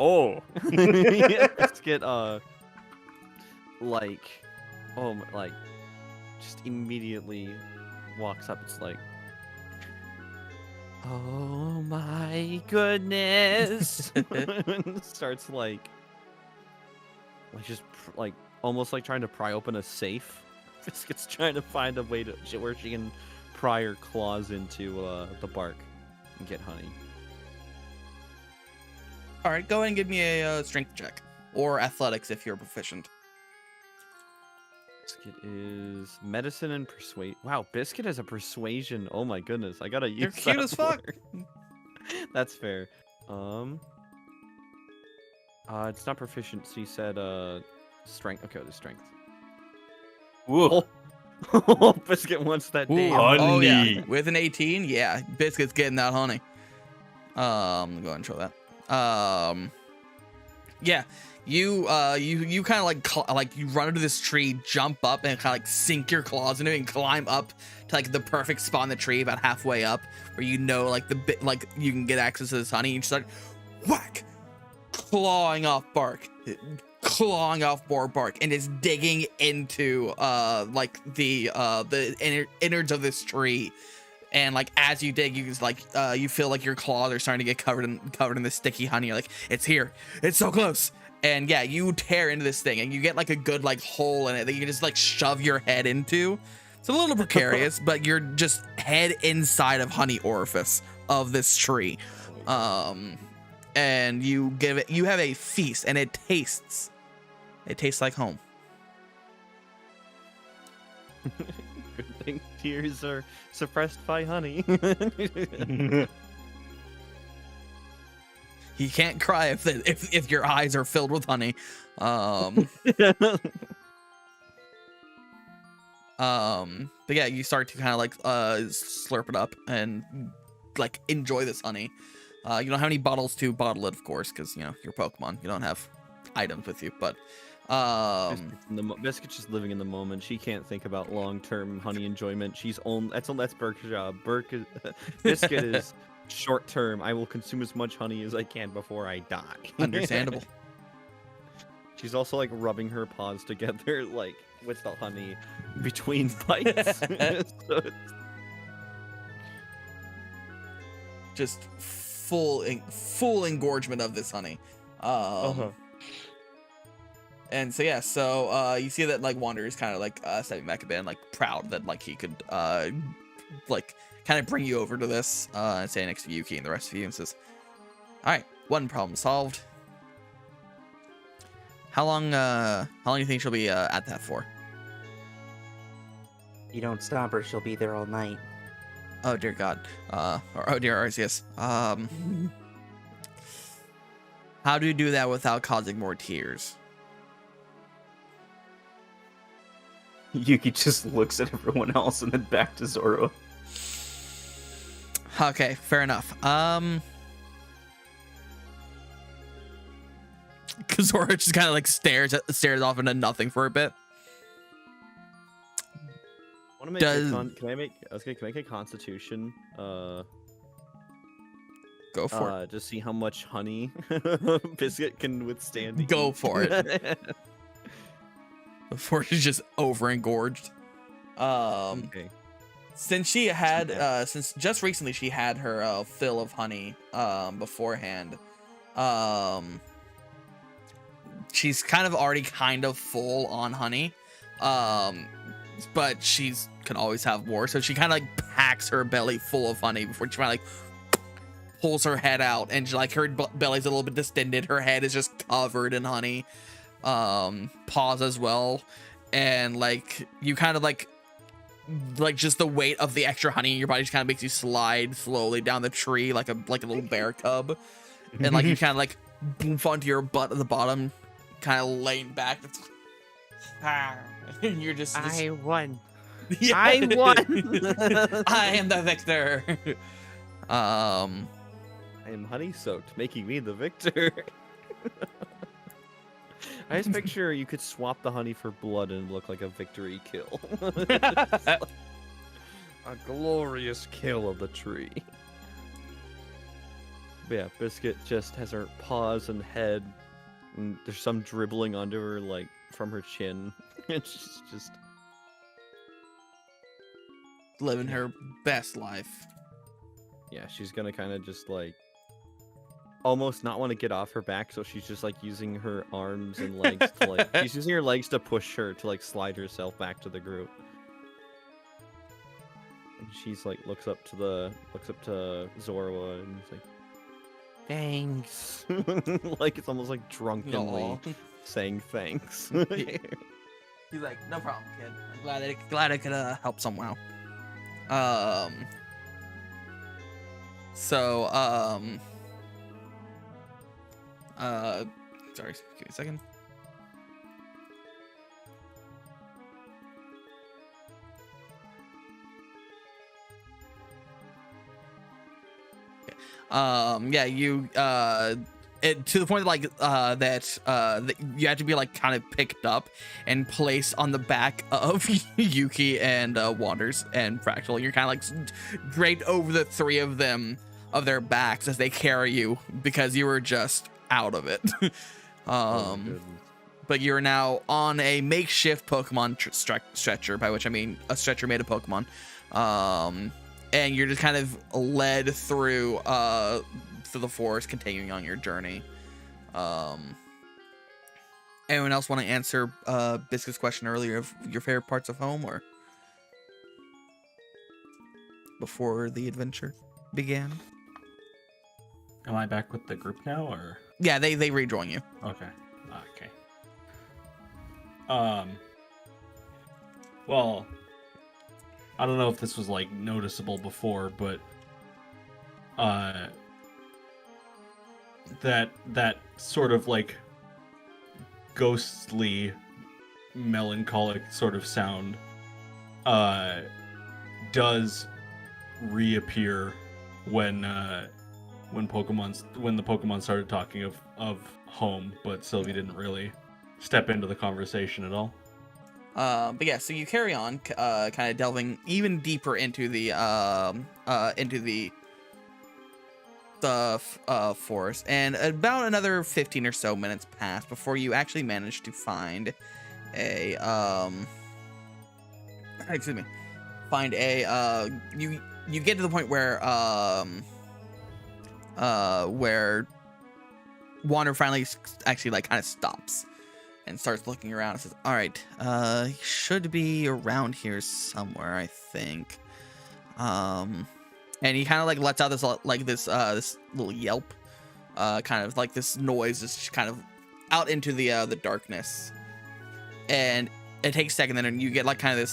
Oh, let's get just immediately walks up. It's like, oh my goodness! Starts like just almost like trying to pry open a safe. Biscuit's trying to find a way where she can pry her claws into the bark and get honey. All right, go ahead and give me a strength check. or athletics if you're proficient. Biscuit is medicine and persuade. Wow, Biscuit has a persuasion. Oh my goodness, I gotta use You're cute that as fuck. more. That's fair. It's not proficiency. Said strength. Okay, the strength. Whoa. Oh, Biscuit wants that Ooh, damn. oh yeah, Honey. with an 18, yeah, Biscuit's getting that honey. Go ahead and show that. Yeah, you kind of like you run into this tree, jump up, and kind of like sink your claws into it and climb up to like the perfect spot in the tree, about halfway up, where you know like the bit like you can get access to this honey. And you just like whack, clawing off more bark, and it's digging into like the innards of this tree. And like as you dig, you just like you feel like your claws are starting to get covered in this sticky honey. You're like, it's here, it's so close. And yeah, you tear into this thing, and you get like a good like hole in it that you can just like shove your head into. It's a little precarious, but you're just head inside of honey orifice of this tree. And you have a feast, and it tastes like home. Good thing tears are suppressed by honey. You can't cry if your eyes are filled with honey. But yeah, you start to kind of like slurp it up and like enjoy this honey. You don't have any bottles to bottle it, of course, because you know you're Pokemon. You don't have items with you, but Biscuit's just living in the moment. She can't think about long-term honey enjoyment. That's Burke's job. Biscuit is short-term. I will consume as much honey as I can before I die. Understandable. She's also like rubbing her paws together, like with the honey between bites. So it's... Just full engorgement of this honey. And so yeah, you see that like Wander is kind of like stepping back a bit and like proud that like he could like kind of bring you over to this and stay next to Yuki and the rest of you, and says, "All right, one problem solved. How long do you think she'll be at that for?" You don't stop her, she'll be there all night. Oh dear God. Or oh dear Arceus. How do you do that without causing more tears? Yuki just looks at everyone else and then back to Zoro. Okay, fair enough. Zoro just kind of like stares off into nothing for a bit. Can I make a Constitution? Go for it. To see how much honey Biscuit can withstand. Go for it. Before she's just over engorged. Okay. Since just recently she had her fill of honey beforehand. She's kind of already full on honey. But she's can always have more, so she kind of like packs her belly full of honey before she kind of like pulls her head out, and she, like her belly's a little bit distended, her head is just covered in honey, paws as well, and like you kind of like just the weight of the extra honey in your body just kind of makes you slide slowly down the tree like a little bear cub, and like you kind of like boof onto your butt at the bottom, kind of laying back. And you're just I won. Yeah. I won. I am the victor. I am honey soaked, making me the victor. I just picture you could swap the honey for blood and look like a victory kill. A glorious kill of the tree. But yeah, Biscuit just has her paws and head, and there's some dribbling onto her, like, from her chin. And she's just living her best life. Yeah, she's gonna kind of just like almost not want to get off her back, so she's just like using her arms and legs to like she's using her legs to push her to like slide herself back to the group. And she's like looks up to Zorua and is like, Thanks. Like it's almost like drunkenly Aw. saying thanks. He's like, no problem, kid. I'm glad I could help somehow. So sorry, give me a second. Yeah, you to the point like that you have to be like kind of picked up and placed on the back of Yuki and Wanders and Fractal. You're kind of like draped over the three of them of their backs as they carry you because you were just out of it. But you're now on a makeshift Pokemon stretcher, by which I mean a stretcher made of Pokemon. And you're just kind of led through the forest, continuing on your journey. Anyone else want to answer Biscuit's question earlier of your favorite parts of home, or before the adventure began? Am I back with the group now, or? Yeah, they rejoin you. Okay. Well, I don't know if this was like noticeable before, but that sort of like ghostly, melancholic sort of sound does reappear when the Pokemon started talking of home, but Sylvie didn't really step into the conversation at all. But yeah, so you carry on, kind of delving even deeper into the forest, and about another 15 or so minutes pass before you actually manage to find a you get to the point where Wander finally actually like kind of stops and starts looking around and says, all right, he should be around here somewhere, I think. And he kind of like lets out this this little yelp, kind of like this noise is kind of out into the darkness. And it takes a second, and you get like kind of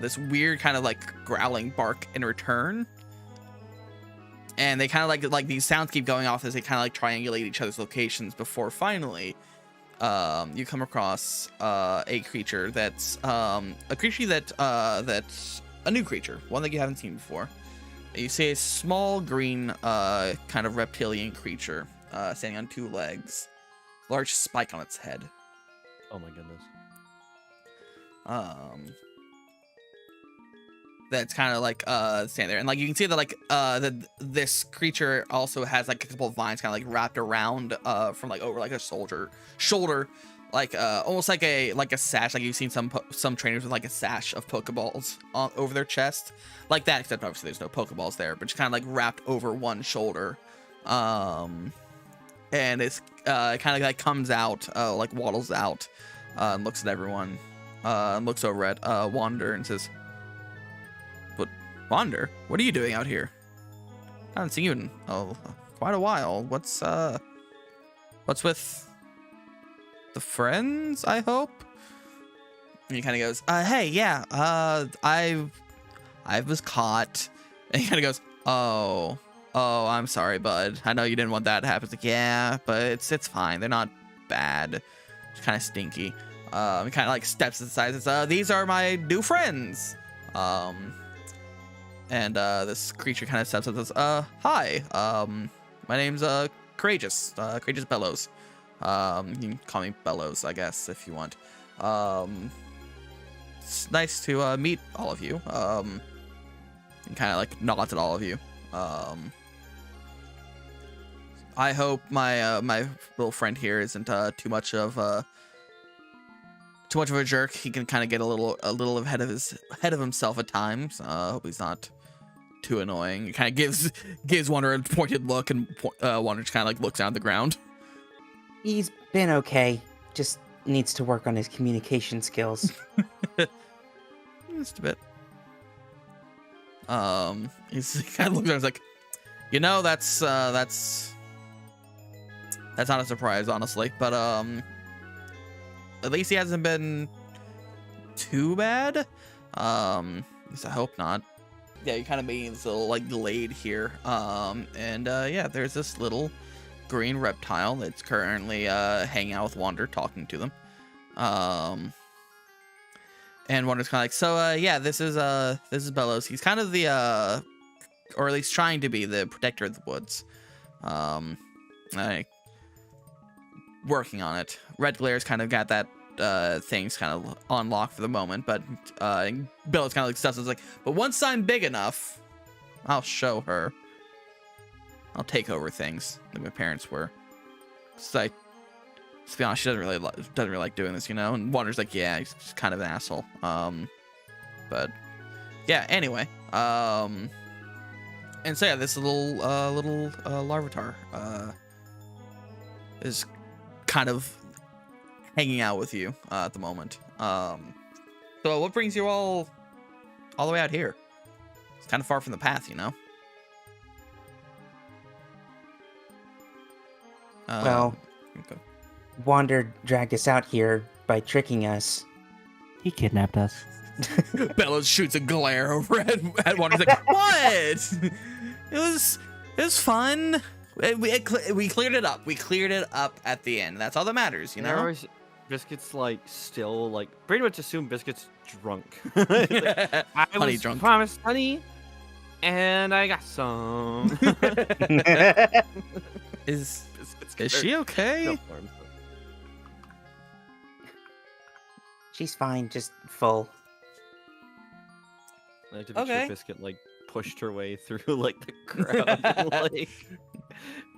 this weird kind of like growling bark in return. And they kind of like these sounds keep going off as they kind of like triangulate each other's locations before finally you come across a creature that's a new creature, one that you haven't seen before. You see a small green kind of reptilian creature standing on two legs, large spike on its head. Oh my goodness. That's kind of like standing there, and like you can see that like this creature also has like a couple of vines kind of like wrapped around from like over like a shoulder, like almost like a sash, like you've seen some trainers with like a sash of Pokeballs over their chest, like that, except obviously there's no Pokeballs there, but just kind of like wrapped over one shoulder. And it's kind of like comes out, like waddles out, and looks at everyone, looks over at Wander and says, Wander, what are you doing out here? I haven't seen you in quite a while. What's with the friends, I hope? And he kind of goes, hey, yeah, I was caught. And he kind of goes, oh, I'm sorry, bud. I know you didn't want that to happen. It's like, yeah, but it's fine. They're not bad. It's kind of stinky. He kind of like steps aside and says, these are my new friends. And this creature kind of steps up and says, hi, my name's Courageous Bellows. You can call me Bellows, I guess, if you want. It's nice to meet all of you. And kind of like nods at all of you. I hope my my little friend here isn't too much of a jerk. He can kind of get a little ahead of himself at times. I hope he's not too annoying. It kind of gives Wander a pointed look, and Wander just kind of like looks down at the ground. He's been okay. Just needs to work on his communication skills. Just a bit. He kind of looks at him, like, that's that's not a surprise, honestly. But at least he hasn't been too bad. At least I hope not. Yeah, you kind of made this little like glade here. Yeah, there's this little green reptile that's currently hanging out with Wander, talking to them. And Wander's kind of like, so yeah, this is Bellows. He's kind of the or at least trying to be the protector of the woods. Like working on it. Red Glare's kind of got that things kind of on lock for the moment, but Bellows kind of like stuff is like, but once I'm big enough, I'll show her. I'll take over things like my parents were. It's like, to be honest, she doesn't really like doing this, you know. And Wander's like, yeah, he's just kind of an asshole. But yeah, anyway. And so yeah, this little Larvitar is kind of hanging out with you at the moment. So what brings you all the way out here? It's kind of far from the path, you know. Well, okay. Wander dragged us out here by tricking us. He kidnapped us. Bellows shoots a glare over at Wander. He's like, what? It was fun. We cleared it up. We cleared it up at the end. That's all that matters, you know. Biscuit's like still like pretty much assume Biscuit's drunk. I I was drunk. promised honey, and I got some. Is Biscuit's she okay? still for himself. She's fine, just full. I like to picture Okay. Biscuit like pushed her way through like the crowd, and, like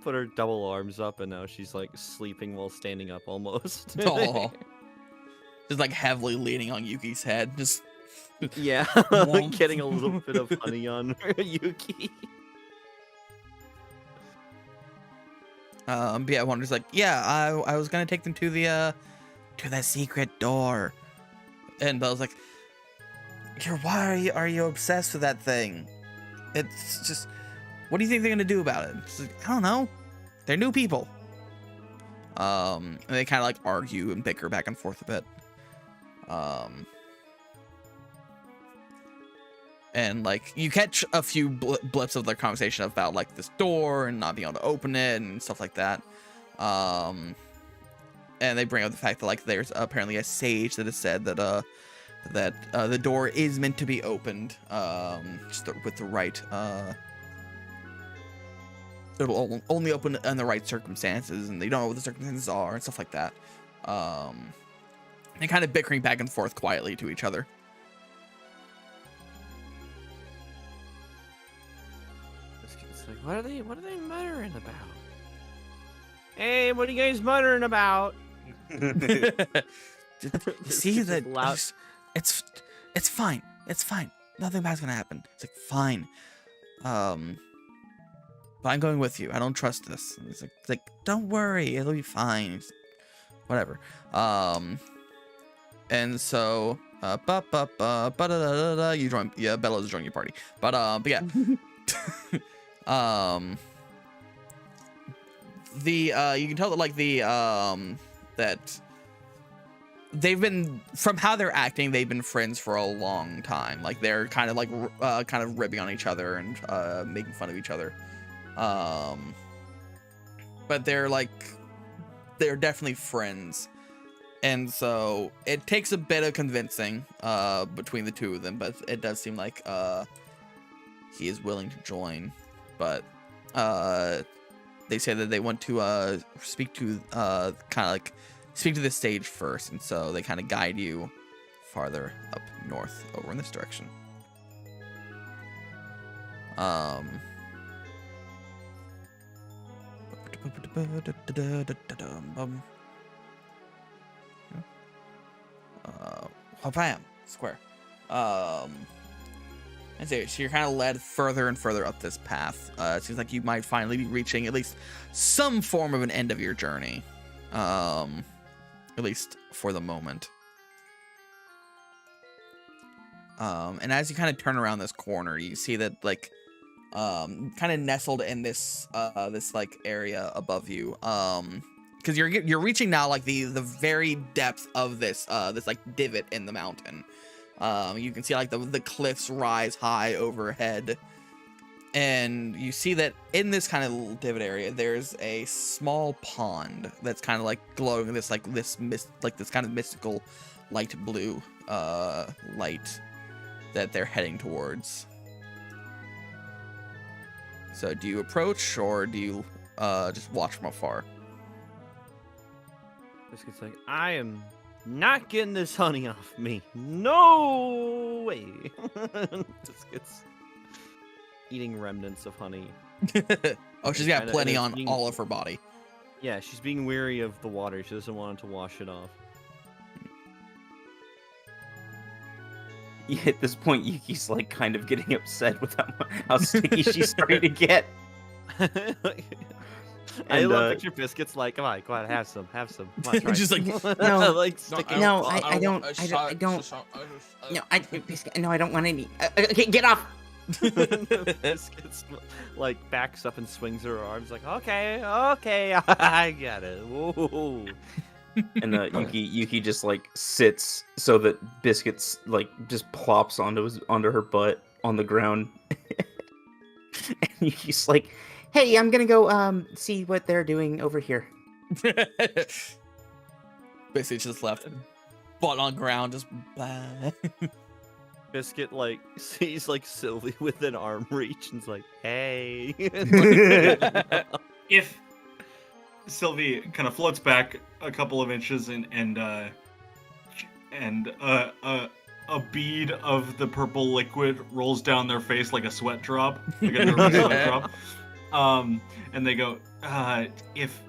put her double arms up, and now she's like sleeping while standing up almost. Aw. Just like heavily leaning on Yuki's head. Just Yeah, Womp. getting a little bit of honey on Yuki. but yeah, Wander's like, yeah, I was gonna take them to the secret door. And Belle's like, why are you obsessed with that thing? It's just, what do you think they're gonna do about it? It's like, I don't know. They're new people. And they kind of like argue and bicker back and forth a bit. And like you catch a few blips of their conversation about like this door and not being able to open it and stuff like that. And they bring up the fact that like there's apparently a sage that has said that the door is meant to be opened just with the right it will only open in the right circumstances, and they don't know what the circumstances are and stuff like that. And kind of bickering back and forth quietly to each other. Biscuit's like, what are they muttering about? Hey, what are you guys muttering about? See It's that just loud. it's fine. It's fine. Nothing bad's gonna happen. It's like fine. But I'm going with you. I don't trust this. And it's like don't worry, it'll be fine. Whatever. And so you join. Yeah, Bella's joining your party. But yeah. You can tell that like that they've been, from how they're acting, they've been friends for a long time. Like they're kind of like kind of ribbing on each other and making fun of each other. But they're definitely friends. And so it takes a bit of convincing between the two of them, but it does seem like he is willing to join. But they say that they want to speak to speak to the stage first, and so they kind of guide you farther up north over in this direction. Wham! Square. And so you're kind of led further and further up this path. It seems like you might finally be reaching at least some form of an end of your journey. At least for the moment. And as you kind of turn around this corner, you see that like kind of nestled in this this like area above you. Because you're reaching now like the very depth of this this like divot in the mountain. You can see like the cliffs rise high overhead, and you see that in this kind of little divot area, there's a small pond that's kind of like glowing this kind of mystical light blue light that they're heading towards. So do you approach or do you just watch from afar? Biscuit's like, I am not getting this honey off me. No way. Biscuit's eating remnants of honey. Oh, she's got Kinda- plenty and on it's being- all of her body. Yeah, she's being weary of the water. She doesn't want it to wash it off. Yeah, at this point, Yuki's like kind of getting upset with how sticky she's starting to get. I And, love picture Biscuits like, come on, go ahead, have some. Come on, try. Just like, No, like sticking No, I don't want any. Okay, get off. Biscuits like backs up and swings her arms like, okay, I got it. Whoa. And Yuki just like sits so that Biscuits like just plops onto her butt on the ground. And Yuki's like, "Hey, I'm gonna go see what they're doing over here." Basically just left butt on ground, just Biscuit like sees like Sylvie with an arm reach and's like, hey. If Sylvie kind of floats back a couple of inches and a bead of the purple liquid rolls down their face like a sweat drop, like a nervous sweat drop. And they go, if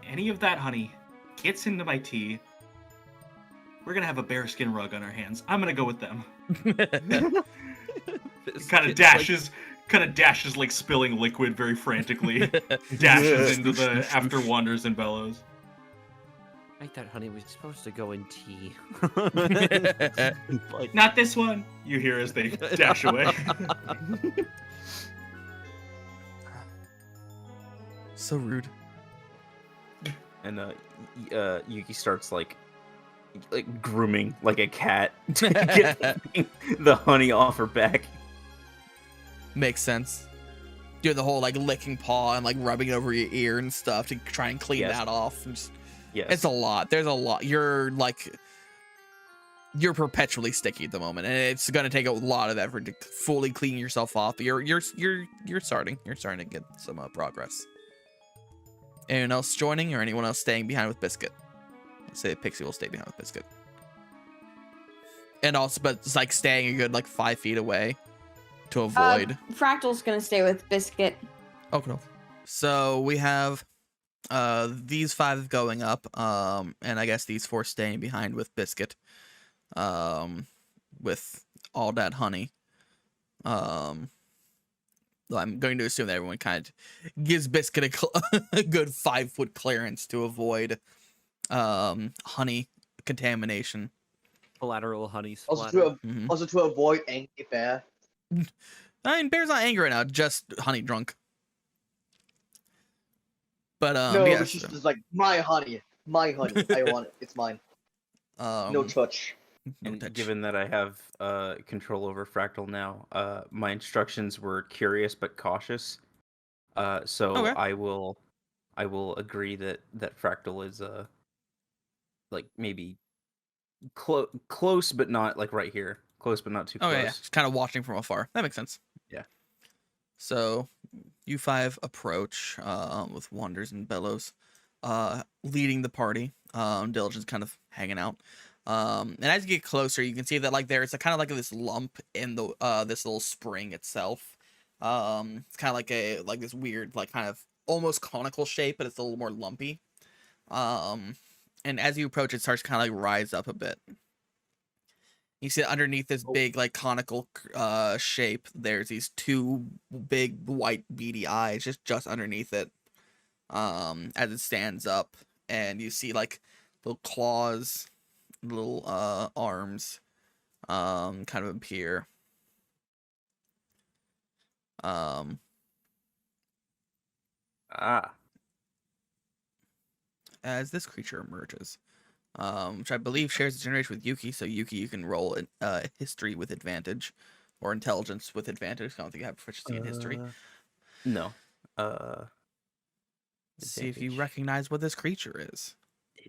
any of that honey gets into my tea, we're gonna have a bearskin rug on our hands. I'm gonna go with them. Kind of dashes like spilling liquid very frantically. Dashes into the after wanders and bellows. I thought honey was supposed to go in tea. Like, Not this one, you hear as they dash away. so rude. And Yuki starts like grooming like a cat to get the honey off her back. Makes sense. Doing the whole like licking paw and like rubbing it over your ear and stuff to try and clean Yes. that off. And just, Yes. it's a lot. There's a lot. You're perpetually sticky at the moment, and it's gonna take a lot of effort to fully clean yourself off. But you're starting. You're starting to get some progress. Anyone else joining, or anyone else staying behind with Biscuit? Let's say Pixie will stay behind with Biscuit. And also, but it's like staying a good like 5 feet away to avoid. Fractal's gonna stay with Biscuit. Okay. So we have these 5 going up, and I guess these 4 staying behind with Biscuit, with all that honey. I'm going to assume that everyone kind of gives Biscuit a good 5-foot clearance to avoid honey contamination. collateral honey Also splatter. Mhm. also to avoid angry bear. I mean, Bear's not angry right now, just honey drunk. But No, yeah, but she's just like my honey. I want it. It's mine. No touch. no And touch. given that I have control over Fractal now, my instructions were curious but cautious. So Okay. I will agree that Fractal is like maybe close but not like right here. Close but not too Oh close. yeah, just kind of watching from afar. That makes sense. Yeah. So you 5 approach with Wonders and Bellows leading the party. Diligent's kind of hanging out. And as you get closer, you can see that like there's a kind of like this lump in the this little spring itself. It's kind of like this weird like kind of almost conical shape, but it's a little more lumpy. And as you approach, it starts to kind of like rise up a bit. You see underneath this big like conical shape, there's these 2 big white beady eyes just underneath it, as it stands up, and you see like little claws, little arms, kind of appear. Um, as this creature emerges, which I believe shares its generation with Yuki. So Yuki, you can roll history with advantage, or intelligence with advantage. I don't think you have proficiency in history. No. See if you Advantage. recognize what this creature is.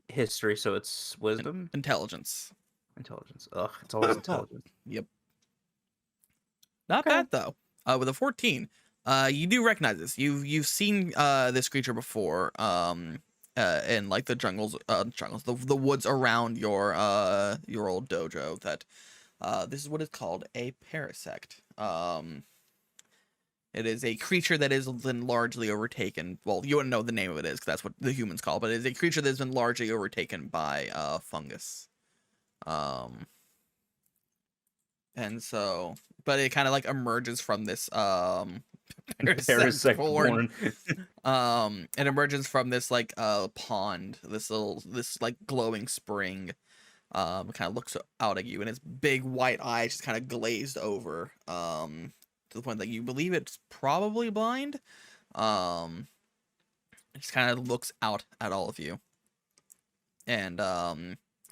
History, so it's wisdom, Intelligence. intelligence. Ugh, it's always intelligence. Yep. Not Okay. bad though. With a 14, you do recognize this. You've seen this creature before. In like the jungles, the woods around your old dojo. That this is what is called a parasect. It is a creature that has been largely overtaken. Well, you wouldn't know the name of it is, because that's what the humans call it, but it is a creature that has been largely overtaken by fungus. And so, but it kind of like emerges from this Parasect born. it emerges from this like pond, this like glowing spring. It kind of looks out at you, and its big white eyes just kind of glazed over. To the point that you believe it's probably blind. It just kind of looks out at all of you. And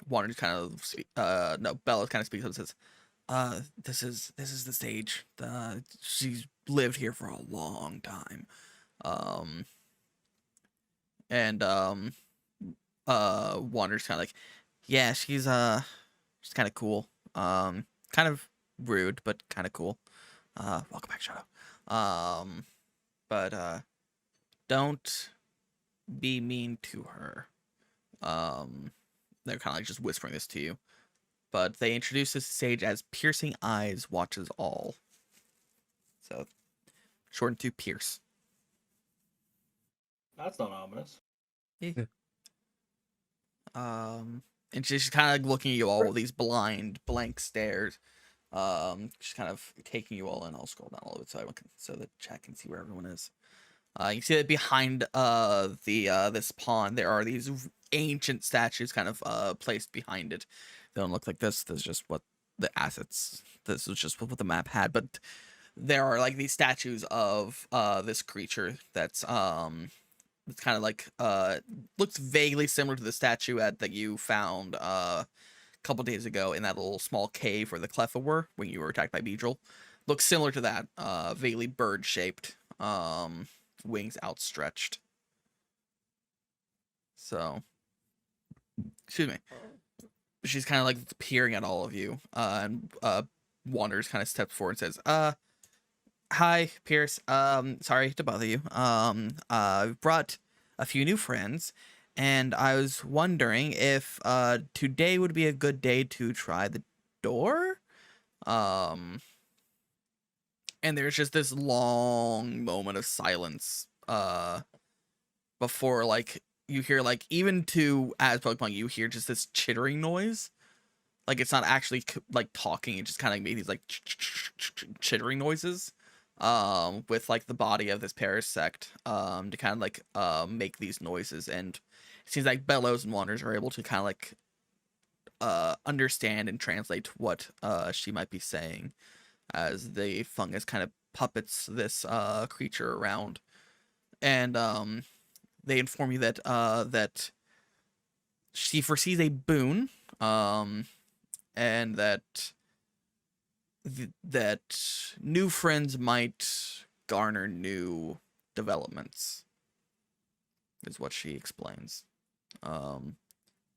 Wander just kind of no, Bella kind of speaks up and says, this is the stage. She's lived here for a long time. Wander's kind of like, yeah, she's kind of cool. Kind of rude, but kind of cool. Welcome back, Shadow. But don't be mean to her. They're kind of like just whispering this to you. But they introduce this sage as Piercing Eyes Watches All. So, shortened to Pierce. That's not ominous. Yeah. And she's kind of like looking at you all with these blind, blank stares. She's kind of taking you all in. I'll scroll down a little bit so the chat can see where everyone is. You see that behind this pond there are these ancient statues kind of placed behind it. They don't look like this. This is just what the assets. This is just what the map had. But there are like these statues of this creature that's it's kind of like looks vaguely similar to the statue that you found a couple days ago in that little small cave where the Cleffa were when you were attacked by Beedrill. Looks similar to that, vaguely bird shaped, wings outstretched. So, excuse me. She's kind of like peering at all of you, and Wanders kind of steps forward and says, hi, Pierce. Sorry to bother you. I've brought a few new friends, and I was wondering if today would be a good day to try the door. And there's just this long moment of silence before like you hear like even to as Pokemon you hear just this chittering noise. Like it's not actually like talking, it just kind of made these like chittering noises with like the body of this parasect to kind of like make these noises. And it seems like Bellows and Wanders are able to kind of like understand and translate what she might be saying as the fungus kind of puppets this creature around. And they inform you that that she foresees a boon, and that that new friends might garner new developments, is what she explains.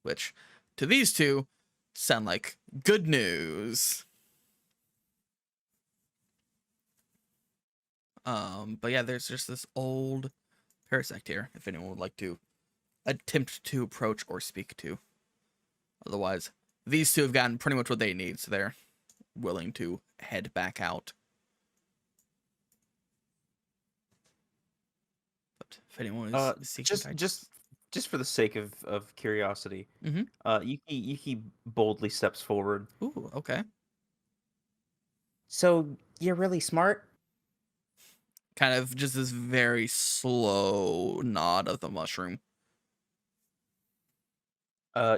Which to these two sound like good news. But yeah, there's just this old parasect here, if anyone would like to attempt to approach or speak to. Otherwise, these two have gotten pretty much what they need, so they're willing to head back out. But if anyone is seeking guidance. Just for the sake of curiosity, Mhm. Yuki boldly steps forward. Ooh, okay. So you're really smart? Kind of just this very slow nod of the mushroom.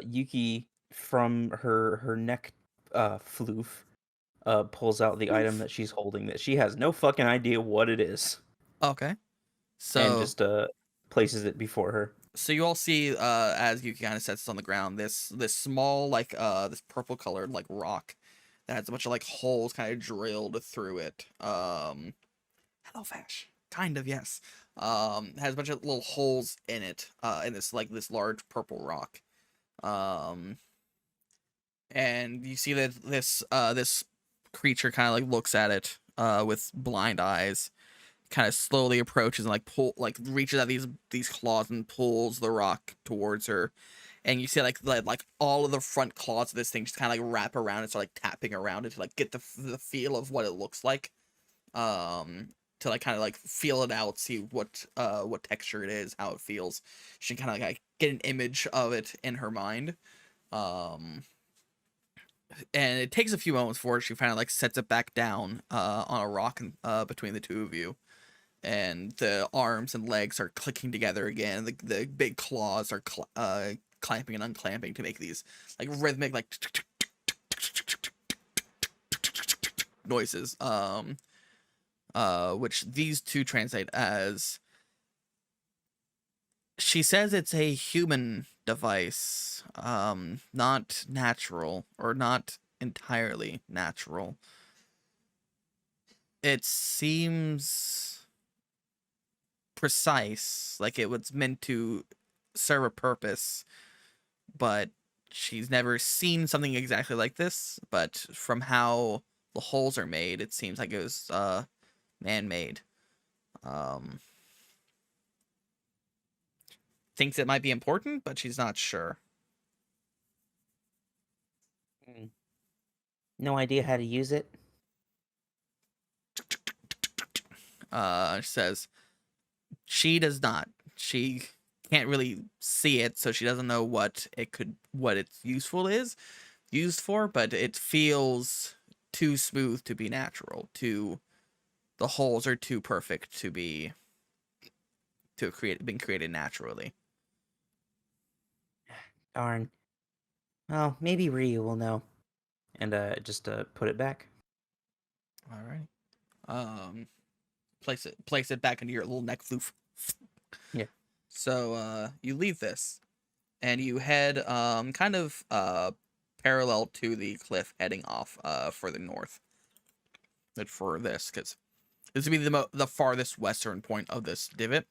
Yuki, from her neck floof, pulls out the item that she's holding that she has no fucking idea what it is, Okay. and So just places it before her. so you all see as you kind of sets this on the ground, this small like this purple colored like rock that has a bunch of like holes kind of drilled through it. Hello Fash. Kind of, yes. Has a bunch of little holes in it, in this like this large purple rock. And you see that this creature kind of like looks at it with blind eyes, kind of slowly approaches and like reaches out these claws and pulls the rock towards her. And you see like all of the front claws of this thing just kind of like wrap around and start like tapping around it to like get the feel of what it looks like. To like kind of like feel it out, see what texture it is, how it feels. She can kind of like get an image of it in her mind. And it takes a few moments for she finally like sets it back down on a rock between the two of you, and the arms and legs are clicking together again. The big claws are clamping and unclamping to make these like rhythmic like noises. Which these two translate as, she says it's a human device, not natural, or not entirely natural. It seems precise, like it was meant to serve a purpose, but she's never seen something exactly like this. But from how the holes are made, it seems like it was man-made. Thinks it might be important, but she's not sure. No idea how to use it. Says she does not. She can't really see it, so she doesn't know what its used for, but it feels too smooth to be natural. The holes are too perfect to be been created naturally. Darn. Well, maybe Ryu will know. And just put it back. All right. Place it back into your little neck floof. Yeah. So you leave this, and you head kind of parallel to the cliff, heading off further north. But for this, because this would be the farthest western point of this divot,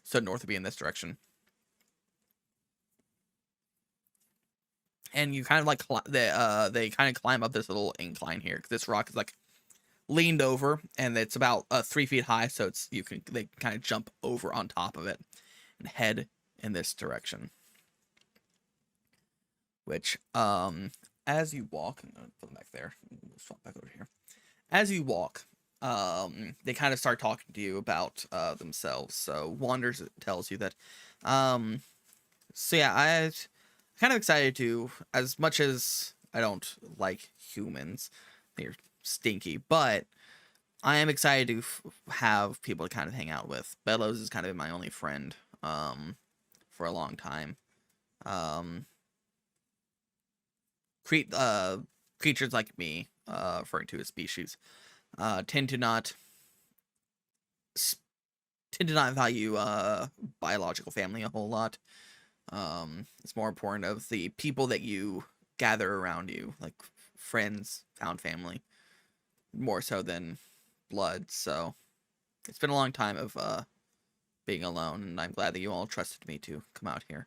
so north would be in this direction. And you kind of like they kind of climb up this little incline here, because this rock is like leaned over, and it's about 3 feet high, so they kind of jump over on top of it and head in this direction. Which as you walk, I'm gonna put them back there. We'll swap back over here. As you walk, they kind of start talking to you about themselves. So Wanders tells you that so yeah, I'm kind of excited to, as much as I don't like humans, they're stinky, but I am excited to have people to kind of hang out with. Bellows has kind of been my only friend for a long time. Creatures like me, referring to as species, tend to not value biological family a whole lot. It's more important of the people that you gather around you, like friends, found family, more so than blood. So it's been a long time of being alone, and I'm glad that you all trusted me to come out here.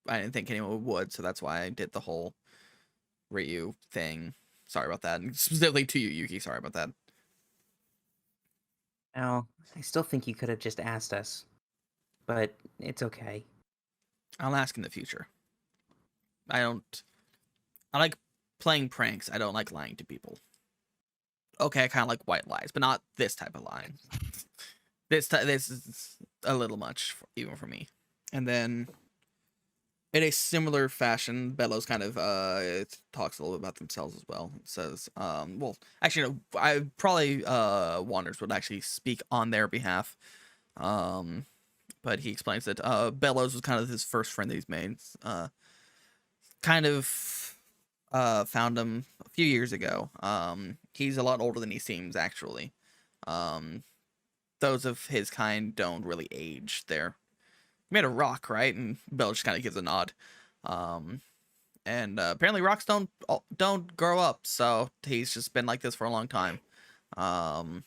I didn't think anyone would, so that's why I did the whole Ryu thing. Sorry about that. And specifically to you, Yuki. Sorry about that. Oh, I still think you could have just asked us. But it's okay. I'll ask in the future. I like playing pranks. I don't like lying to people. Okay, I kind of like white lies, but not this type of lying. This is a little much, even for me. And then, in a similar fashion, Bellows kind of talks a little bit about themselves as well. It says, well, actually, no, I probably Wanders would actually speak on their behalf. But he explains that Bellows was kind of his first friend that he's made. Kind of found him a few years ago. He's a lot older than he seems, actually. Those of his kind don't really age. They're made of rock, right? And Bella just kind of gives a nod. And apparently rocks don't grow up, so he's just been like this for a long time. But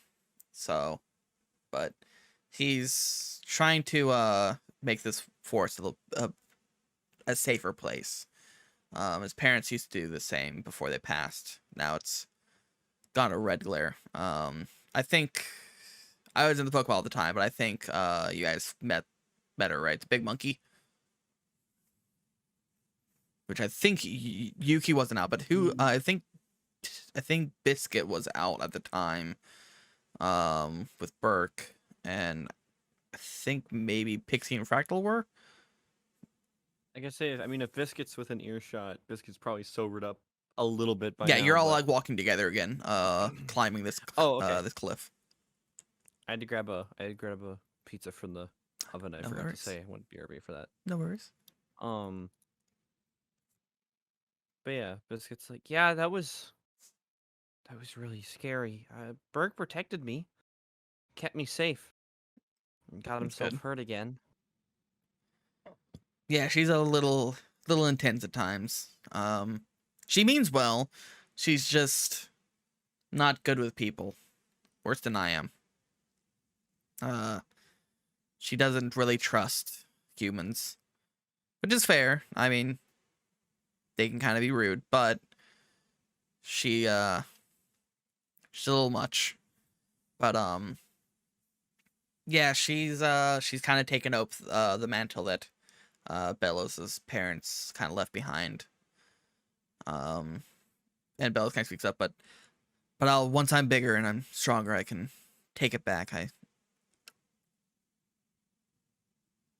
he's trying to make this forest a safer place. His parents used to do the same before they passed. Now it's gone to red glare. I think I was in the Pokeball all the time, but I think you guys met her, right? The big monkey. Which I think Yuki wasn't out, but who I think Biscuit was out at the time, with Burke, and I think maybe Pixie and Fractal were. I guess if Biscuit's within earshot, Biscuit's probably sobered up a little bit by Yeah, now, you're all but like walking together again, climbing this this cliff. I had to grab a pizza from the oven. I No forgot worries. to say I went BRB for that. No worries. But yeah, Biscuit's like, yeah, that was really scary. Berg protected me, kept me safe, and got That's himself good. hurt again. Yeah, she's a little intense at times. She means well. She's just not good with people. Worse than I am. She doesn't really trust humans, which is fair. I mean, they can kind of be rude, but she's a little much. But yeah, she's kind of taken up the mantle that Bellows' parents kind of left behind. And Bellows kind of speaks up, but once I'm bigger and I'm stronger, I can take it back. I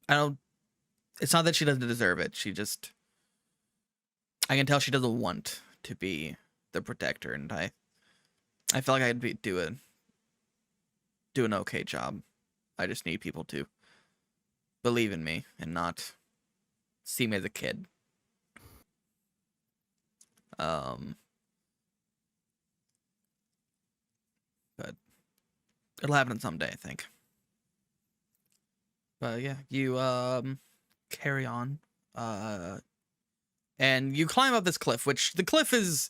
don't. It's not that she doesn't deserve it. I can tell she doesn't want to be the protector, and I feel like I'd do an okay job. I just need people to believe in me and not see me as a kid. But it'll happen someday, I think. But yeah, you carry on, and you climb up this cliff, which the cliff is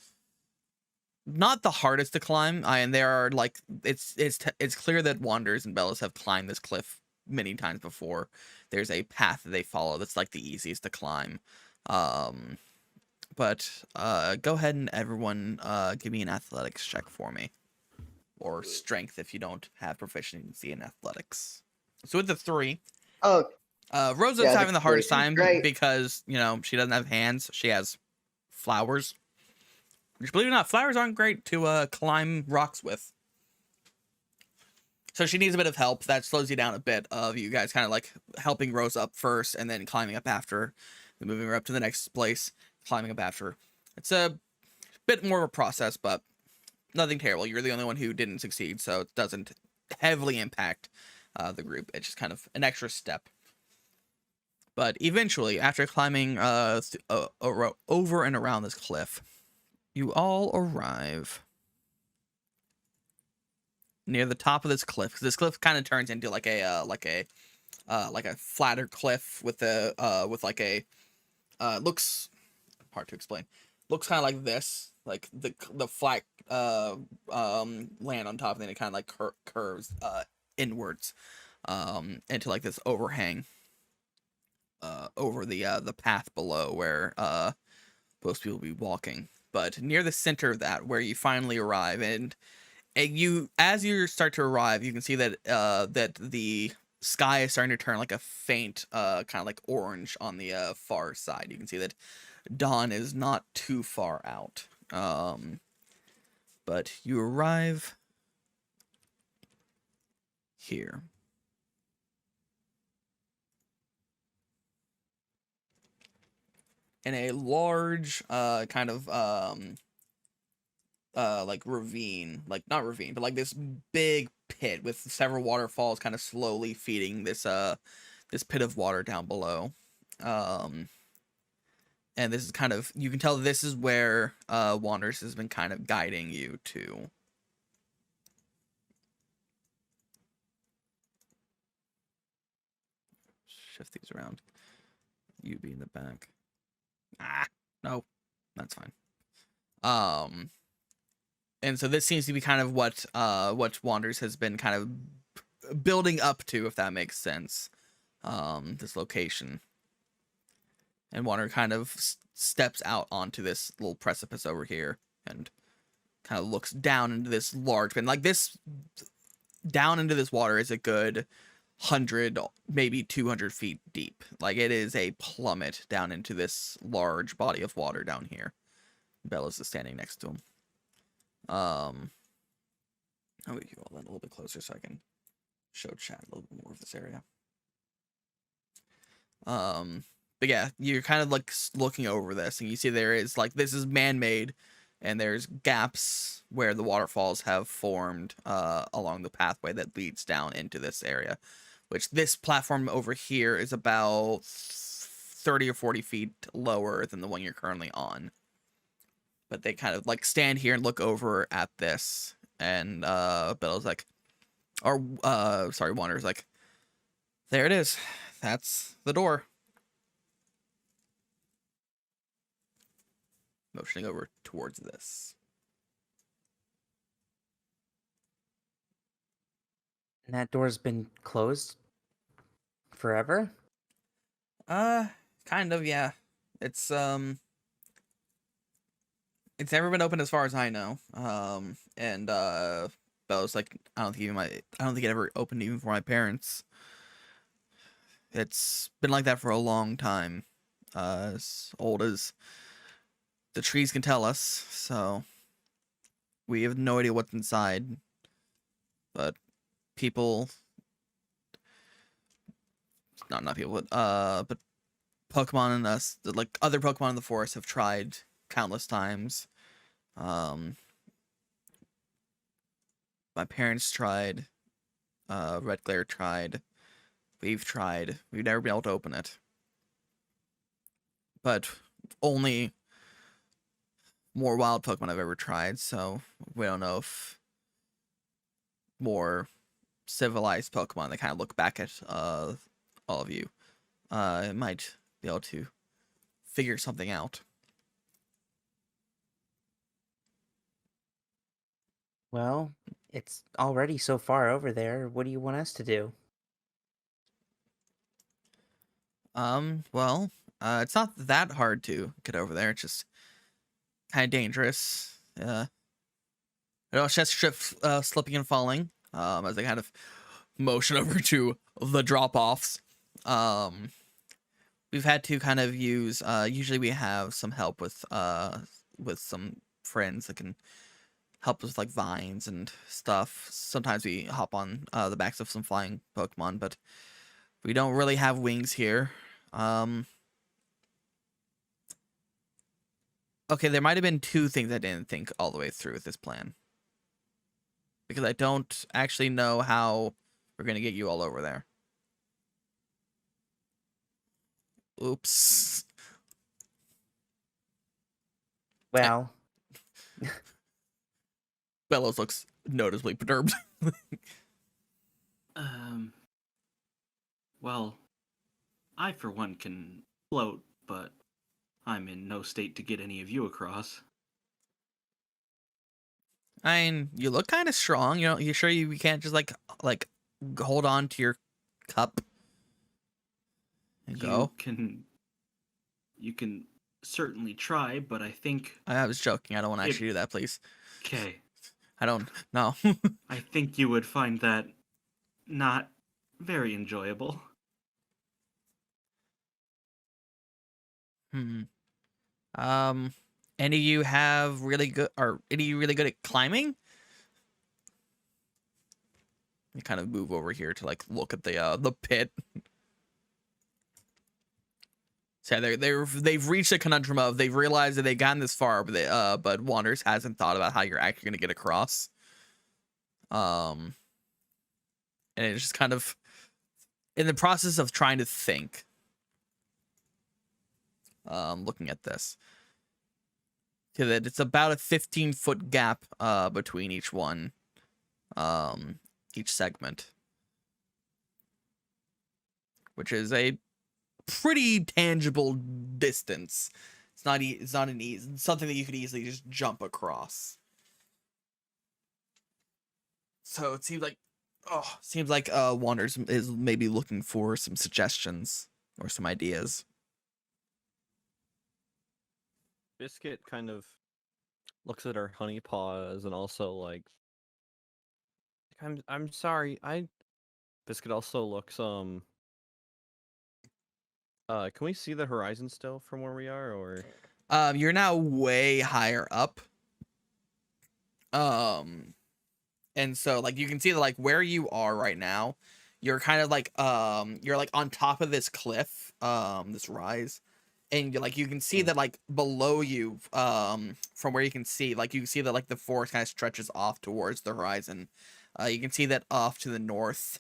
not the hardest to climb. And there are like it's clear that Wanderers and Bellows have climbed this cliff many times before. There's a path that they follow that's like the easiest to climb. But go ahead and everyone give me an athletics check for me, or strength if you don't have proficiency in athletics. So with the 3, Oh, Rosa's Yeah, having the hardest great. time Great. because she doesn't have hands. She has flowers. Which, believe it or not, flowers aren't great to climb rocks with. So she needs a bit of help. That slows you down a bit of you guys kind of like helping Rosa up first and then climbing up after, then moving her up to the next place, climbing up after. It's a bit more of a process, but nothing terrible. You're the only one who didn't succeed, so it doesn't heavily impact the group. It's just kind of an extra step. But eventually, after climbing over and around this cliff, you all arrive near the top of this cliff. 'Cause this cliff kind of turns into like a flatter cliff with looks hard to explain. Looks kind of like this, like the flat land on top, and then it kind of like curves inwards into like this overhang over the path below where most people will be walking. But near the center of that, where you finally arrive, and as you start to arrive, you can see that that the sky is starting to turn like a faint kind of like orange on the far side. You can see that dawn is not too far out. But you arrive here. In a large kind of like ravine, like not ravine, but like this big pit with several waterfalls kind of slowly feeding this this pit of water down below. And this is kind of, you can tell this is where Wanders has been kind of guiding you to. Shift these around. You be in the back. No, that's fine. And so this seems to be kind of what Wanders has been kind of building up to, if that makes sense. This location. And Wander kind of steps out onto this little precipice over here and kind of looks down into this large pit. Like this, down into this water is a good 100, maybe 200 feet deep. Like it is a plummet down into this large body of water down here. Bellas is standing next to him. I'll move you all that a little bit closer so I can show chat a little bit more of this area. But yeah, you're kind of like looking over this, and you see there is like, this is man-made, and there's gaps where the waterfalls have formed along the pathway that leads down into this area, which this platform over here is about 30 or 40 feet lower than the one you're currently on. But they kind of like stand here and look over at this, and Bill's like, Wander's like, there it is. That's the door. Motioning over towards this. And that door's been closed forever? Kind of, yeah. It's never been open as far as I know. And Bella's like, I don't think it ever opened even for my parents. It's been like that for a long time. As old as the trees can tell us, so we have no idea what's inside. But people, not people, but Pokemon and us, like other Pokemon in the forest, have tried countless times. My parents tried. Red Glare tried. We've tried. We've never been able to open it. But only more wild Pokemon I've ever tried, so we don't know if more civilized Pokemon that kind of look back at all of you might be able to figure something out. Well, it's already so far over there. What do you want us to do? Well, it's not that hard to get over there. It's just kind of dangerous. Chest slipping and falling. As they kind of motion over to the drop-offs. We've had to kind of use. Usually we have some help with some friends that can help us with like vines and stuff. Sometimes we hop on the backs of some flying Pokemon, but we don't really have wings here. Okay, there might have been two things I didn't think all the way through with this plan. Because I don't actually know how we're going to get you all over there. Oops. Well, Bellows looks noticeably perturbed. Well, I for one can float, but I'm in no state to get any of you across. I mean, you look kind of strong. You know, you sure you can't just like hold on to your cup and go? You can certainly try, but I think I was joking. I don't want to actually do that, please. okay. I don't know. I think you would find that not very enjoyable. Any of you have really good, or any of you really good at climbing? You kind of move over here to like look at the pit. So they've reached a conundrum of they've realized that they've gotten this far, but Wanders hasn't thought about how you're actually gonna get across. And it's just kind of in the process of trying to think. looking at this. So that it's about a 15-foot gap between each one, each segment, which is a pretty tangible distance. It's not something that you could easily just jump across. So it seems like Wanders is maybe looking for some suggestions or some ideas. Biscuit kind of looks at her honey paws and also like I'm sorry. Biscuit also looks can we see the horizon still from where we are, or You're now way higher up. And so like you can see that like where you are right now, you're kind of like you're like on top of this cliff, this rise. And you can see that like below you, from where you can see that like the forest kind of stretches off towards the horizon. You can see that off to the north,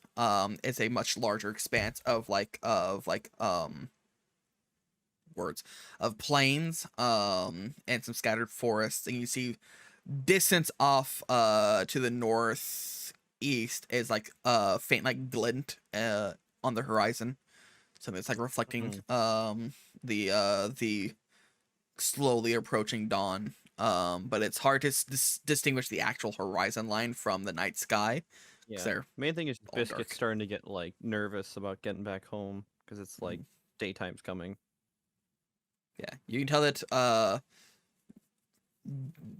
is a much larger expanse of plains, and some scattered forests. And you see distance off, to the northeast is like faint like glint, on the horizon. So it's like reflecting the slowly approaching dawn. But it's hard to distinguish the actual horizon line from the night sky. yeah. Main thing is all Biscuit's dark. starting to get like nervous about getting back home because it's like daytime's coming. Yeah, you can tell that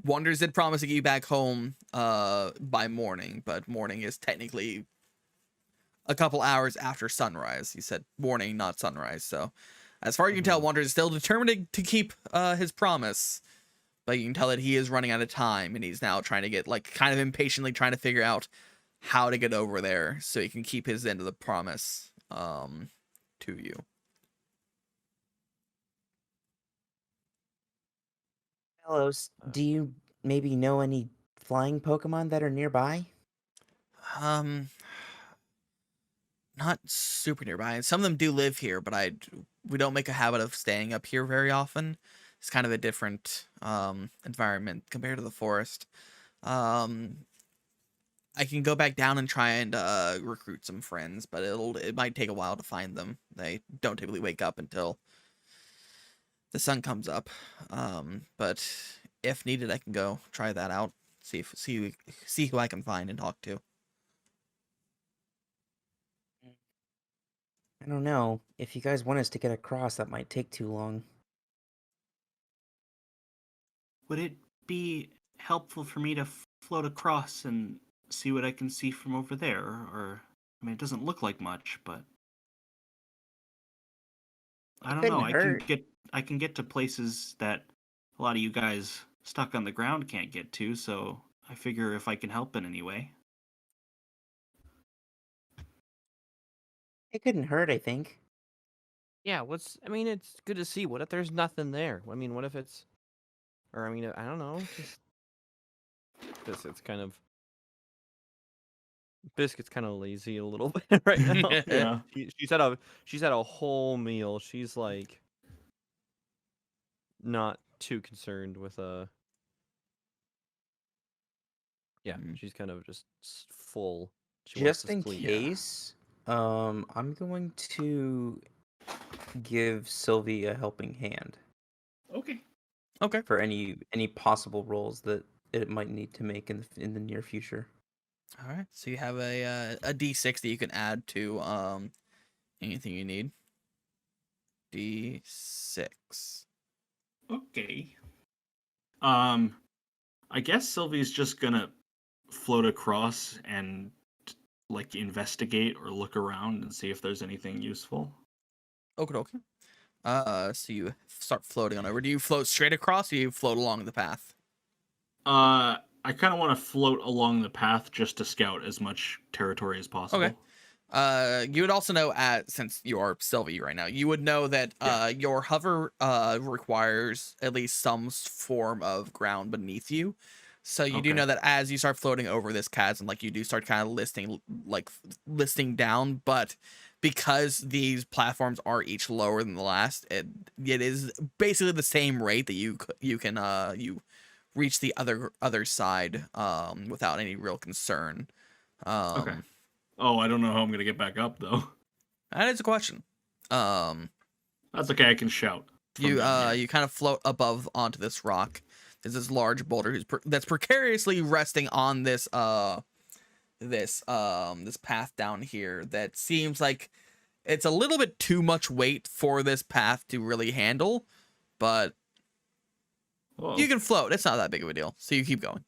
Wonders did promise to get you back home by morning, but morning is technically a couple hours after sunrise. He said morning, not sunrise. So as far as you can tell, Wonders is still determined to keep his promise. But you can tell that he is running out of time, and he's now trying to get like kind of impatiently trying to figure out how to get over there so he can keep his end of the promise to you. Fellows, do you maybe know any flying Pokemon that are nearby? Not super nearby. Some of them do live here, but we don't make a habit of staying up here very often. It's kind of a different environment compared to the forest. I can go back down and try and recruit some friends, but it might take a while to find them. They don't typically wake up until the sun comes up. But if needed, I can go try that out. See who I can find and talk to. I don't know. If you guys want us to get across, that might take too long. Would it be helpful for me to float across and see what I can see from over there? Or, I mean, it doesn't look like much, but I don't know. I can get to places that a lot of you guys stuck on the ground can't get to. So I figure if I can help in any way. It couldn't hurt, I think. Yeah, I mean, it's good to see. What if there's nothing there? I mean, what if it's, or I mean, I don't know. Biscuit's kind of lazy a little bit right now. Yeah. She's had a whole meal. She's like not too concerned with yeah, she's kind of just full. She wants Just to in sleep. case, I'm going to give Sylvie a helping hand Okay. for any possible roles that it might need to make in the near future. All right. So you have a D6 that you can add to anything you need. D6. Okay. I guess Sylvie's just gonna float across and like investigate or look around and see if there's anything useful. Okay. So you start floating on over. Do you float straight across, or do you float along the path? I kind of want to float along the path just to scout as much territory as possible. Okay. You would also know, since you are Sylvie right now, you would know that your hover requires at least some form of ground beneath you. So you do Okay. know that as you start floating over this chasm, like you do start kind of listing down, but because these platforms are each lower than the last, it is basically the same rate that you can reach the other side without any real concern. Okay. Oh, I don't know how I'm gonna get back up though. That is a question. That's okay. I can shout. from You down here. you kind of float above onto this rock. There's this large boulder that's precariously resting on this this path down here that seems like it's a little bit too much weight for this path to really handle, but Whoa. you can float. It's not that big of a deal. So you keep going.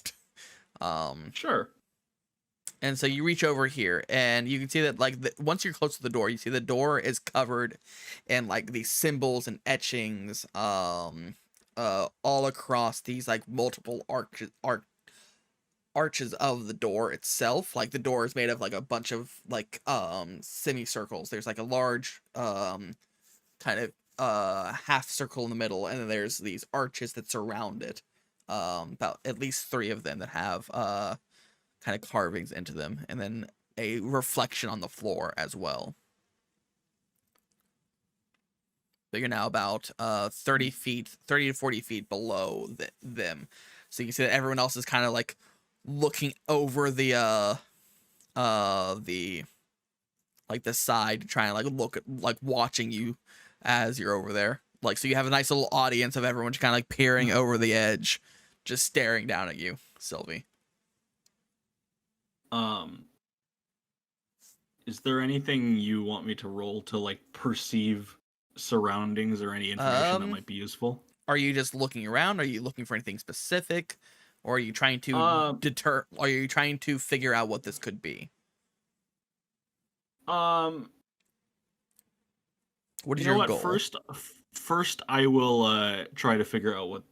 Sure. And so you reach over here and you can see that like once you're close to the door, you see the door is covered in like these symbols and etchings all across these like multiple arches of the door itself. Like the door is made of like a bunch of like semicircles. There's like a large kind of half circle in the middle, and then there's these arches that surround it. About at least 3 of them that have kind of carvings into them, and then a reflection on the floor as well. But you're now about 30 to 40 feet below them. So you can see that everyone else is kind of like looking over the like the side, trying to like look at, like watching you as you're over there. Like, so you have a nice little audience of everyone just kind of like peering over the edge, just staring down at you, Sylvie. Is there anything you want me to roll to like perceive surroundings or any information that might be useful? Are you just looking around? Are you looking for anything specific? Or are you trying to are you trying to figure out what this could be? What is you know your what? goal? First I will try to figure out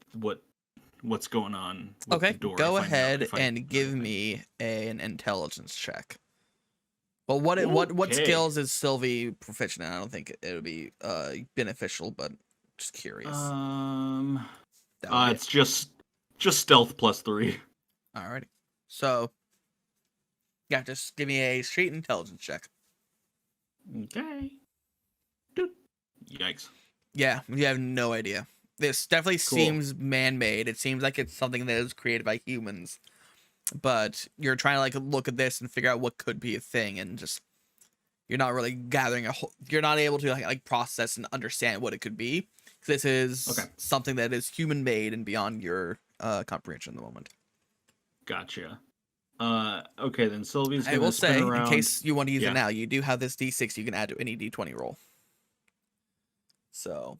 what's going on with Okay, the door. go if I know- ahead if I- and give me an intelligence check. Well, what Okay. skills is Sylvie proficient in? I don't think it would be beneficial, but just curious. That would be it's just stealth +3. Alrighty. So, yeah, just give me a straight intelligence check. Okay. Doot. Yikes. Yeah, you have no idea. This definitely Cool. seems man-made. It seems like it's something that is created by humans. But you're trying to like look at this and figure out what could be a thing, and just you're not really gathering you're not able to like process and understand what it could be. This is Okay. something that is human-made and beyond your comprehension at the moment. Gotcha. Okay, then Sylvie's I gonna will spin say, around. in case you want to use Yeah. it now, you do have this D6 you can add to any D20 roll. So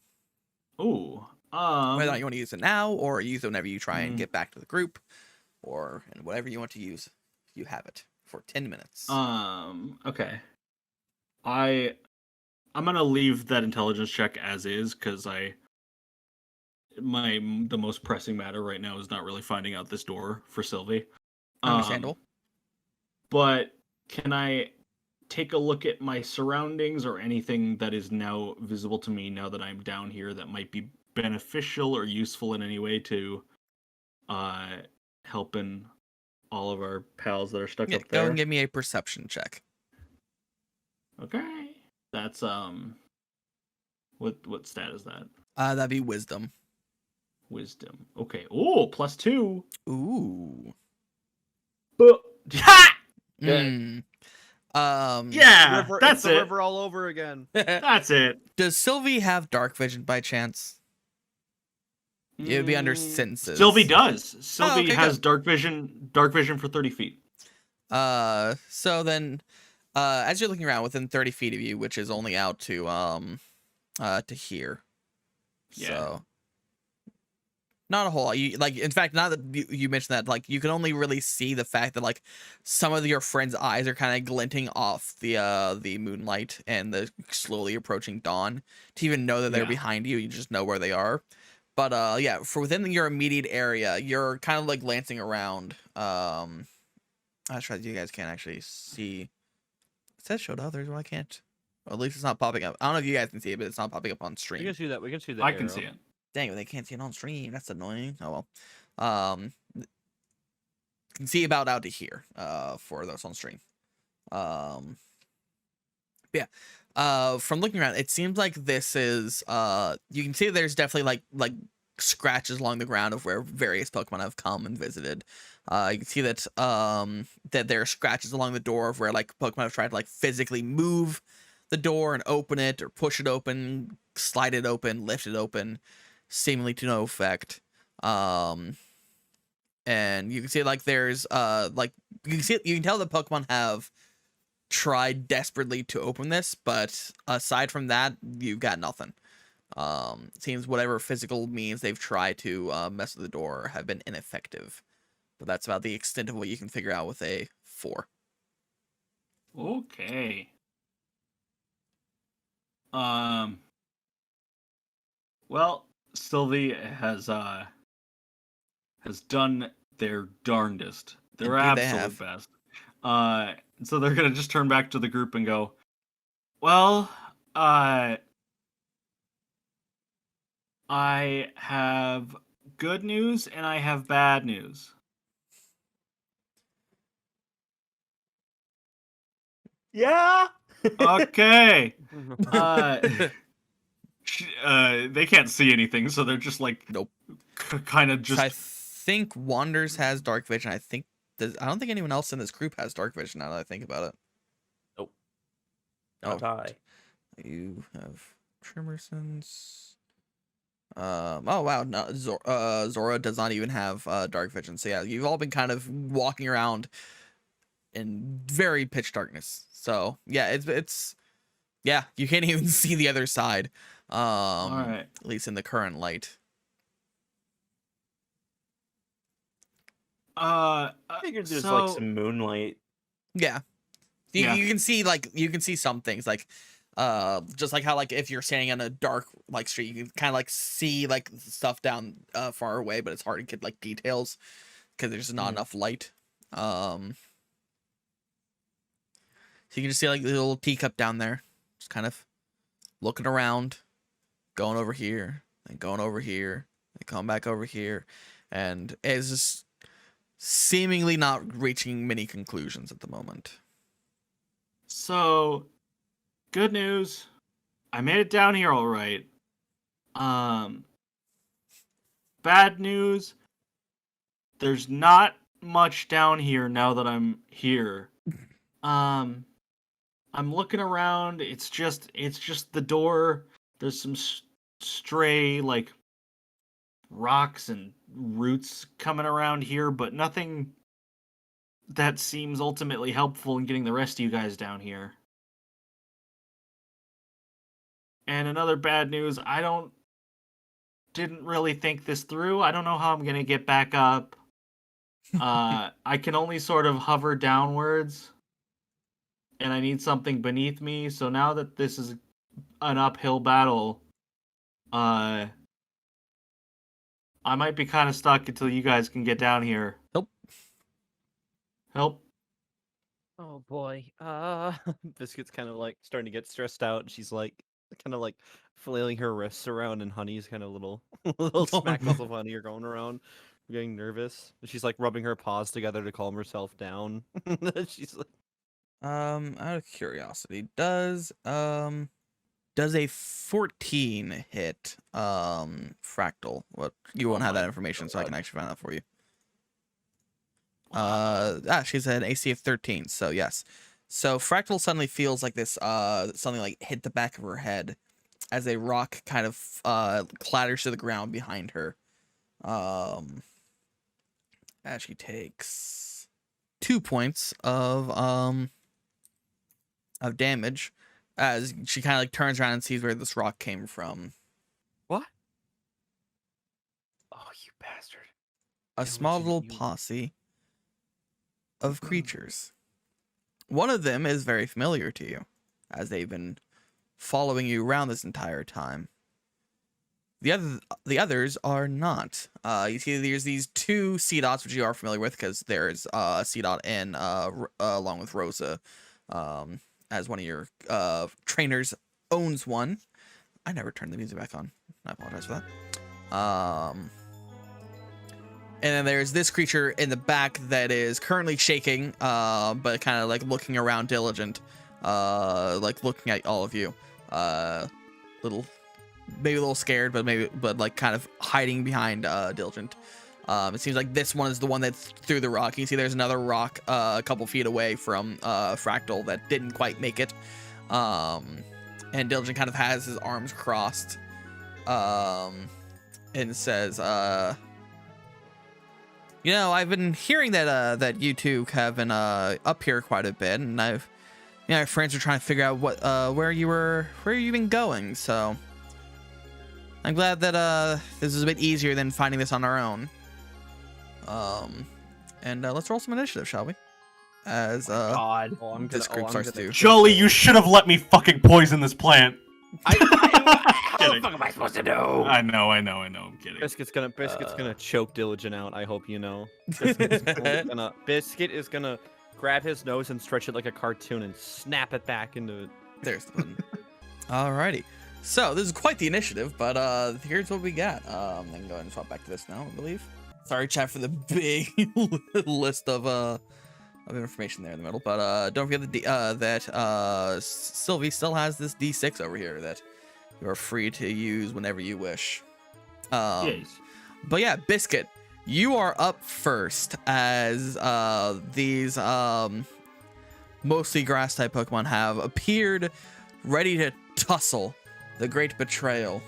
Ooh. whether or not you want to use it now or use it whenever you try and Mm. get back to the group, or and whatever you want to use, you have it for 10 minutes. Okay. I'm gonna leave that intelligence check as is because the most pressing matter right now is not really finding out this door for Sylvie. Understandable. But can I take a look at my surroundings or anything that is now visible to me now that I'm down here that might be beneficial or useful in any way to helping all of our pals that are stuck Yeah, up go there? and give me a perception check. Okay. That's what stat is that? That'd be wisdom. Wisdom. Okay. Oh, +2. Ooh. Ha! Mm. Yeah, River, that's it's the it. river all over again. That's it. Does Sylvie have dark vision by chance? It would be under senses. Sylvie does. Sylvie okay, has good. dark vision for 30 feet. So then, as you're looking around within 30 feet of you, which is only out to here. Yeah. So not a whole lot. You like, in fact, now that you mentioned that, like, you can only really see the fact that like some of your friends' eyes are kind of glinting off the moonlight and the slowly approaching dawn. To even know that they're Yeah. behind you, you just know where they are. But yeah, for within your immediate area, you're kind of like glancing around. I tried. You guys can't actually see. It says show to others. Well, I can't. Or at least it's not popping up. I don't know if you guys can see it, but it's not popping up on We stream. can see that. We can see that. I can see it. Dang, they can't see it on stream. That's annoying. Oh well. can see about out to here for those on stream. Yeah. From looking around, it seems like this is you can see there's definitely like scratches along the ground of where various Pokemon have come and visited. You can see that that there are scratches along the door of where like Pokemon have tried to like physically move the door and open it or push it open, slide it open, lift it open, seemingly to no effect. And you can see like there's like you can tell the Pokemon have tried desperately to open this, but aside from that, you've got nothing. It seems whatever physical means they've tried to mess with the door have been ineffective. But that's about the extent of what you can figure out with a 4. Okay. Well, Sylvie has done their darndest. Their Indeed they absolute have. best. So they're gonna just turn back to the group and go, well, I have good news and I have bad news. Yeah. Okay. They can't see anything, so they're just like, Nope. Kind of So just. I think Wanders has dark vision. I don't think anyone else in this group has dark vision now that I think about it. Nope. Oh, Not I. you have Trimmersons. Oh wow, no, Zora does not even have dark vision. So yeah, you've all been kind of walking around in very pitch darkness. So yeah, it's yeah, you can't even see the other side. All right. At least in the current light. I figured there's like some moonlight. Yeah. You can see some things like just like how like if you're standing on a dark like street, you can kind of like see like stuff down far away, but it's hard to get like details because there's not enough light. So you can just see like the little teacup down there, just kind of looking around, going over here, and going over here, and coming back over here, and it's just seemingly not reaching many conclusions at the moment. So, good news. I made it down here all right. Bad news. There's not much down here now that I'm here. I'm looking around. It's just the door. There's some stray like rocks and roots coming around here, but nothing that seems ultimately helpful in getting the rest of you guys down here. And another bad news, didn't really think this through. I don't know how I'm gonna get back up. I can only sort of hover downwards, and I need something beneath me. So now that this is an uphill battle, I might be kind of stuck until you guys can get down here. Help. Oh boy. Biscuit's kind of like starting to get stressed out. She's like kind of like flailing her wrists around, and Honey's kind of little smackles of Honey are going around, getting nervous. She's like rubbing her paws together to calm herself down. She's like, out of curiosity, does a 14 hit Fractal? What you won't have that information, so I can actually find that for you. She's at an AC of 13, so yes. So Fractal suddenly feels like this something like hit the back of her head as a rock kind of clatters to the ground behind her. As she takes 2 points of damage as she kind of like turns around and sees where this rock came from. what? Oh, you bastard. A And small what little you- posse of creatures. One of them is very familiar to you, as they've been following you around this entire time. The others are not. You see there's these 2 sea dots, which you are familiar with, because there's a sea dot in along with Rosa, as one of your trainers owns one. I never turned the music back on. I apologize for that. And then there's this creature in the back that is currently shaking, but kind of like looking around Diligent, like looking at all of you. Maybe a little scared, but like kind of hiding behind Diligent. It seems like this one is the one that threw the rock. You can see there's another rock a couple feet away from Fractal that didn't quite make it. And Diligent kind of has his arms crossed, and says, you know, I've been hearing that you two have been up here quite a bit, and our friends are trying to figure out where you've been going. So I'm glad that this is a bit easier than finding this on our own. And let's roll some initiative, shall we? As God. this group starts to. Jolly, you should have let me fucking poison this plant. How the Kidding. fuck am I supposed to know? I know. I'm kidding. Biscuit's gonna choke Diligent out. I hope you know. Biscuit is gonna grab his nose and stretch it like a cartoon and snap it back into it. There's the button. Alrighty. So this is quite the initiative, but here's what we got. Then go ahead and swap back to this now, I believe. Sorry, chat, for the big list of information there in the middle, but don't forget that Sylvie still has this D6 over here that you are free to use whenever you wish. Yes. But yeah, Biscuit, you are up first as these mostly grass type Pokemon have appeared, ready to tussle the Great Betrayal.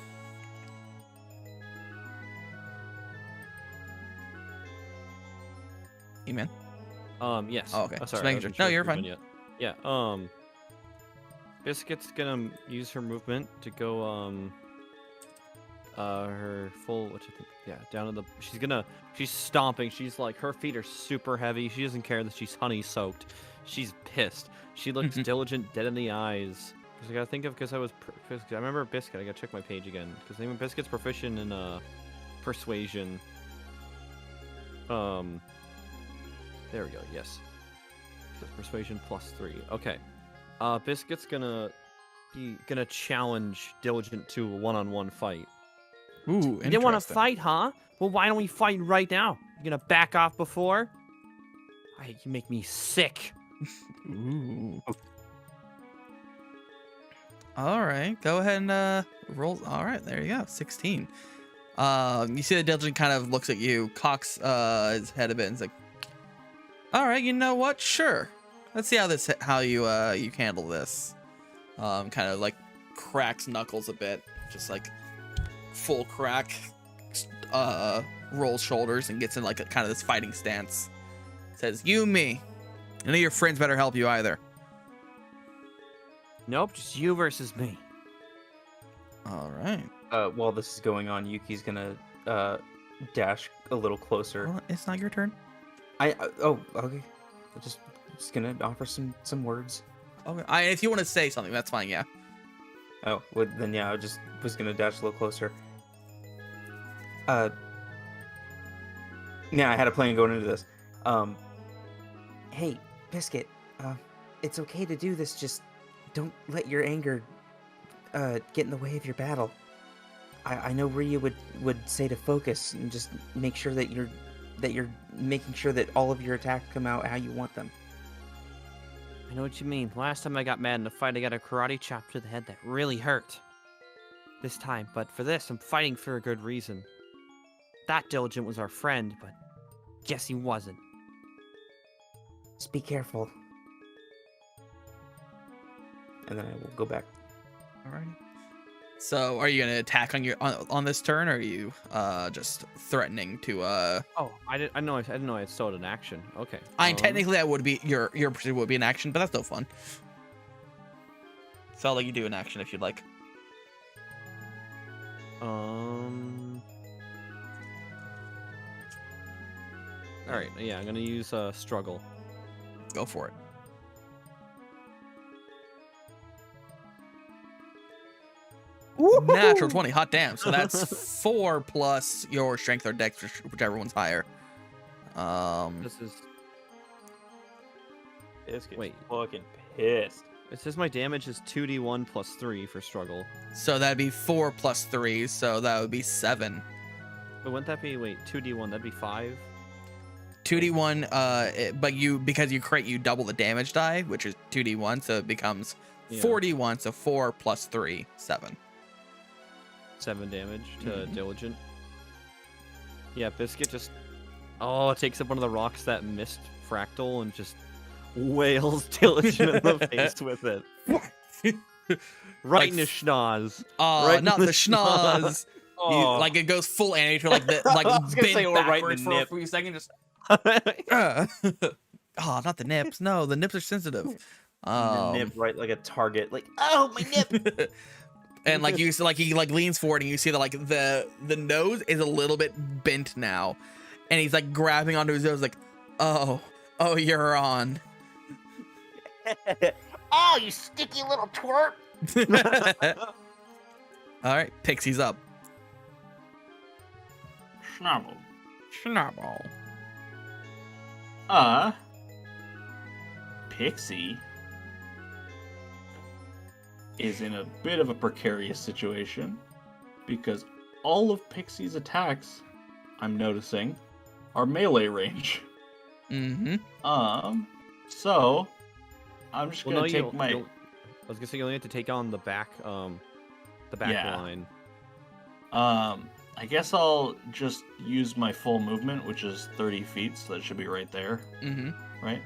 E-man? Yes. Oh, okay. Sorry, Just I making sure. wasn't No, if you're you were fine. done yet. Yeah. Biscuit's gonna use her movement to go her full, which I think, yeah, down to the. She's stomping. She's like, her feet are super heavy. She doesn't care that she's honey soaked. She's pissed. She looks Diligent dead in the eyes. Because I gotta think of, because I remember Biscuit. I gotta check my page again. Because even Biscuit's proficient in persuasion. There we go. Yes. So persuasion +3. Okay. Biscuit's gonna challenge Diligent to a one-on-one fight. Ooh, You didn't want to interesting. fight, huh? Well, why don't we fight right now? You gonna back off before? You make me sick. Ooh. All right, go ahead and roll. All right, there you go, 16. You see the Diligent kind of looks at you, cocks his head a bit, and is like, "All right, you know what? Sure. Let's see how you handle this." Kind of like cracks knuckles a bit, just like full crack. Rolls shoulders and gets in like a kind of this fighting stance. Says, "You, me. None of your friends better help you either." Nope, just you versus me. All right. While this is going on, Yuki's gonna dash a little closer. Well, it's not your turn. Oh, okay. I'm just gonna offer some words. Okay. If you want to say something, that's fine. Yeah. Oh, well, then yeah, I just was gonna dash a little closer. Yeah, I had a plan going into this. Hey, Biscuit, it's okay to do this, just don't let your anger get in the way of your battle. I know Ryu would say to focus and just make sure that you're making sure that all of your attacks come out how you want them. I know what you mean. Last time I got mad in a fight, I got a karate chop to the head that really hurt. This time, but for this, I'm fighting for a good reason. That Diligent was our friend, but guess he wasn't. Just be careful. And then I will go back. Alrighty. So, are you gonna attack on this turn, or are you just threatening to? Oh, I didn't know I had still had an action. Okay. Technically that would be your pursuit would be an action, but that's no fun. So I'll let you do an action if you'd like. All right. Yeah, I'm gonna use struggle. Go for it. Natural 20, hot damn. So that's 4 plus your strength or dex, whichever one's higher. This is. Biscuit's Wait. fucking pissed. It says my damage is 2d1 +3 for struggle. So that'd be 4 plus 3, so that would be 7. But wouldn't that be 2d1? That'd be 5. 2d1, but because you double the damage die, which is 2d1, so it becomes 4d1, so 4 plus 3, 7. 7 damage to Mhm. Diligent. Yeah, Biscuit just takes up one of the rocks that missed Fractal and just wails Diligent in the face with it. Right Like, in his schnoz. Oh, Right in not the the schnoz. Oh. Like it goes full anime to like the like I was gonna bent say, or right in backwards the for a nip. few seconds. Oh, not the nips. No, the nips are sensitive. The nip, right, like a target. Like, oh, my nip. And like you see, like he like leans forward and you see that like the nose is a little bit bent now, and he's like grabbing onto his nose like, oh, you're on. Oh, you sticky little twerp. All right, Pixie's up. Schnabel. Schnabel. Pixie is in a bit of a precarious situation because all of Pixie's attacks, I'm noticing, are melee range. Mm-hmm. So I'm just gonna take I my. was gonna say you only have to take on the back Yeah. line. I guess I'll just use my full movement, which is 30 feet, so that should be right there, Mm-hmm. right?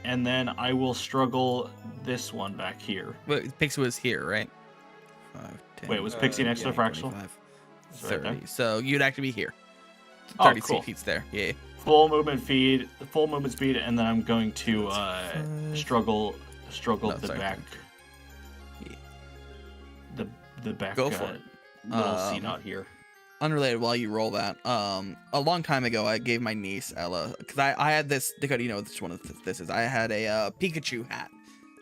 And then I will struggle this one back here. But Pixie was here, right? 5, 10, Wait, was Pixie next to yeah, Fractal? 25, It's right there. 30. So you'd actually be here. Oh, 30 cool. feet there. Yeah. Full movement speed, and then I'm going to struggle No, the sorry. back. The back. Go for it. Little seat out here. Unrelated, while you roll that, a long time ago, I gave my niece Ella, because I had this, Dakota, you know which one this is. I had a Pikachu hat,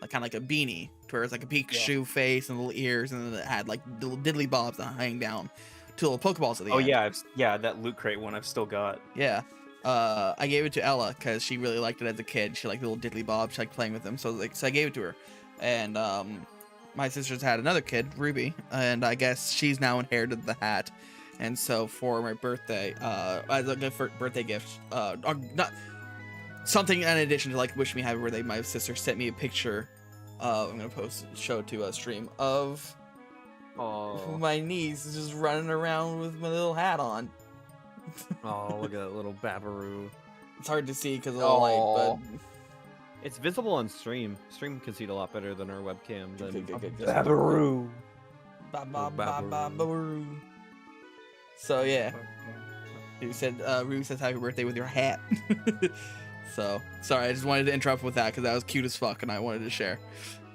like kind of like a beanie, to where it's like a Pikachu face and little ears, and then it had like little diddly bobs that hang down, two little Pokeballs at the Oh end. yeah, that loot crate one I've still got. Yeah. I gave it to Ella because she really liked it as a kid. She liked little diddly bobs. She liked playing with them. So I gave it to her. And my sister's had another kid, Ruby, and I guess she's now inherited the hat. And so for my birthday, as a good birthday gift, or not something in addition to like wish me happy birthday, my sister sent me a picture. I'm gonna show it to a stream of my niece just running around with my little hat on. Oh, look at that little Babaroo. It's hard to see because of the light, but It's visible on stream. Stream can see it a lot better than our webcam. Than Babaroo. Ba-ba-ba-ba-ba-roo. So yeah, Ruby says happy birthday with your hat. So sorry, I just wanted to interrupt with that because that was cute as fuck, and I wanted to share.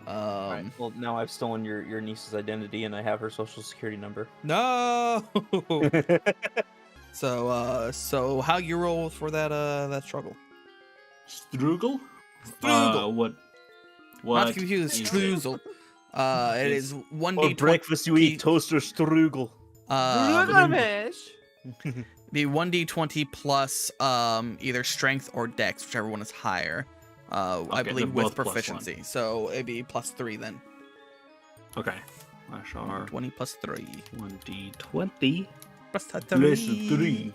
Alright, well, now I've stolen your niece's identity, and I have her social security number. No. So how you roll for that struggle? Struggle? Struggle. What? Not to confuse is it? Struzel. It is 1d20. For breakfast you eat toaster struggle. Be 1d20 plus either strength or dex, whichever one is higher. I Okay, believe they're with both +1. proficiency. So it'd be +3 then. Okay. Slash R. 20 plus 3. 1d20 Plus plus 3.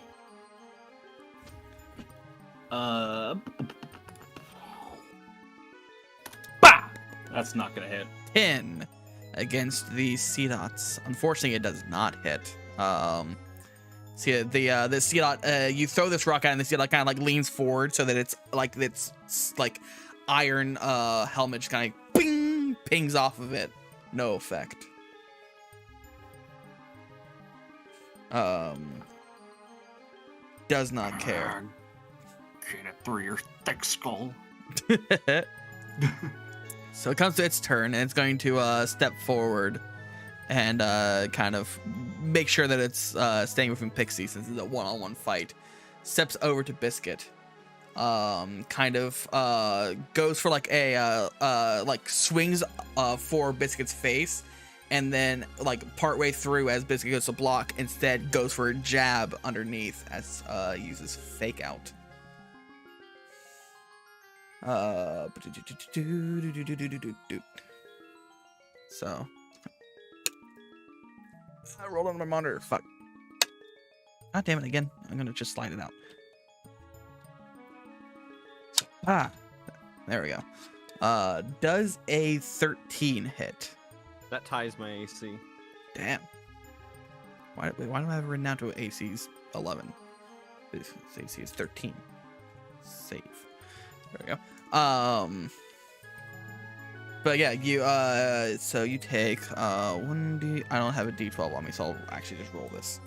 Bah! That's not gonna hit. 10 against the sea dots. Unfortunately, it does not hit. See the sea dot. You throw this rock at, and the sea dot kind of like leans forward so that it's like iron helmet just kind of ping pings off of it. No effect. Does not care. Get it through your thick skull. So it comes to its turn, and it's going to step forward and kind of make sure that it's staying within Pixie since it's a one-on-one fight. Steps over to Biscuit. Kind of goes for like a like swings for Biscuit's face, and then like partway through as Biscuit goes to block, instead goes for a jab underneath as uses fake out. So I rolled on my monitor. Fuck. God damn it again. I'm gonna just slide it out. There we go. Does a 13 hit? That ties my AC. Damn. Why do I have it written down to AC's 11? This AC is 13. Save. There we go. But yeah, you so you take 1d. I don't have a d12 on me, so I'll actually just roll this.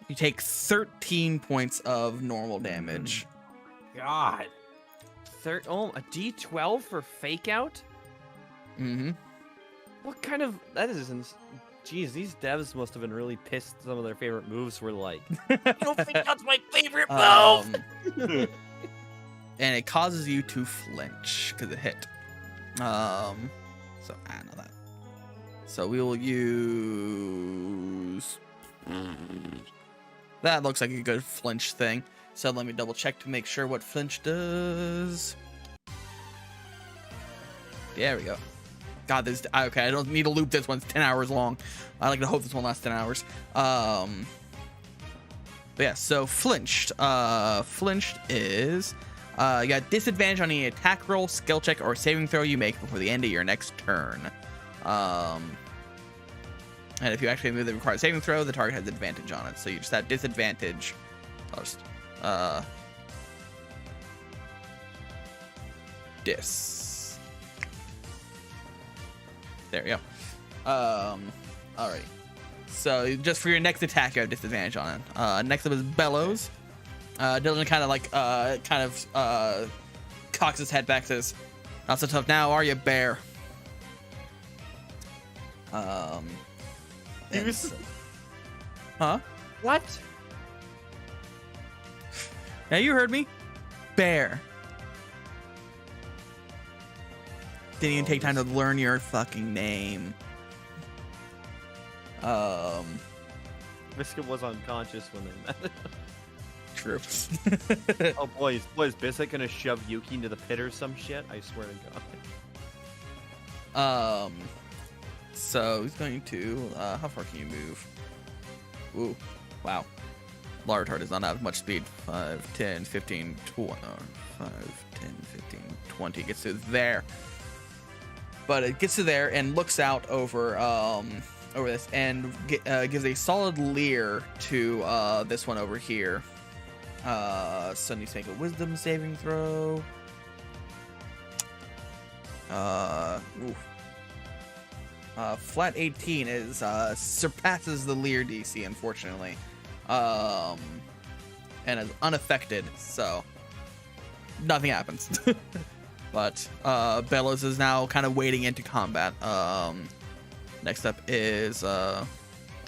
You take 13 points of normal damage. God. A D12 for fake out? Mm-hmm. What kind of... That is... Jeez, these devs must have been really pissed some of their favorite moves were like. You don't think that's my favorite move? And it causes you to flinch because it hit. So not that. So we will use... That looks like a good flinch thing. So let me double check to make sure what flinch does. There we go. God, this okay. I don't need to loop this one. It's 10 hours long. I like to hope this one lasts 10 hours. But yeah. So flinched. Flinched is you got disadvantage on any attack roll, skill check, or saving throw you make before the end of your next turn. And if you actually move the required saving throw, the target has advantage on it. So you just have disadvantage. I'll just dis. There we go. All right. So just for your next attack, you have disadvantage on it. Next up is Bellows. Dylan kind of cocks his head back, says, "Not so tough now, are you, bear?" Huh? What? Yeah, you heard me. Bear. Didn't even take time to learn your fucking name. Biscuit was unconscious when they met. True. Oh boy, is Biscuit gonna shove Yuki into the pit or some shit? I swear to God. So he's going to how far can you move? Ooh, wow. Lartard does not have much speed. 5, 10, 15, 20. 5, 10, 15, 20. Gets to there. But it gets to there and looks out over over this and gives a solid leer to this one over here. So needs to make a wisdom saving throw. Flat 18 is surpasses the leer DC, unfortunately. And is unaffected, so nothing happens. But Bellows is now kind of wading into combat. Next up is the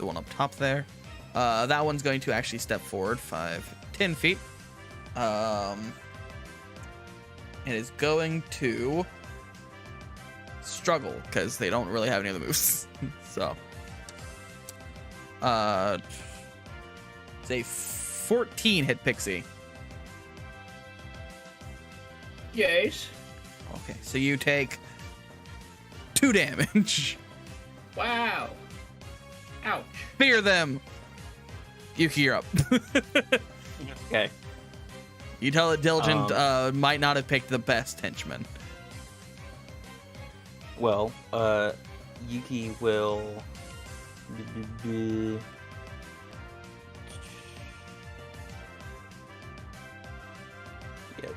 one up top there. That one's going to actually step forward 10 feet. And is going to struggle because they don't really have any other moves. So it's a 14 hit Pixie. Yes. Okay, so you take 2 damage. Wow. Ouch. Fear them. Yuki, you're up. Okay. You tell that Diligent might not have picked the best henchman. Well, Yuki will. Yeah,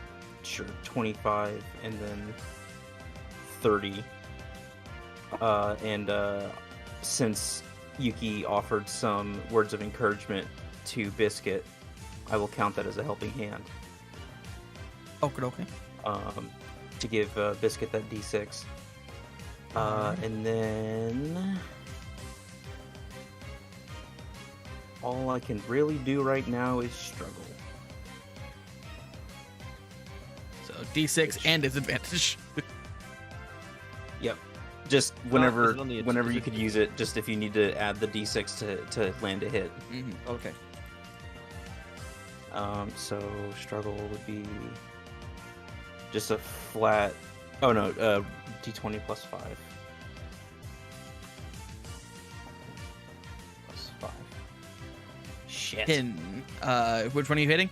sure. 25 and then 30. And since Yuki offered some words of encouragement to Biscuit, I will count that as a helping hand. Okay. To give Biscuit that D6. And then all I can really do right now is struggle. So D6 and disadvantage. Yep. Just whenever is it whenever you could use it, just if you need to add the D6 to land a hit. Mm-hmm. Okay. So struggle would be just a flat. Oh no, D20 plus 5. Shit. Pin. Which one are you hitting?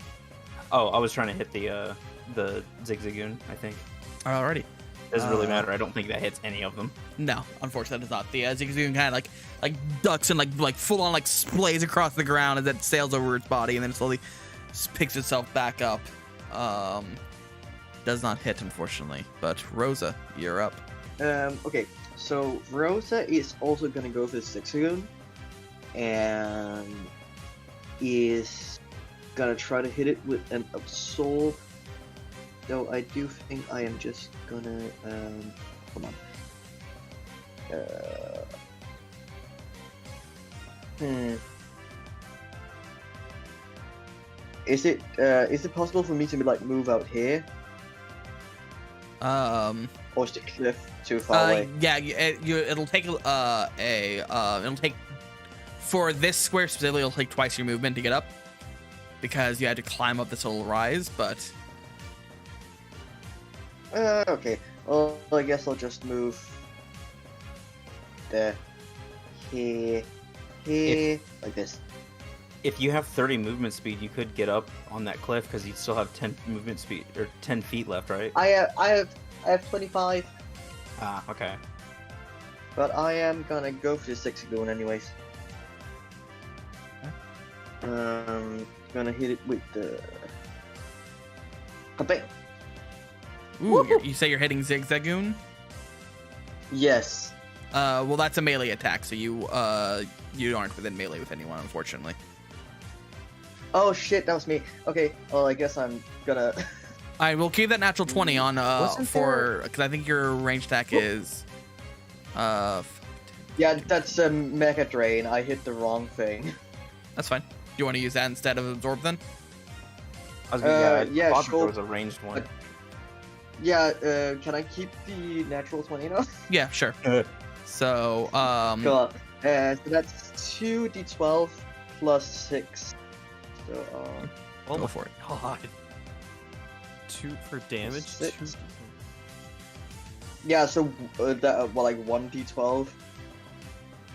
Oh, I was trying to hit the Zigzagoon, I think. Alrighty. Doesn't really matter. I don't think that hits any of them. No, unfortunately, it's not. The Zigzagoon kind of like ducks and like full on like splays across the ground as it sails over its body and then slowly picks itself back up. Does not hit, unfortunately. But Rosa, you're up. Okay, so Rosa is also gonna go for the Zigzagoon, and is gonna try to hit it with an absorb. Though I do think I am just gonna hold on. Is it possible for me to like move out here, or is the cliff too far away? Yeah, it'll take it'll take for this square specifically. It'll take twice your movement to get up because you had to climb up this little rise. But Okay. Well, I guess I'll just move there, here, like this. If you have 30 movement speed, you could get up on that cliff because you'd still have 10 movement speed or 10 feet left, right? I have 25, Ah, okay. but I am gonna go for the Zigzagoon anyways. Gonna hit it with the. Bang! ooh, you say you're hitting Zigzagoon? Yes. Well, that's a melee attack, so you aren't within melee with anyone, unfortunately. Oh shit, that was me. Okay. Well, I guess I'm gonna. I will keep that natural 20 on Wasn't for because I think your range attack is Yeah, that's a Mega Drain. I hit the wrong thing. that's fine. Do you want to use that instead of absorb then? I was gonna, yeah, I thought sure. there was a ranged one. Yeah. Can I keep the natural 20 now? Yeah, sure. So Cool. So that's 2d12 plus 6. So Oh Go my for it. God. 2 for damage. 6. 2. yeah. So that well, like 1d12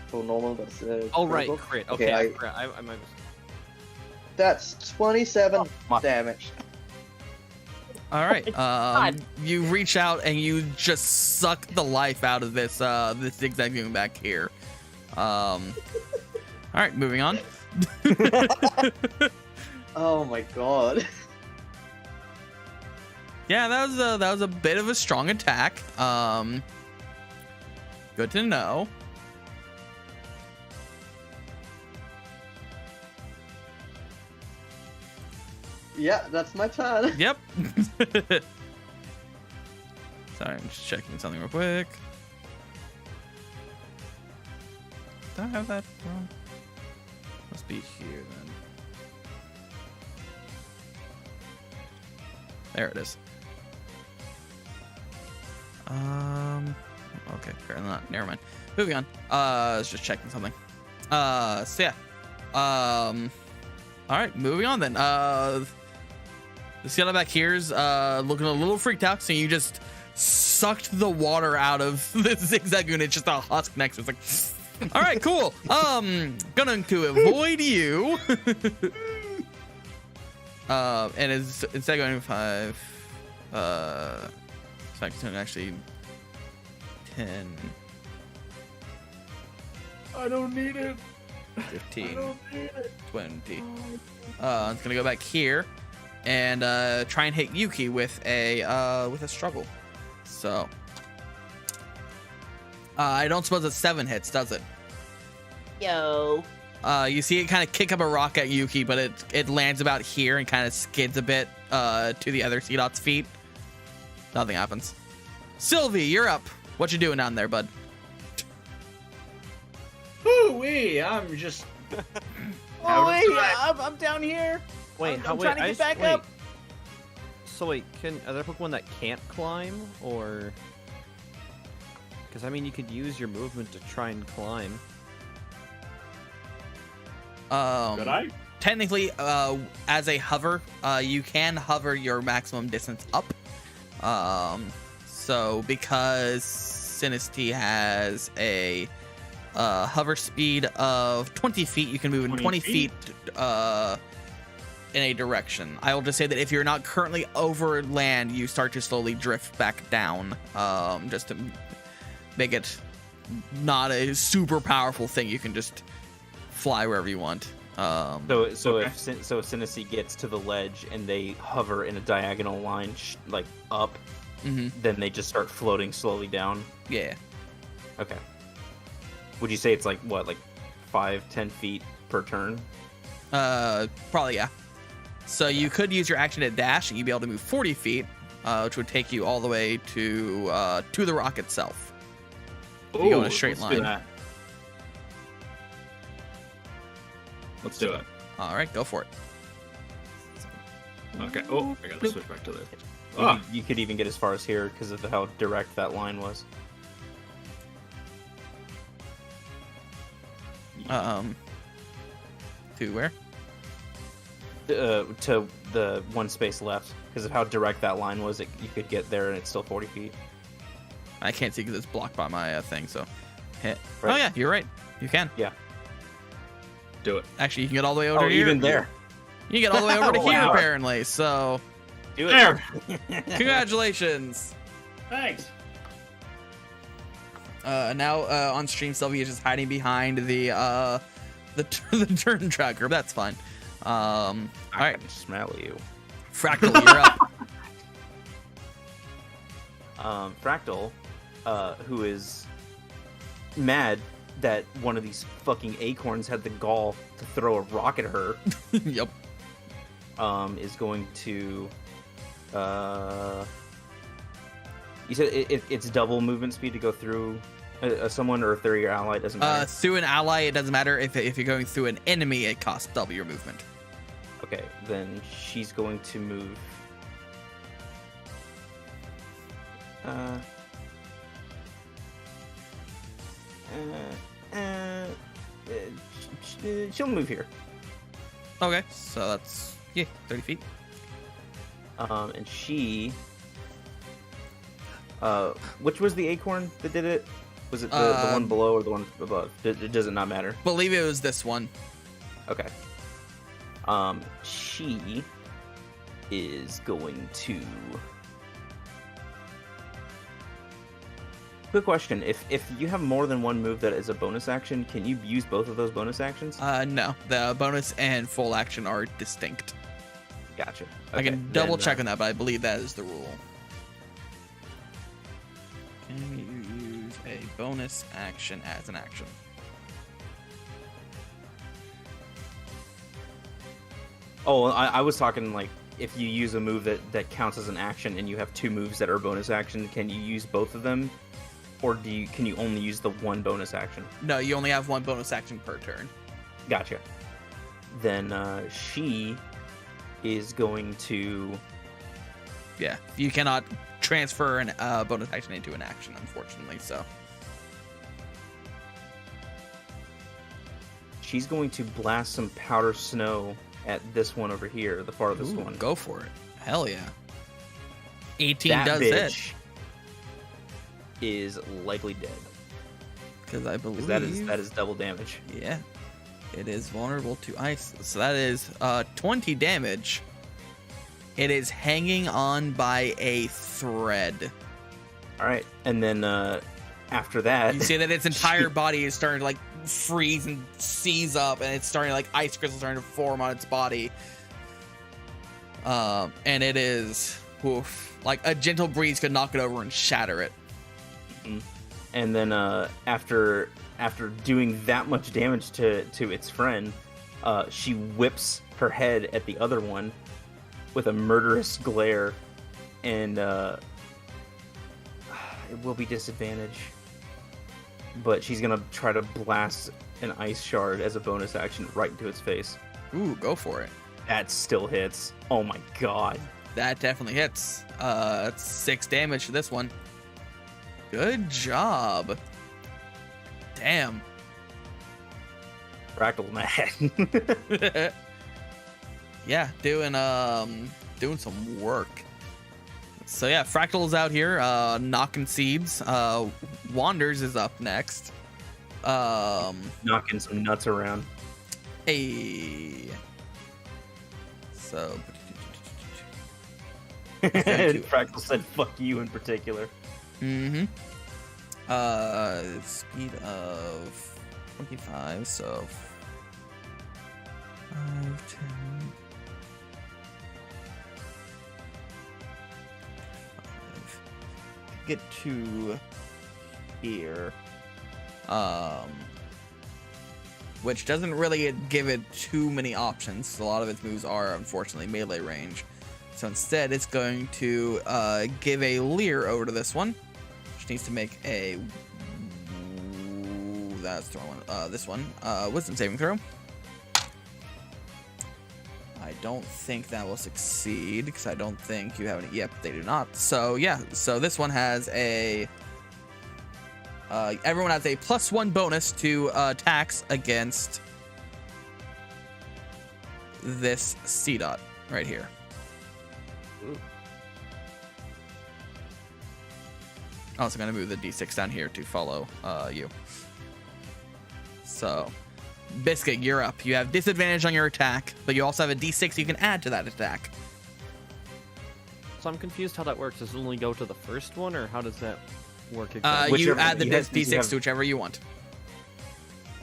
for normal. That's Oh right, critical. crit. Okay, Okay, I- I forgot. I might. That's 27 my- damage. all right. You reach out and you just suck the life out of this this Zigzagoon back here. All right, moving on. Oh my god. Yeah, that was a bit of a strong attack. Good to know. Yeah, that's my turn. Yep. Sorry, I'm just checking something real quick. Did I have that wrong? Must be here then. There it is. Okay, fair enough. Never mind. Moving on. I was just checking something. So yeah. All right, moving on then. The skeleton back here's looking a little freaked out, so you just sucked the water out of the Zigzagoon. It's just a husk next to it. It's like, all right, cool. Going to avoid you. And instead of going 5, so I can actually 10. I don't need it. 15, I don't need it. 20. It's gonna go back here and try and hit Yuki with a struggle. So I don't suppose it's 7 hits, does it? Yo. You see it kind of kick up a rock at Yuki, but it lands about here and kind of skids a bit to the other Seedot's feet. Nothing happens. Sylvie, you're up. What you doing down there, bud? Ooh-wee, I'm just. Oh wait, I'm down here. Wait, I'm trying to get back wait. up. So wait, are there Pokemon that can't climb, or? Because I mean, you could use your movement to try and climb. Could I? Technically, as a hover, you can hover your maximum distance up. So because Sinistea has a hover speed of 20 feet. You can move in 20 feet in a direction. I will just say that if you're not currently over land, you start to slowly drift back down, just to make it not a super powerful thing. You can just fly wherever you want. So if Synesy gets to the ledge and they hover in a diagonal line, like up, then they just start floating slowly down. Yeah. Okay. Would you say it's like what, like 5-10 feet per turn? Probably, yeah. So you could use your action to dash, and you'd be able to move 40 feet, which would take you all the way to the rock itself. You go in a straight line. Do that. Let's do it. All right, go for it. Okay. Oh, I gotta switch back to this. You could even get as far as here because of how direct that line was. To where? To the one space left because of how direct that line was. You could get there and it's still 40 feet. I can't see because it's blocked by my thing. So, hit. Right. Oh yeah, you're right. You can. Yeah. Do it. Actually, you can get all the way over Oh, here. even there. You can get all the way over to here Wow. apparently. So, Do it. There. congratulations. Thanks. Now on stream, Sylvia is just hiding behind the turn tracker. That's fine. All right, can smell you. Fractal, you're up. Fractal, who is mad that one of these fucking acorns had the gall to throw a rock at her, Yep. is going to. You said it's double movement speed to go through someone, or if they're your ally, it doesn't matter. Through an ally, it doesn't matter. If you're going through an enemy, it costs double your movement. Okay, then she's going to move. She'll move here. Okay, so that's 30 feet. And she. Which was the acorn that did it? Was it the one below or the one above? Does it not matter? Believe it was this one. Okay. She is going to. Quick question: If you have more than one move that is a bonus action, can you use both of those bonus actions? No, the bonus and full action are distinct. Gotcha. I can double check on that, but I believe that is the rule. Can you use a bonus action as an action? Oh, I was talking like if you use a move that counts as an action and you have two moves that are bonus action, can you use both of them? Or can you only use the one bonus action? No, you only have one bonus action per turn. Gotcha. Then she is going to... Yeah, you cannot transfer a bonus action into an action, unfortunately, so... She's going to blast some powder snow at this one over here, the farthest one. Go for it. Hell yeah. 18 that does bitch hit. Is likely dead. Because I believe... that is double damage. Yeah. It is vulnerable to ice. So that is 20 damage. It is hanging on by a thread. Alright, and then after that... You see that its entire body is starting to like freeze and seize up, and it's starting to like ice crystals starting to form on its body. And it is... Oof, like a gentle breeze could knock it over and shatter it. And then after doing that much damage to its friend, she whips her head at the other one with a murderous glare, and it will be disadvantage. But she's gonna try to blast an ice shard as a bonus action right into its face. Ooh, go for it. That still hits. Oh my god. That definitely hits. It's 6 damage to this one. Good job. Damn. Fractal mad. Yeah, doing some work. So yeah, Fractal's out here knocking seeds. Wanders is up next. Knocking some nuts around. A. So. Fractal said "fuck you" in particular. Mm-hmm. Speed of 25, so 5, 10. 5. Get to here. Which doesn't really give it too many options. A lot of its moves are unfortunately melee range. So instead, it's going to give a leer over to this one, which needs to make a. That's the wrong one. This one, wisdom saving throw. I don't think that will succeed because I don't think you have any. Yep, they do not. So yeah, so this one has a. Everyone has a +1 bonus to attacks against this C dot right here. Ooh. Also going to move the D6 down here to follow you. So, Biscuit, you're up. You have disadvantage on your attack, but you also have a D6 you can add to that attack. So I'm confused how that works. Does it only go to the first one, or how does that work You exactly? add the you have- D6 you have- to whichever you want.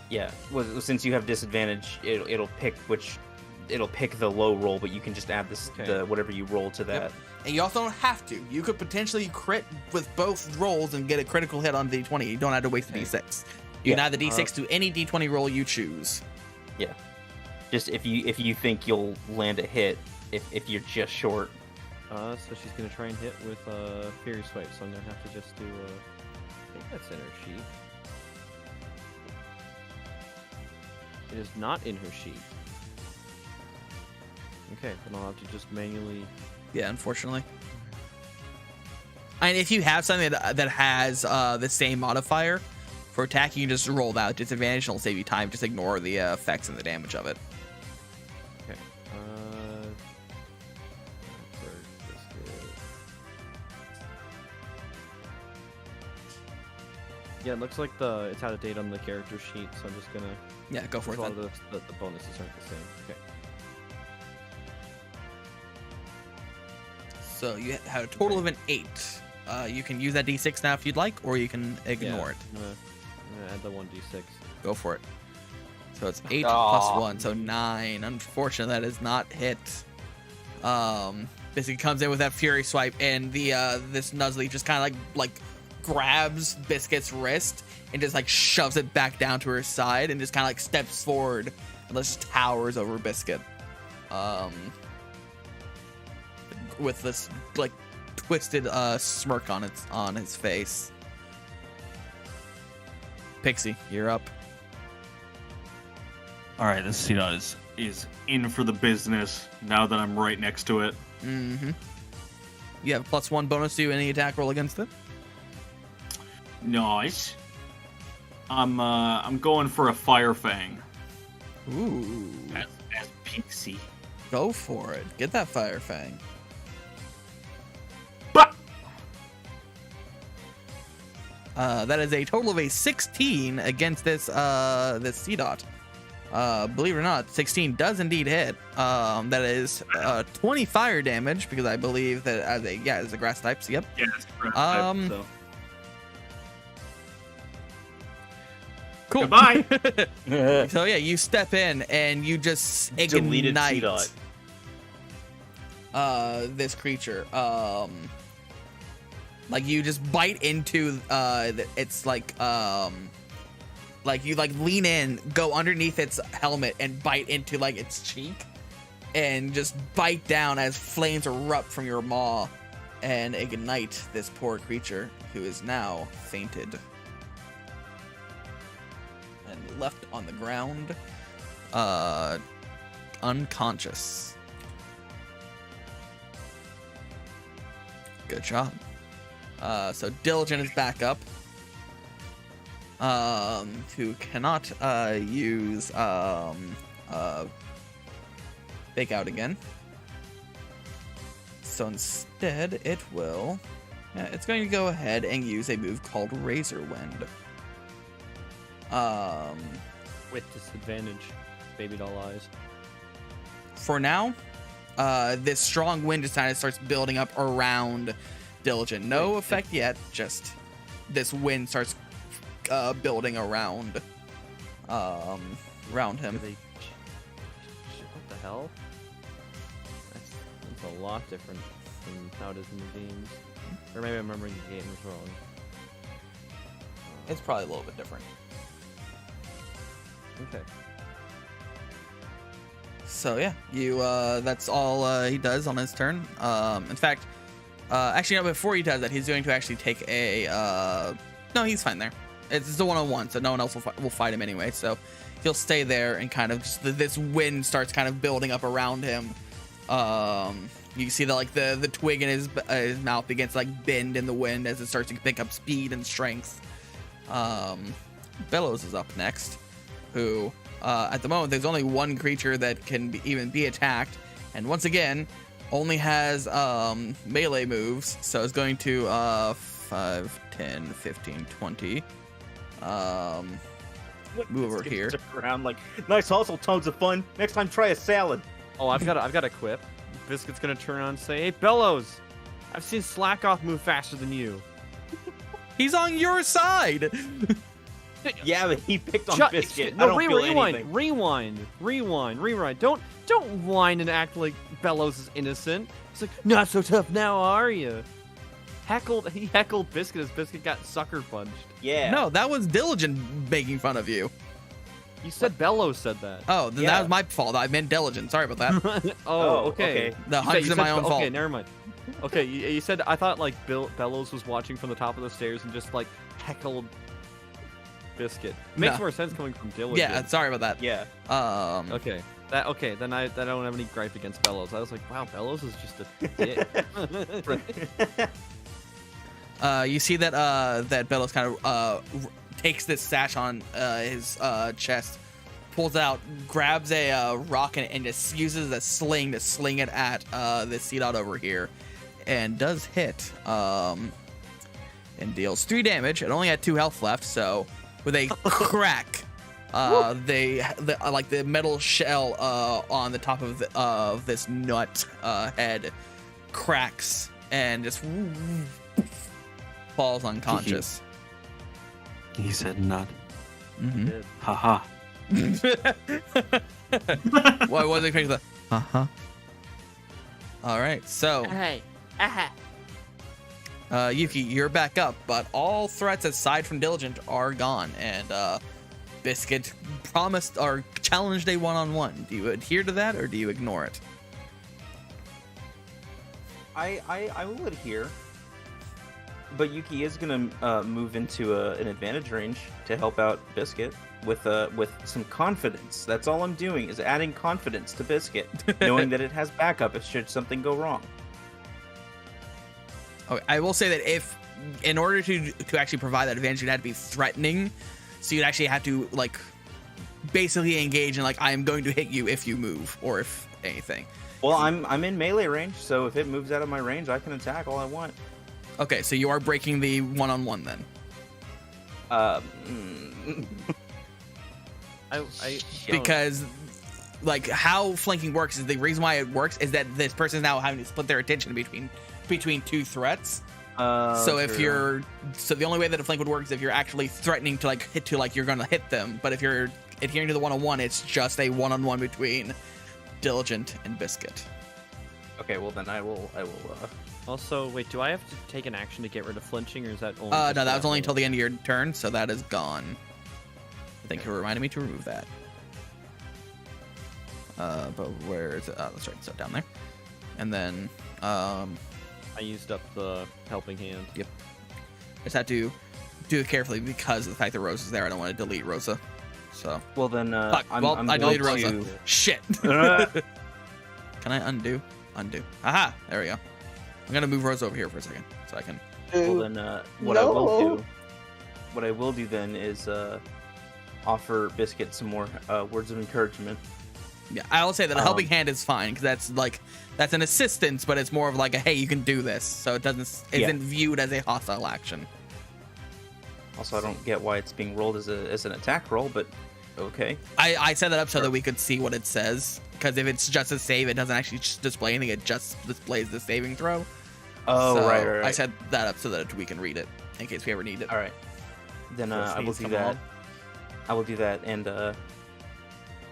Yeah, well, since you have disadvantage, it'll pick the low roll, but you can just add this Okay. the whatever you roll to that. Yep. And you also don't have to. You could potentially crit with both rolls and get a critical hit on D20. You don't have to waste the D6. You can Yeah. add the D6 to any D20 roll you choose. Yeah, just if you think you'll land a hit, if you're just short. So she's gonna try and hit with Fury Swipe. So I'm gonna have to just do. I think that's in her sheet. It is not in her sheet. Okay, then I'll have to just manually. Yeah, unfortunately. And if you have something that has the same modifier for attack, you can just roll that with disadvantage and it'll save you time. Just ignore the effects and the damage of it. Okay. For this hit. Yeah, it looks like it's out of date on the character sheet, so I'm just gonna. Yeah, go for it A lot then. of the bonuses aren't the same. Okay. So you have a total of an 8. You can use that D6 now if you'd like, or you can ignore it. I'm gonna add the 1d6. Go for it. So it's 8 Aw. plus 1, so 9. Unfortunately, that is not hit. Basically comes in with that Fury Swipe, and the this Nuzzy just kind of like grabs Biscuit's wrist and just like shoves it back down to her side, and just kind of like steps forward and just towers over Biscuit. With this like twisted smirk on his face. Pixie, you're up. All right, this C-Dot is in for the business now that I'm right next to it. Mm-hmm. You have +1 bonus to any attack roll against it. Nice. I'm going for a Fire Fang Ooh. as Pixie. Go for it. Get that Fire Fang. But That is a total of a 16 against this C-Dot. Believe it or not, 16 does indeed hit. That is 20 fire damage because I believe that as a grass type. So yep. yeah, it's correct. So. Cool. Goodbye. So yeah, you step in and you just Deleted ignite C-Dot. this creature. Like you just bite into it's like you like lean in, go underneath its helmet and bite into like its cheek and just bite down as flames erupt from your maw and ignite this poor creature who is now fainted and left on the ground unconscious. Good job. So Diligent is back up. Who cannot use Fake Out again. So instead, it will. Yeah, it's going to go ahead and use a move called Razor Wind. With disadvantage, baby doll eyes. For now, this strong wind just kind of starts building up around Diligent. No effect yet, just this wind starts building around him. What the hell? That's a lot different from how it is in the games. Or maybe I'm remembering the games wrong. It's probably a little bit different. Okay. So yeah, that's all he does on his turn. In fact, actually no, before he does that, he's going to actually take a no, he's fine there. It's the 1-on-1, so no one else will fight him anyway. So he'll stay there and kind of just this wind starts kind of building up around him. You can see that like the twig in his mouth begins to like bend in the wind as it starts to pick up speed and strength. Bellows is up next, who at the moment there's only one creature that can even be attacked, and once again only has melee moves, so it's going to 5, 10, 15, 20 move over here. Around like, nice hustle, tons of fun. Next time, try a salad. Oh, I've got a quip. Biscuit's gonna turn on and say, "Hey, Bellows, I've seen Slackoff move faster than you." He's on your side. Yeah, but he picked on Biscuit. No, I don't feel anything. rewind. Don't whine and act like Bellows is innocent. It's like, not so tough now, are you? He heckled Biscuit as Biscuit got sucker punched. Yeah. No, that was Diligent making fun of you. You said Bellows said that. Oh, then that was my fault. I meant Diligent. Sorry about that. Okay. The hunt's in my own fault. Okay, never mind. Okay, you said, I thought like Bellows was watching from the top of the stairs and just like heckled Biscuit. Makes more sense coming from Diligent. Yeah, sorry about that. Yeah. Okay. Then I don't have any gripe against Bellows. I was like, wow, Bellows is just a dick. You see that Bellows kind of takes this sash on his chest, pulls it out, grabs a rock and just uses a sling to sling it at this sea dot over here, and does hit and deals 3 damage. It only had 2 health left, so with a crack, the metal shell on the top of this nut head cracks and just falls unconscious. He said nut. Mm-hmm. Haha. Well, I wasn't expecting the All right, so Hey. Yuki, you're back up, but all threats aside from Diligent are gone, and Biscuit promised or challenged a 1-on-1. Do you adhere to that, or do you ignore it? I will adhere. But Yuki is gonna move into an advantage range to help out Biscuit with some confidence. That's all I'm doing is adding confidence to Biscuit, knowing that it has backup if should something go wrong. Okay, I will say that if, in order to actually provide that advantage, you'd have to be threatening, so you'd actually have to like basically engage in like, I am going to hit you if you move or if anything. Well, I'm in melee range, so if it moves out of my range, I can attack all I want. Okay, so you are breaking the 1-on-1 then. Because like how flanking works is the reason why it works is that this person is now having to split their attention between 2 threats. So if true. the only way that a flank would work is if you're actually threatening to like hit you're gonna hit them. But if you're adhering to the 1-on-1, it's just a 1-on-1 between Diligent and Biscuit. Okay, well then I will. Also, wait, do I have to take an action to get rid of flinching, or is that only? No, that was only until the end of your turn, so that is gone. Thank you for reminding me to remove that. But where is it? That's right, so down there. And then, I used up the helping hand. Yep. I just have to do it carefully because of the fact that Rosa is there. I don't want to delete Rosa. So. Well then, Fuck. I deleted Rosa. Shit. Can I undo? Undo. Aha! There we go. I'm gonna move Rosa over here for a second, so I can. Well then, what I will do then is offer Biscuit some more words of encouragement. Yeah, I will say that a helping hand is fine because that's an assistance, but it's more of like a hey, you can do this, so it isn't viewed as a hostile action. Also, I don't get why it's being rolled as an attack roll, but okay. I set that up so that we could see what it says. Because if it's just a save, it doesn't actually display anything. It just displays the saving throw. Oh, So right. I set that up so that we can read it in case we ever need it. All right. Then First I will needs do come that. along. I will do that and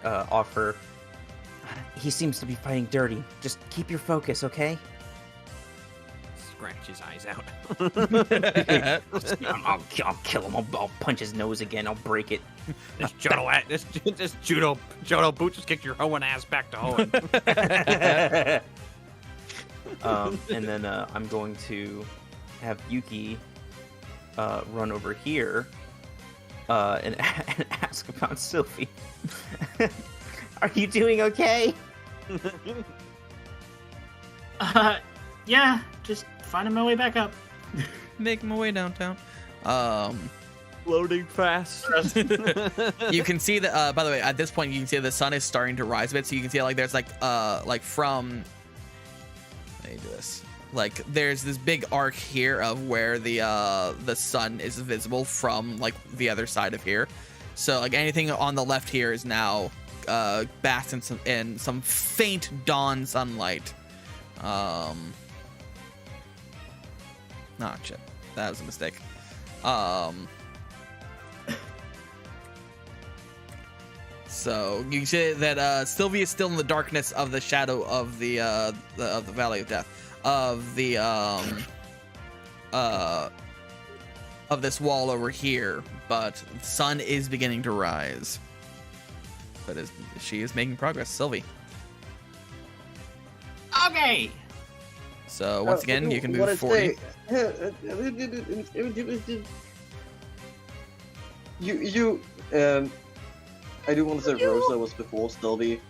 offer. He seems to be fighting dirty. Just keep your focus, okay? Scratch his eyes out. I'll kill him. I'll punch his nose again. I'll break it. This judo boot just kicked your hoeing ass back to hoeing. And then I'm going to have Yuki run over here and ask about Sylvie. Are you doing okay? Yeah, just finding my way back up. Making my way downtown. Loading fast. You can see that. By the way, at this point, you can see the sun is starting to rise a bit. So you can see like there's like from. Let me do this. Like there's this big arc here of where the sun is visible from like the other side of here. So like anything on the left here is now basked in some faint dawn sunlight. Shit, that was a mistake. So you can see that Sylvia is still in the darkness of the shadow of the Valley of Death, of the of this wall over here, but the sun is beginning to rise. But she is making progress, Sylvie. Okay. So once again, you can move 40. I do want to say Rosa was before Sylvie.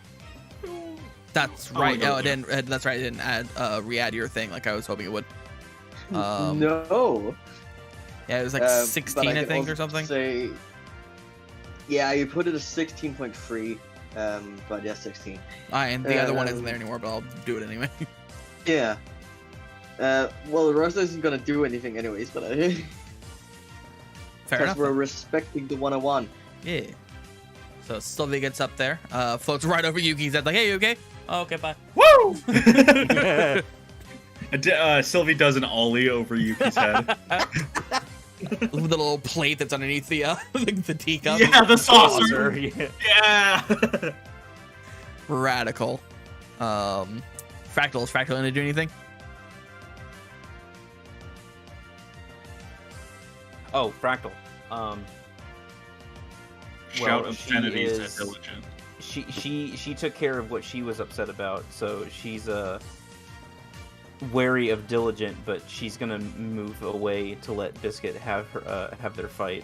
That's right. no, Oh, it didn't. That's right. It didn't add re-add your thing like I was hoping it would. No. Yeah, it was like But 16, I can think, also or something. Say, yeah, you put it as 16.3. But yeah, 16. And the other one isn't there anymore, but I'll do it anyway. Yeah. Well, Rosa isn't gonna do anything anyways, but Fair because enough. we're respecting the 101. Yeah. So Sylvie gets up there, floats right over Yuki's head, like, "Hey, you okay? Oh, okay, bye." Woo! Sylvie does an ollie over Yuki's head. The little plate that's underneath the the teacup. Yeah, the saucer. Yeah. Yeah. Radical. Fractal, is Fractal gonna do anything? Oh, Fractal. Shout Well, obscenities she at is- Diligent. She took care of what she was upset about, so she's wary of Diligent, but she's gonna move away to let Biscuit have their fight.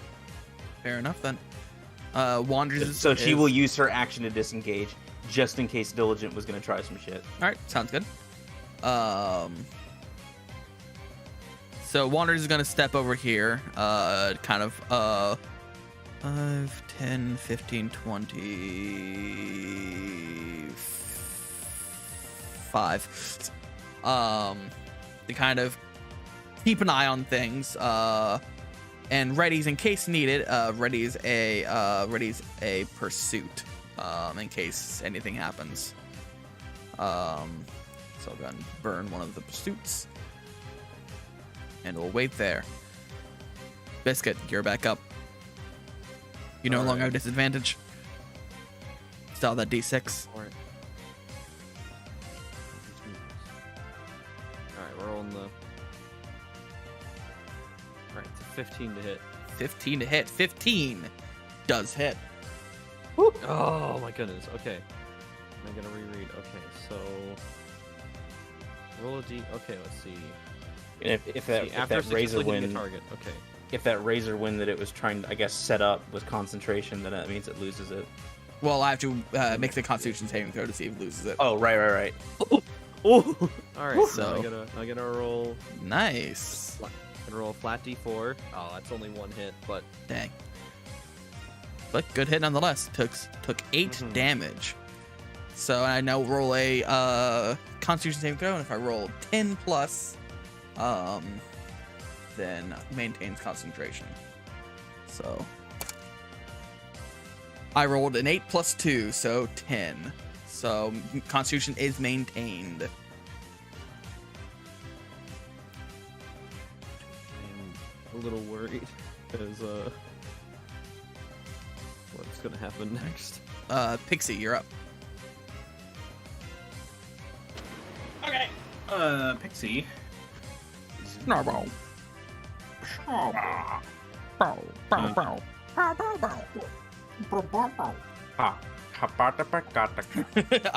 Fair enough then. Wanders. So she will use her action to disengage, just in case Diligent was gonna try some shit. All right, sounds good. So Wanders is gonna step over here, kind of 5, 10, 15, 25. To kind of keep an eye on things. And readies in case needed. Readies a pursuit. In case anything happens. So I'll go ahead and burn one of the pursuits. And we'll wait there. Biscuit, you're back up. You no longer have disadvantage. Still that D6. Alright. Alright, we're rolling the. Alright, it's a 15 to hit. 15 to hit. 15 does hit. Oh my goodness. Okay. I'm gonna reread. Okay, so roll a d. Okay, let's see. And if that, See, if after that razor hitting a wind, target. Okay. if that razor wind that it was trying to, I guess, set up was concentration, then that means it loses it. Well, I have to make the Constitution saving throw to see if it loses it. Oh, right. Oh. All right. So- So I gotta roll. Nice. Gonna roll a flat d4. Oh, that's only one hit, but Dang. But good hit nonetheless. Took 8 Mhm. damage. So I now roll a Constitution saving throw, and if I roll 10 plus, then maintains concentration. So I rolled an 8 plus 2, so 10. So Constitution is maintained. I'm a little worried because what's gonna happen next? Pixie, you're up. Okay. Pixie. Snowball. I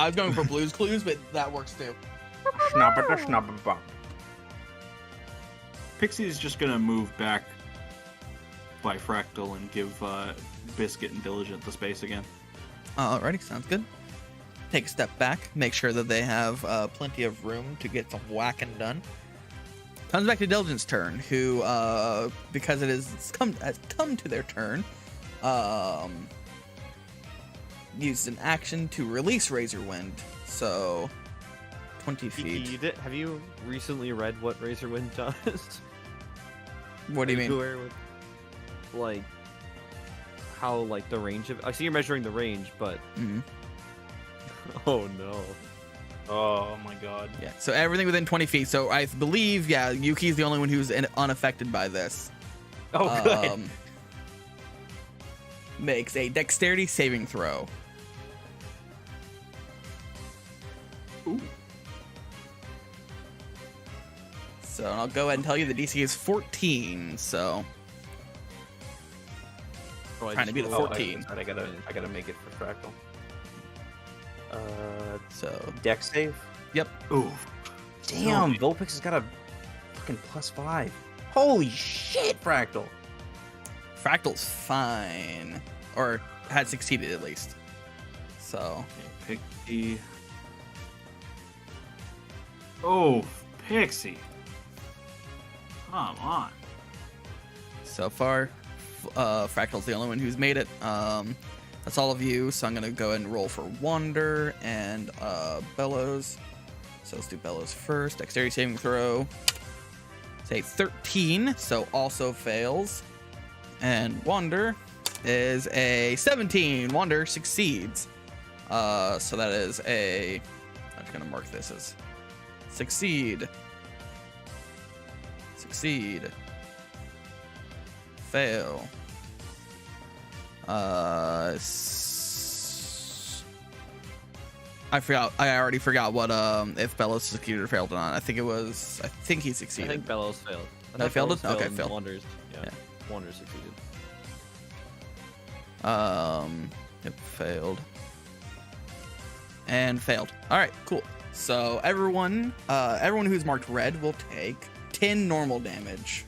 was going for Blue's Clues, but that works too. Pixie's just gonna move back by Fractal and give Biscuit and Diligent the space again. Alrighty, sounds good. Take a step back, make sure that they have plenty of room to get some whacking done. Comes back to Diligent's turn, who, because it has come to their turn, used an action to release Razor Wind. So, 20 feet. Have you recently read what Razor Wind does? What do you mean? Familiar with, like, how, like, the range of... I see you're measuring the range, but... Mhm. Oh, no. Oh my god. Yeah, so everything within 20 feet. So I believe, yeah, Yuki's the only one who's unaffected by this. Oh, good. Makes a dexterity saving throw. Ooh. So I'll go ahead and tell you the DC is 14, so Oh, I trying to just beat a rolled- 14. I gotta make it for Fractal. So Dex save. Yep. Ooh. Damn, Vulpix has got a fucking +5. Holy shit, Fractal. Fractal's fine, or had succeeded at least. So Okay, Pixie. Oh, Pixie. Come on. so far, Fractal's the only one who's made it. That's all of you. So I'm gonna go ahead and roll for Wander and Bellows. So let's do Bellows first. Dexterity saving throw. Say 13, so also fails. And Wander is a 17. Wander succeeds. So that is a... I'm just gonna mark this as succeed. Succeed. Fail. I forgot. I already forgot what if Bellows succeeded or failed or not. I think he I succeeded. think Bellows failed. I failed it? Okay, and failed. Wonders, yeah. Yeah. Wonders succeeded. It failed. And failed. All right, cool. So everyone who's marked red will take 10 normal damage.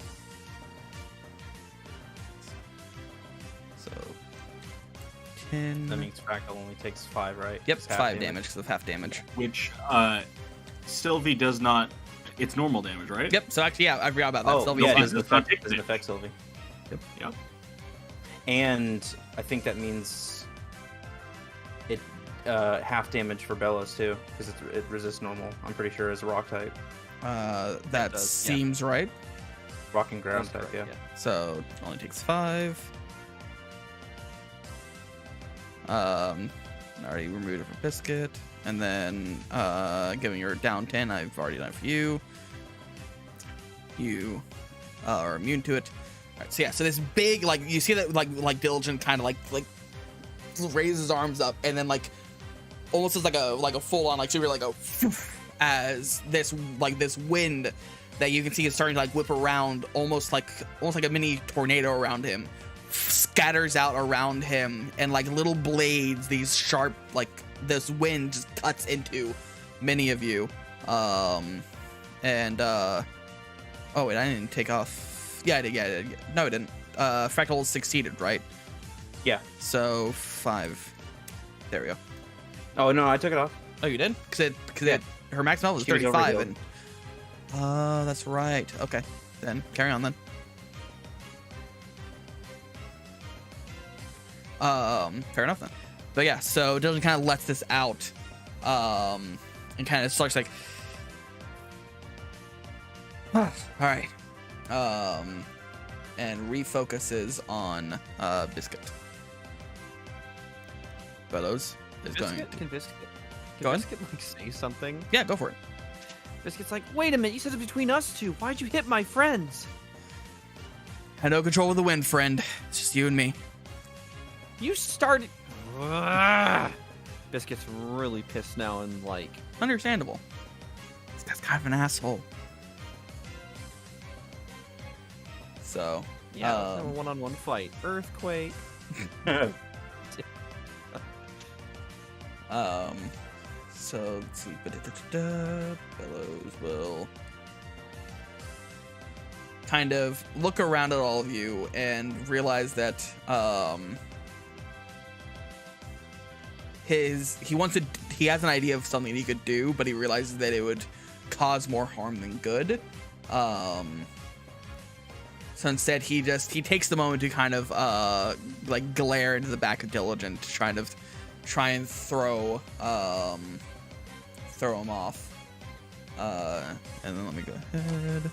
So 10. That means Fractal only takes 5, right? Yep, It's 5 damage because of half damage. Which Sylvie does not. It's normal damage, right? Yep. So actually, yeah, I forgot about that. Oh, Sylvie's yeah, it fine. doesn't It's not affect, taking it. Sylvie. Yep. And I think that means it half damage for Bellows too, because it resists normal. I'm pretty sure as a rock type, That does, yeah. seems right. rock and grass That's type. correct, Yeah. So it only takes 5. I already removed it from Biscuit. And then giving her down 10, I've already done it for you. You are immune to it. All right, so yeah, so this big, like, you see that, like Diligent kind of like raises his arms up, and then like almost as like a full on like super like a as this wind that you can see is starting to like whip around, almost like a mini tornado around him, scatters out around him, and like little blades, these sharp, like this wind just cuts into many of you. Oh wait, I didn't take off. Yeah, I did. No, I didn't. Fractal succeeded, right? Yeah. So 5. There we go. Oh no, I took it off. Oh, you did? Because her max level was She was 35, overhealed. and that's right. Okay, then carry on then. Fair enough then. But yeah, so Diligent kind of lets this out, and kind of starts like, all right, and refocuses on Biscuit. Bellows is going. Can Biscuit, Go ahead. Biscuit like say something? Yeah, go for it. Biscuit's like, wait a minute, you said it's between us two. Why'd you hit my friends? Had no control of the wind, friend. It's just you and me. You started. Ugh. Biscuit's really pissed now and like. Understandable. This guy's kind of an asshole. So, Yeah, let's have a one-on-one fight. Earthquake. So let's see. Bellows will kind of look around at all of you and realize that he has an idea of something he could do, but he realizes that it would cause more harm than good. So instead, he takes the moment to kind of like glare into the back of Diligent to try and throw him off. And then let me go ahead.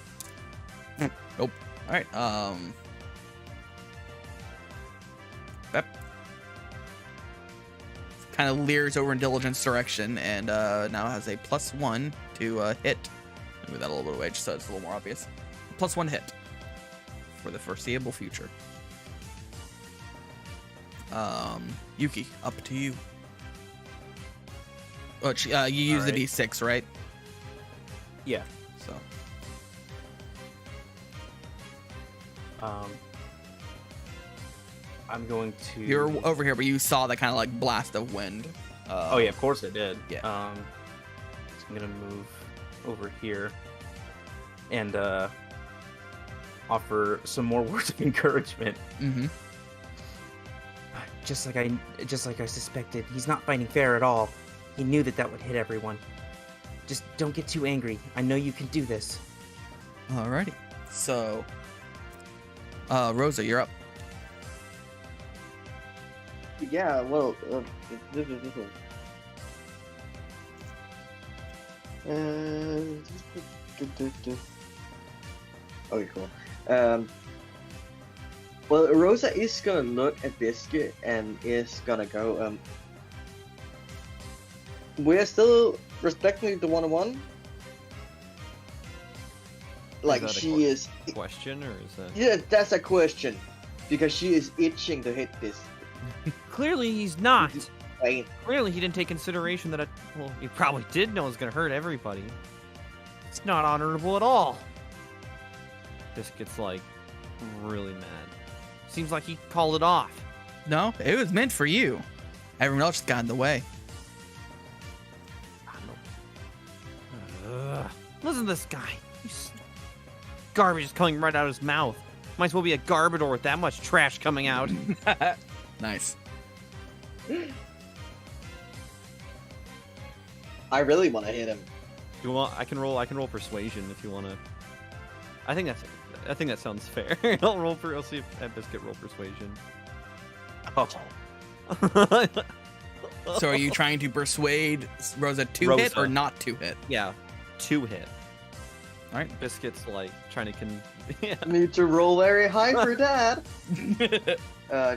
Nope. All right. Bep kind of leers over in Diligent's direction and now has a +1 to hit. Move that a little bit away just so it's a little more obvious. +1 hit for the foreseeable future. Yuki, up to you. Oh, you use the D6, right? Yeah. So. I'm going to. You're over here, but you saw that kind of like blast of wind. Oh yeah, of course I did. Yeah. So I'm gonna move over here and offer some more words of encouragement. Mm-hmm. Just like I suspected, he's not fighting fair at all. He knew that would hit everyone. Just don't get too angry. I know you can do this. Alrighty. So, Rosa, you're up. Yeah, well, okay, cool. Well, Rosa is gonna look at Biscuit and is gonna go, we're still respecting the one-on-one? Like, that a she is... Question, or is that? Yeah, that's a question. Because she is itching to hit this. Clearly he's not. Right? Clearly he didn't take consideration that well, he probably did know it was going to hurt everybody. It's not honorable at all. Biscuit's like really mad. Seems like he called it off. No, it was meant for you. Everyone else got in the way. Listen to this guy. Garbage is coming right out of his mouth. Might as well be a Garbodor with that much trash coming out. Nice. I really want to hit him. Do you want? I can roll persuasion if you want to. I think that sounds fair. I'll see if Biscuit roll persuasion. So are you trying to persuade Rosa to hit or not to hit? Yeah, 2 hit. All right. Biscuit's like trying to yeah. Need to roll very high for that.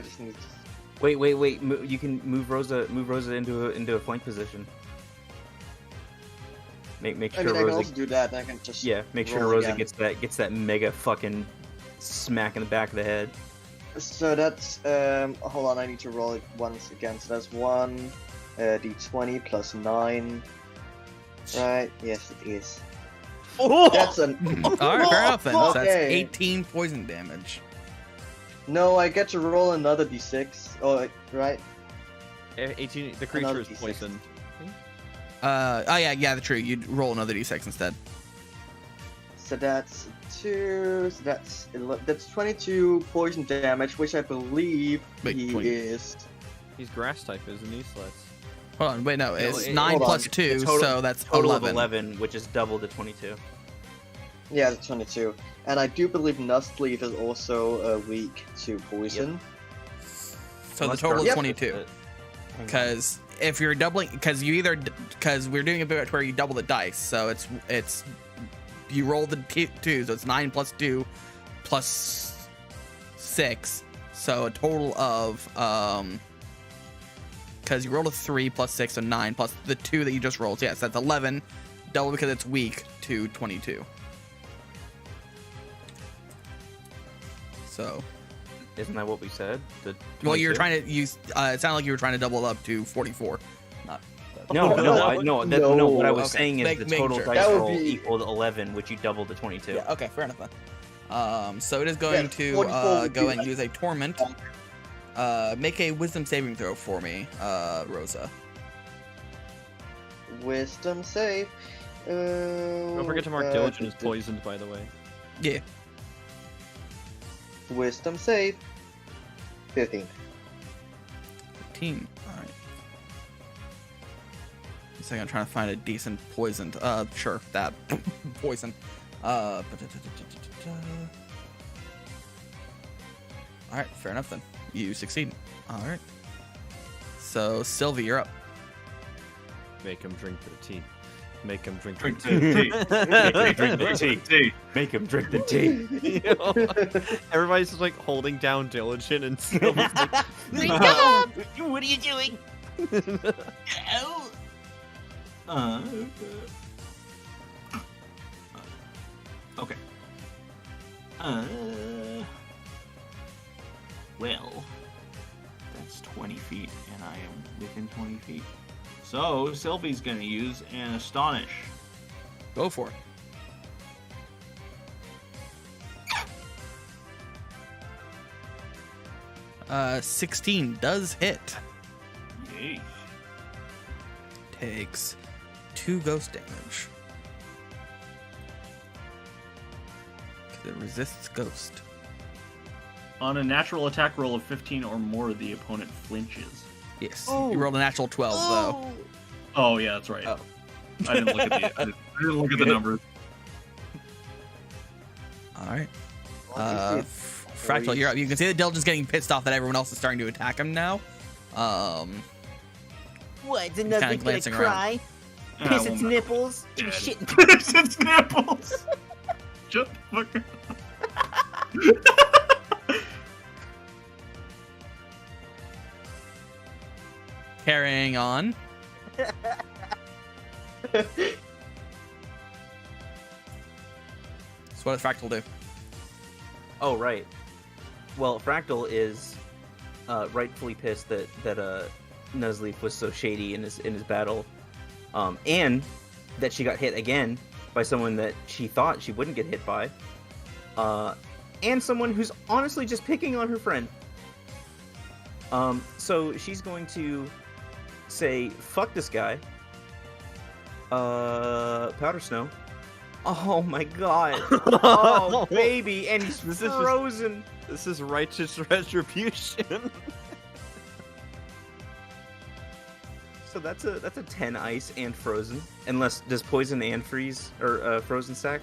Just need to... Wait. You can move Rosa into a flank position. Make sure I can Rosa also do that. I can just make sure roll Rosa again. gets that mega fucking smack in the back of the head. So that's hold on, I need to roll it once again. So that's 1 d20 plus 9. Right? Yes, it is. That's an. All right, fair enough then. So that's Okay. 18 poison damage. No, I get to roll another d6. Oh, right. 18. The creature Another is D6. poisoned. Oh yeah, that's true. You'd roll another d6 instead. So that's 2. So that's 22 poison damage, which I believe Wait, he 20. is. He's grass type, isn't he, Slets? Hold on, wait, no, it's it- 9 hold plus on. 2, Total- so that's Total 11. of 11, which is double the 22. Yeah, that's 22. And I do believe Nustleaf is also weak to poison. So the Unless total is Yep. 22. Because if you're doubling, because we're doing a bit where you double the dice, so it's you roll the 2, so it's 9 plus 2 plus 6, so a total of because you rolled a 3 plus 6, so 9 plus the 2 that you just rolled. Yes, that's 11. Double because it's weak to 22. So, Isn't that what we said? well, you're trying to use. It sounded like you were trying to double it up to 44. Not. No, No. what I was Okay. saying is the Making total sure. dice That would roll be- equaled 11, which you doubled to 22. Yeah. Okay. Fair enough then. So it is going Yeah, to 44 would go be- and use a torment. Make a wisdom saving throw for me, Rosa. Wisdom save. Don't forget to mark diligent as poisoned, by the way. Yeah. Wisdom save. 15. 15. All right. A second, I'm trying to find a decent poisoned. Sure, that poison. All right, fair enough then. You succeed. All right. So Sylvie, you're up. Make him drink the tea. Make him drink Drink the the tea. Drink the tea. Make him drink the tea. tea. Everybody's just like holding down diligent and still like, Wake up! What are you doing? Okay. Well, that's 20 feet, and I am within 20 feet. So Sylvie's gonna use an astonish. Go for it. 16 does hit. Yay. Takes 2 ghost damage. 'Cause it resists ghost. On a natural attack roll of 15 or more, the opponent flinches. Yes. Oh. You rolled a natural 12 though. Oh yeah, that's right. Oh. I didn't look at the. I didn't look at the numbers. All right. Well, you see Fractal, you're up. You can see that Diligent's getting pissed off that everyone else is starting to attack him now. What? kinda Another gonna glancing around. cry? Yeah, Piss well, its nipples? And shit. Piss its nipples. Shut the fuck up. Carrying on. So what does Fractal do? Oh, right. Well, Fractal is rightfully pissed that Nuzleaf was so shady in his battle, and that she got hit again by someone that she thought she wouldn't get hit by, and someone who's honestly just picking on her friend. So she's going to say, "Fuck this guy." Powder Snow. Oh my god. Oh baby, and he's This is just- frozen. this is righteous retribution. So that's a 10 ice and frozen. Unless does poison and freeze or frozen stack?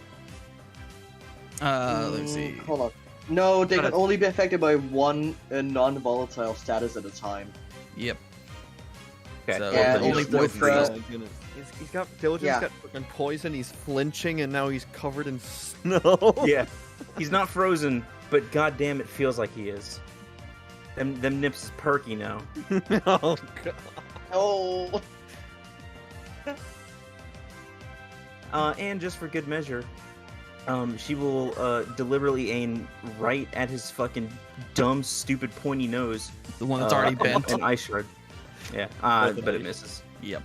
Let's see. Hold on. No, they Gotta- can only be affected by one non-volatile status at a time. Yep. Okay. So Yeah, only it's poison. no freeze. threat. He's got diligence, Yeah. got fucking poison. He's flinching, and now he's covered in snow. Yeah. He's not frozen, but goddamn, it feels like he is. Them nips is perky now. Oh god. Oh. And just for good measure, she will deliberately aim right at his fucking dumb, stupid, pointy nose. The one that's already bent. An ice shard. Yeah, With an but it ice. misses. Yep.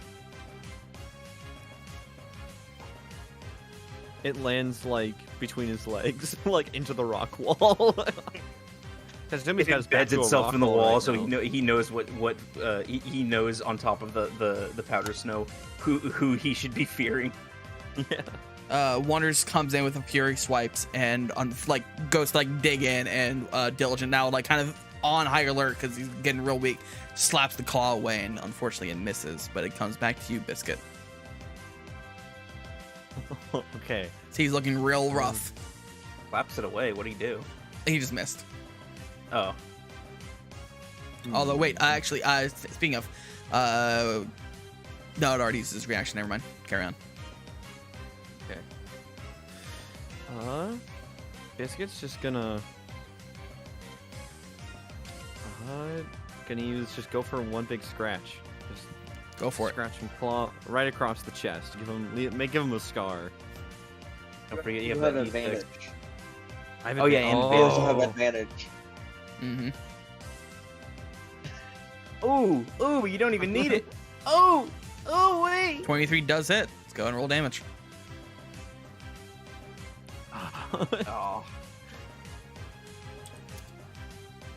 It lands like between his legs, like into the rock wall. Because Jimmy's got his back Embeds to a itself rock in the wall, right so now. he knows what he knows on top of the powder snow who he should be fearing. Yeah. Wonders comes in with a fury swipes and goes to dig in, and Diligent now kind of on high alert because he's getting real weak, slaps the claw away, and unfortunately it misses, but it comes back to you, Biscuit. Okay. So he's looking real rough. Slaps it away. What do you do? He just missed. Oh, Although wait, actually, speaking of, no, it already used his reaction. Never mind. Carry on. Biscuit's just gonna Gonna just go for one big scratch. Just Go for it. scratch and claw right across the chest. Give him a scar. Don't forget You you have have advantage. Oh, yeah, and You also have advantage. Mm-hmm. Ooh, you don't even need it. Wait. 23 does hit. Let's go and roll damage. Oh.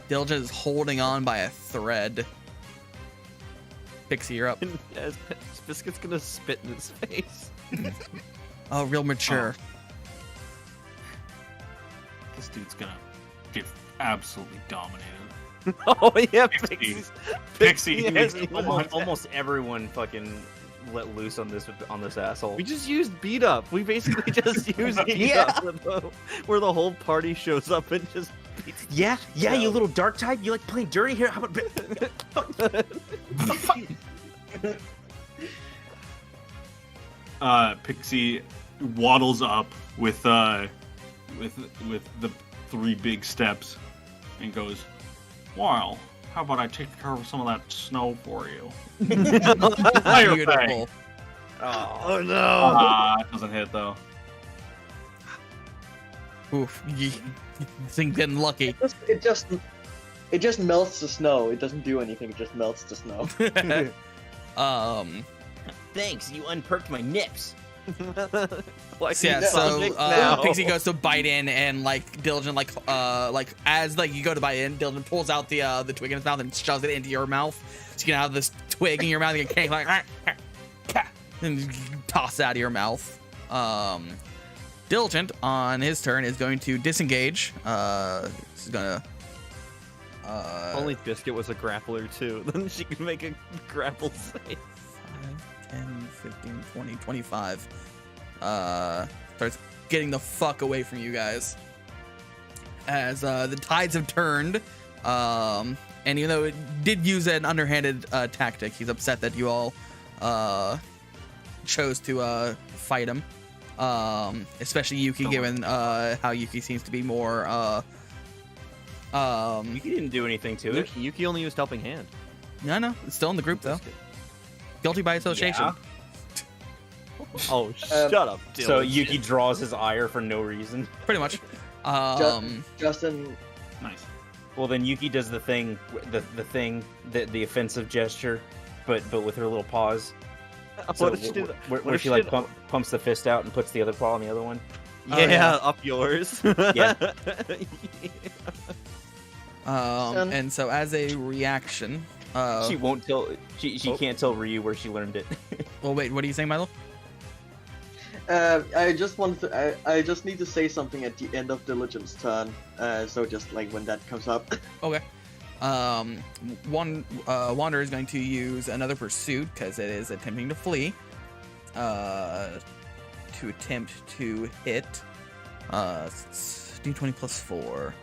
Diligent is holding on by a thread. Pixie, you're up. Yes, Biscuit's gonna spit in his face. Oh, real mature. This dude's gonna get absolutely dominated. Oh yeah, Pixie has makes Almost everyone fucking let loose on this asshole. We just used beat up. We basically just used beat up where the whole party shows up and just beats. Yeah, you little dark type. You like playing dirty here? How about Pixie waddles up with the 3 big steps and goes, "Wow, how about I take care of some of that snow for you?" Fire Beautiful. bang. Oh no! It doesn't hit though. Oof. You think getting lucky. It just melts the snow. It doesn't do anything. It just melts the snow. Thanks, you unperked my nips. So Pixie goes to bite in, and like Diligent, like as like you go to bite in, Diligent pulls out the twig in his mouth and shoves it into your mouth. So you can have this twig in your mouth, and you can like and you toss it out of your mouth. Diligent on his turn is going to disengage. He's gonna. If only Biscuit was a grappler too, then she could make a grapple save. 10, 15, 20, 25. Starts getting the fuck away from you guys. As the tides have turned. And even though it did use an underhanded tactic, he's upset that you all chose to fight him. Especially Yuki, given how Yuki seems to be more. Yuki didn't do anything to it. Yuki only used helping hand. No, it's still in the group though. Guilty by association. Yeah. Oh, shut up, Dylan. So Yuki draws his ire for no reason. Pretty much. Justin. Nice. Well, then Yuki does the thing, the offensive gesture, but with her little paws. So what did she do? Where she like pumps the fist out and puts the other paw on the other one. Yeah, up yours. Yeah. And so as a reaction, she won't tell. She can't tell Ryu where she learned it. Well, wait. What are you saying, Milo? I just wanted to. I just need to say something at the end of Diligent's turn. So just like when that comes up. Okay. Wanderer is going to use another pursuit because it is attempting to flee. To attempt to hit. D20 plus 4.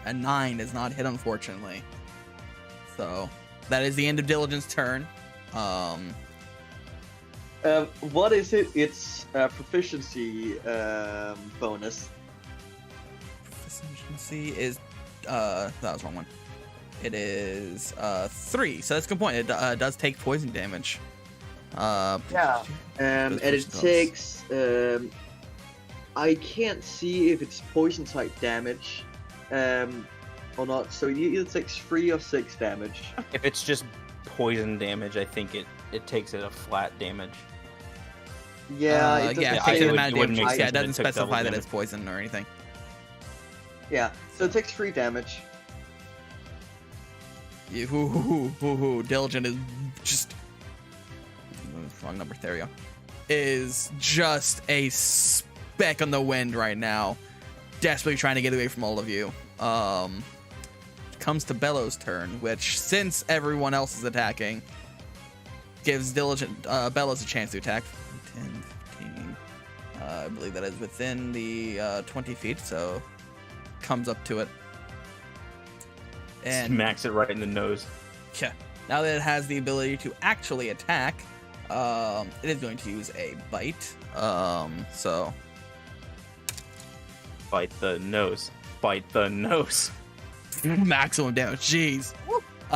A 9 does not hit, unfortunately. So that is the end of Diligent's turn. What is it? It's proficiency bonus. Proficiency is that was wrong one. It is 3, so that's a good point. It does take poison damage. Yeah. And it takes. I can't see if it's poison type damage, or not. So it either takes 3 or 6 damage. If it's just poison damage, I think it takes it a flat damage. Yeah. It takes an amount of damage. make sense Yeah, it when doesn't it took specify double that it's poison or anything. Yeah. So it takes 3 damage. Diligent is just wrong number. There we go. Is just a speck on the wind right now, desperately trying to get away from all of you. Comes to Bellow's turn, which, since everyone else is attacking, gives Bellows a chance to attack. 10, 15. I believe that is within the 20 feet, so comes up to it. And Smacks it right in the nose. yeah, now that it has the ability to actually attack, it is going to use a bite. So Bite the nose. Bite the nose. maximum damage. Jeez.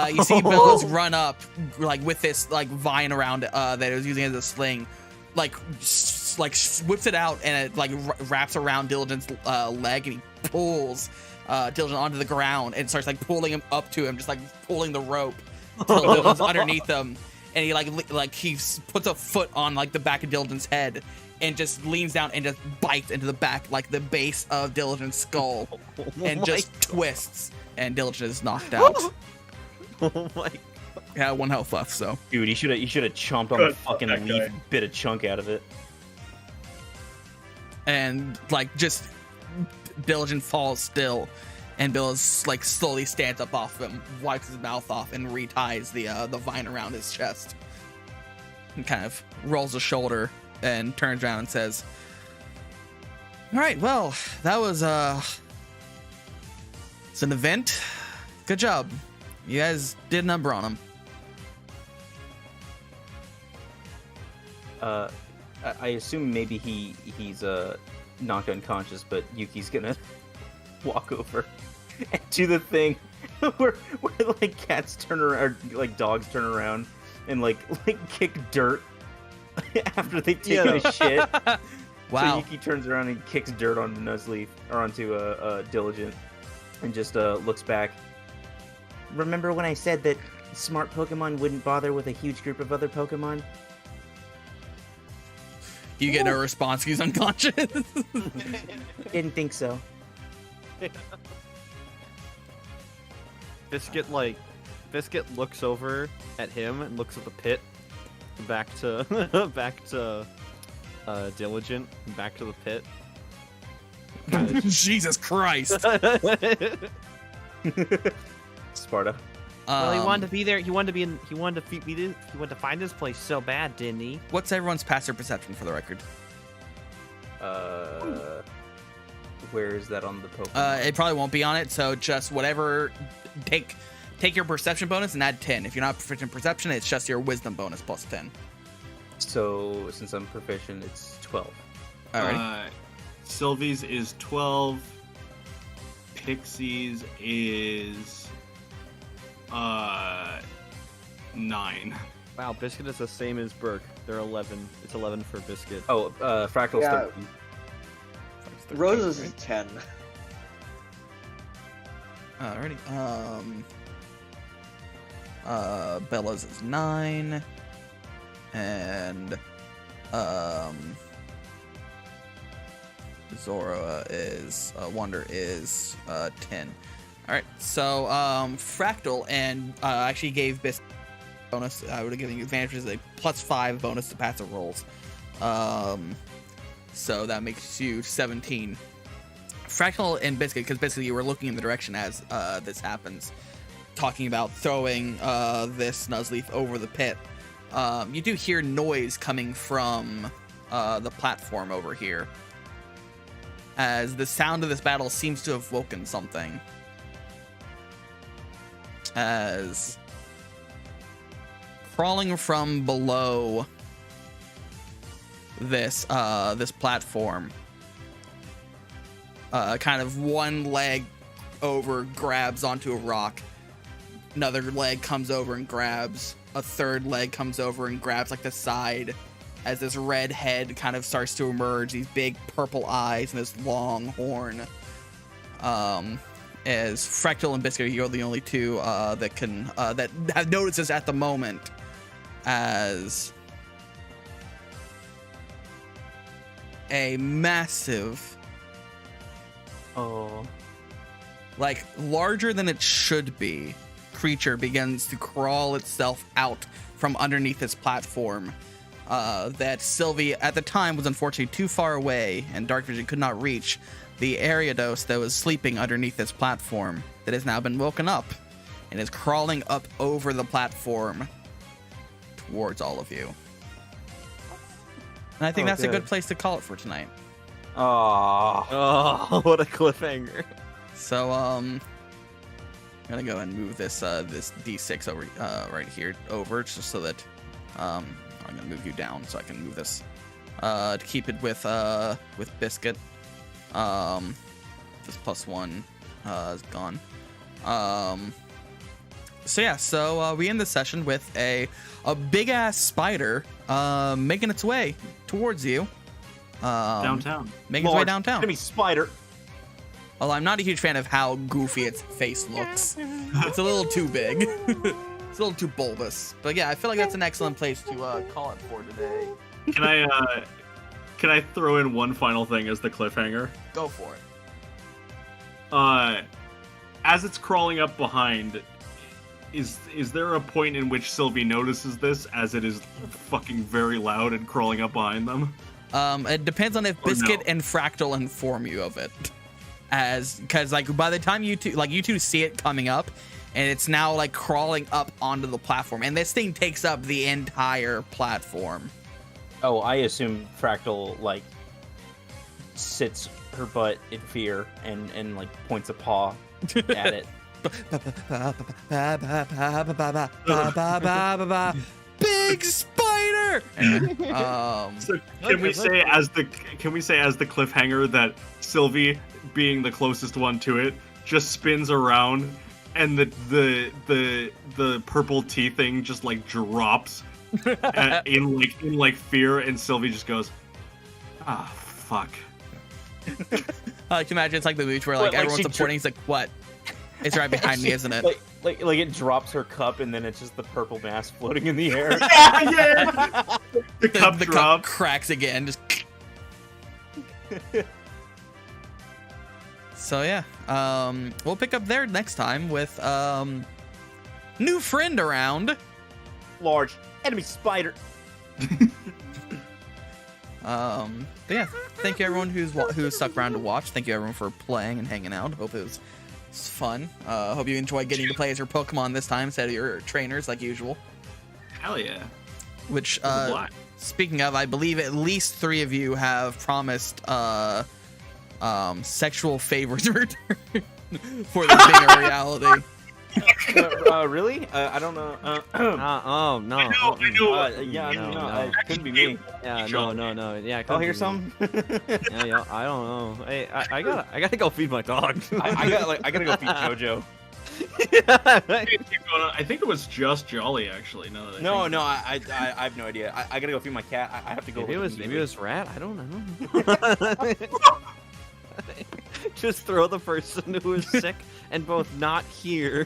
You see Billows run up like with this like vine around that it was using as a sling, like whips it out and it like wraps around Diligent's leg, and he pulls Diligent onto the ground and starts like pulling him up to him, just like pulling the rope until Diligent's underneath him, and he like he puts a foot on like the back of Diligent's head and just leans down and just bites into the back, like the base of Diligent's skull, and just twists, and Diligent is knocked out. Oh my! Yeah, 1 health left. So, Dude, he should have chomped on Good the fucking fuck that leaf, guy. bit a chunk out of it. and like just Diligent falls still, and Billows like slowly stands up off him, wipes his mouth off, and reties the vine around his chest, and kind of rolls a shoulder and turns around and says, "All right, well, that was it's an event. Good job. You guys did a number on him." I assume maybe he's knocked unconscious, but Yuki's gonna walk over and do the thing where like cats turn around, or like dogs turn around and like kick dirt after they've taken a shit. Wow. So Yuki turns around and kicks dirt onto Nuzleaf, or onto Diligent, and just looks back. Remember when I said that smart Pokemon wouldn't bother with a huge group of other Pokemon? You get no response. He's unconscious. Didn't think so. Biscuit looks over at him and looks at the pit, back to Diligent, back to the pit. Jesus Christ. Sparta. Well, he wanted to be there. He wanted to find this place so bad, didn't he? What's everyone's passive perception for the record? Where is that on the Pokemon? It probably won't be on it, so just whatever. Take your perception bonus and add 10. If you're not proficient in perception, it's just your wisdom bonus plus 10. So since I'm proficient, it's 12. Alrighty. Sylvie's is 12. Pixie's is 9. Wow, Biscuit is the same as Burke. They're 11. It's 11 for Biscuit. Oh, Fractal's Yeah. 13. Rosa's is 10. Alrighty. Bella's is 9. And Zora is Wonder is 10. Alright, so Fractal and actually gave Biscuit bonus. I would have given you advantages, a +5 bonus to passive rolls. So that makes you 17. Fractal and Biscuit, because basically you were looking in the direction as this happens, talking about throwing this Nuzleaf over the pit. You do hear noise coming from the platform over here, as the sound of this battle seems to have woken something. As crawling from below this platform, kind of one leg over grabs onto a rock, another leg comes over and grabs, a third leg comes over and grabs like the side, as this red head kind of starts to emerge, these big purple eyes and this long horn. As Fractal and Biscuit, you're the only two that can that have noticed this at the moment, as a massive, like larger than it should be, creature begins to crawl itself out from underneath this platform that Sylvie at the time was unfortunately too far away and Dark Vision could not reach. The Ariados that was sleeping underneath this platform that has now been woken up and is crawling up over the platform towards all of you. And I think that's a good place to call it for tonight. Oh, what a cliffhanger. So I'm gonna go ahead and move this this D6 over right here over, just so that I'm gonna move you down so I can move this to keep it with Biscuit. This +1 is gone. So yeah, so we end the session with a big ass spider making its way towards you. Downtown. Making its way downtown. Enemy spider. Although I'm not a huge fan of how goofy its face looks. It's a little too big. It's a little too bulbous. But yeah, I feel like that's an excellent place to call it for today. Can I throw in one final thing as the cliffhanger? Go for it. As it's crawling up behind, is there a point in which Sylvie notices this as it is fucking very loud and crawling up behind them? It depends on if Biscuit and Fractal inform you of it. Because like by the time you two see it coming up, and it's now like crawling up onto the platform, and this thing takes up the entire platform. Oh, I assume Fractal like sits her butt in fear and like points a paw at it. Big spider. So can we say as the cliffhanger that Sylvie, being the closest one to it, just spins around and the purple tea thing just like drops in fear, and Sylvie just goes, ah, fuck. I can imagine it's like the movie where like everyone's supporting. He's like, what? It's right behind me, isn't it? Like it drops her cup, and then it's just the purple mass floating in the air. Yeah. The cup the drops. Cup cracks again. Just. So yeah, we'll pick up there next time with new friend around. Large enemy spider. But yeah, thank you everyone who's stuck around to watch. Thank you everyone for playing and hanging out. Hope it was fun. Hope you enjoyed getting to play as your Pokemon this time instead of your trainers like usual. Hell yeah. Which speaking of, I believe at least 3 of you have promised sexual favors in return for this being a reality. Really? I don't know. Oh no. I know. Yeah, No. it couldn't be me. Yeah, no. Yeah, Oh, here's some. Yeah, I don't know. Hey, I gotta go feed my dog. I gotta go feed JoJo. I think it was just Jolly actually. No, I have no idea. I gotta go feed my cat. I have to go. Maybe it was Rat. I don't know. Just throw the person who is sick and both not here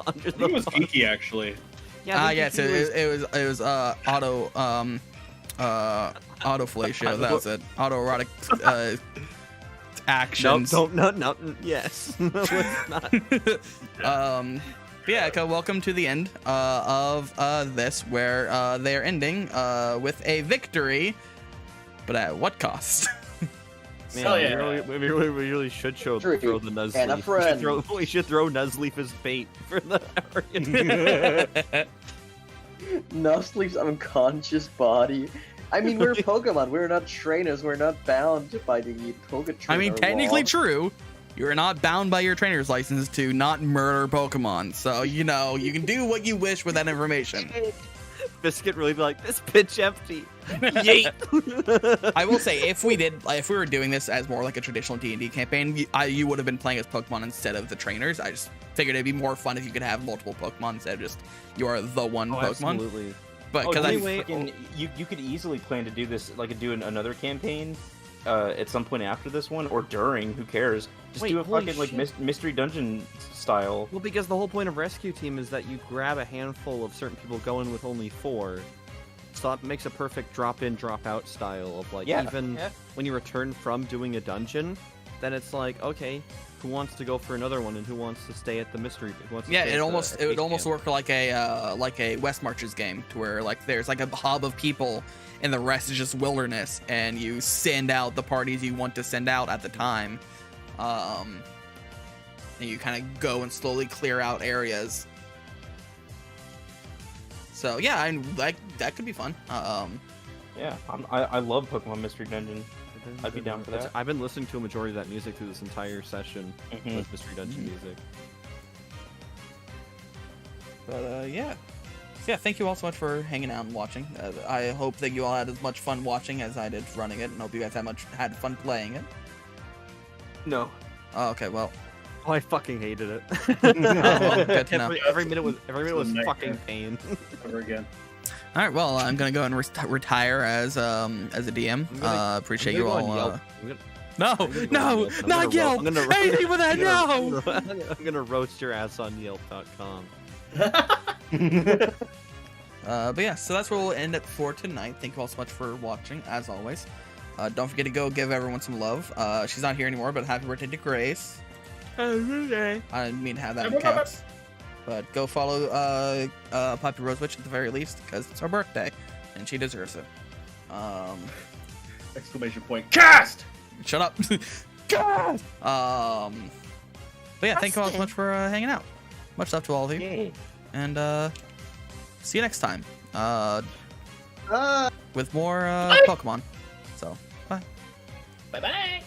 under the. It was Geeky actually. Yeah. So it was autofellatio. That was it. Autoerotic actions. No. Yes. Let's not. But yeah, welcome to the end of this, where they are ending with a victory, but at what cost? Man, Oh, yeah. we really should throw the Nuzleaf. And a friend. We should throw Nuzleaf as bait for the. Nuzleaf's unconscious body. I mean, we're Pokemon. We're not trainers. We're not bound by the Poketrainer I mean, technically law. true. You're not bound by your trainer's license to not murder Pokemon. So, you can do what you wish with that information. Biscuit really be like, this pitch empty. Yeet. I will say, if we were doing this as more like a traditional D&D campaign, you would have been playing as Pokemon instead of the trainers. I just figured it'd be more fun if you could have multiple Pokemon instead of just you're the one Pokemon. Absolutely. But because you could easily plan to do this, like do another campaign at some point after this one or during. Who cares? Just do a fucking like mystery dungeon style. Well, because the whole point of Rescue Team is that you grab a handful of certain people, go in with only 4. So that makes a perfect drop-in, drop-out style of like when you return from doing a dungeon, then it's like, okay, who wants to go for another one and who wants to stay at the mystery? It would almost work like a West Marches game, to where like there's like a hub of people and the rest is just wilderness, and you send out the parties you want to send out at the time, and you kind of go and slowly clear out areas. So yeah, that could be fun. Yeah, I love Pokemon Mystery Dungeon. I'd be down for that. I've been listening to a majority of that music through this entire session. With Mystery Dungeon music. But yeah, thank you all so much for hanging out and watching. I hope that you all had as much fun watching as I did running it, and hope you guys had fun playing it. No. Oh, okay, well, Oh, I fucking hated it. well, good to know. every minute was nightmare. fucking pain. Ever again. All right, well, I'm gonna go and retire as a DM. Appreciate you all. No, not Yelp. Anything but that, no. I'm gonna roast your ass on Yelp.com. But yeah, so that's where we'll end it for tonight. Thank you all so much for watching, as always. Don't forget to go give everyone some love. She's not here anymore, but happy birthday to Grace. I didn't mean to have that in caps. But go follow Poppy Rose Witch at the very least, because it's her birthday, and she deserves it. Exclamation point. Cast! Shut up. God! But yeah, thank you all so much for hanging out. Much love to all of you. Yay. And see you next time. With more Pokemon. So, bye. Bye-bye.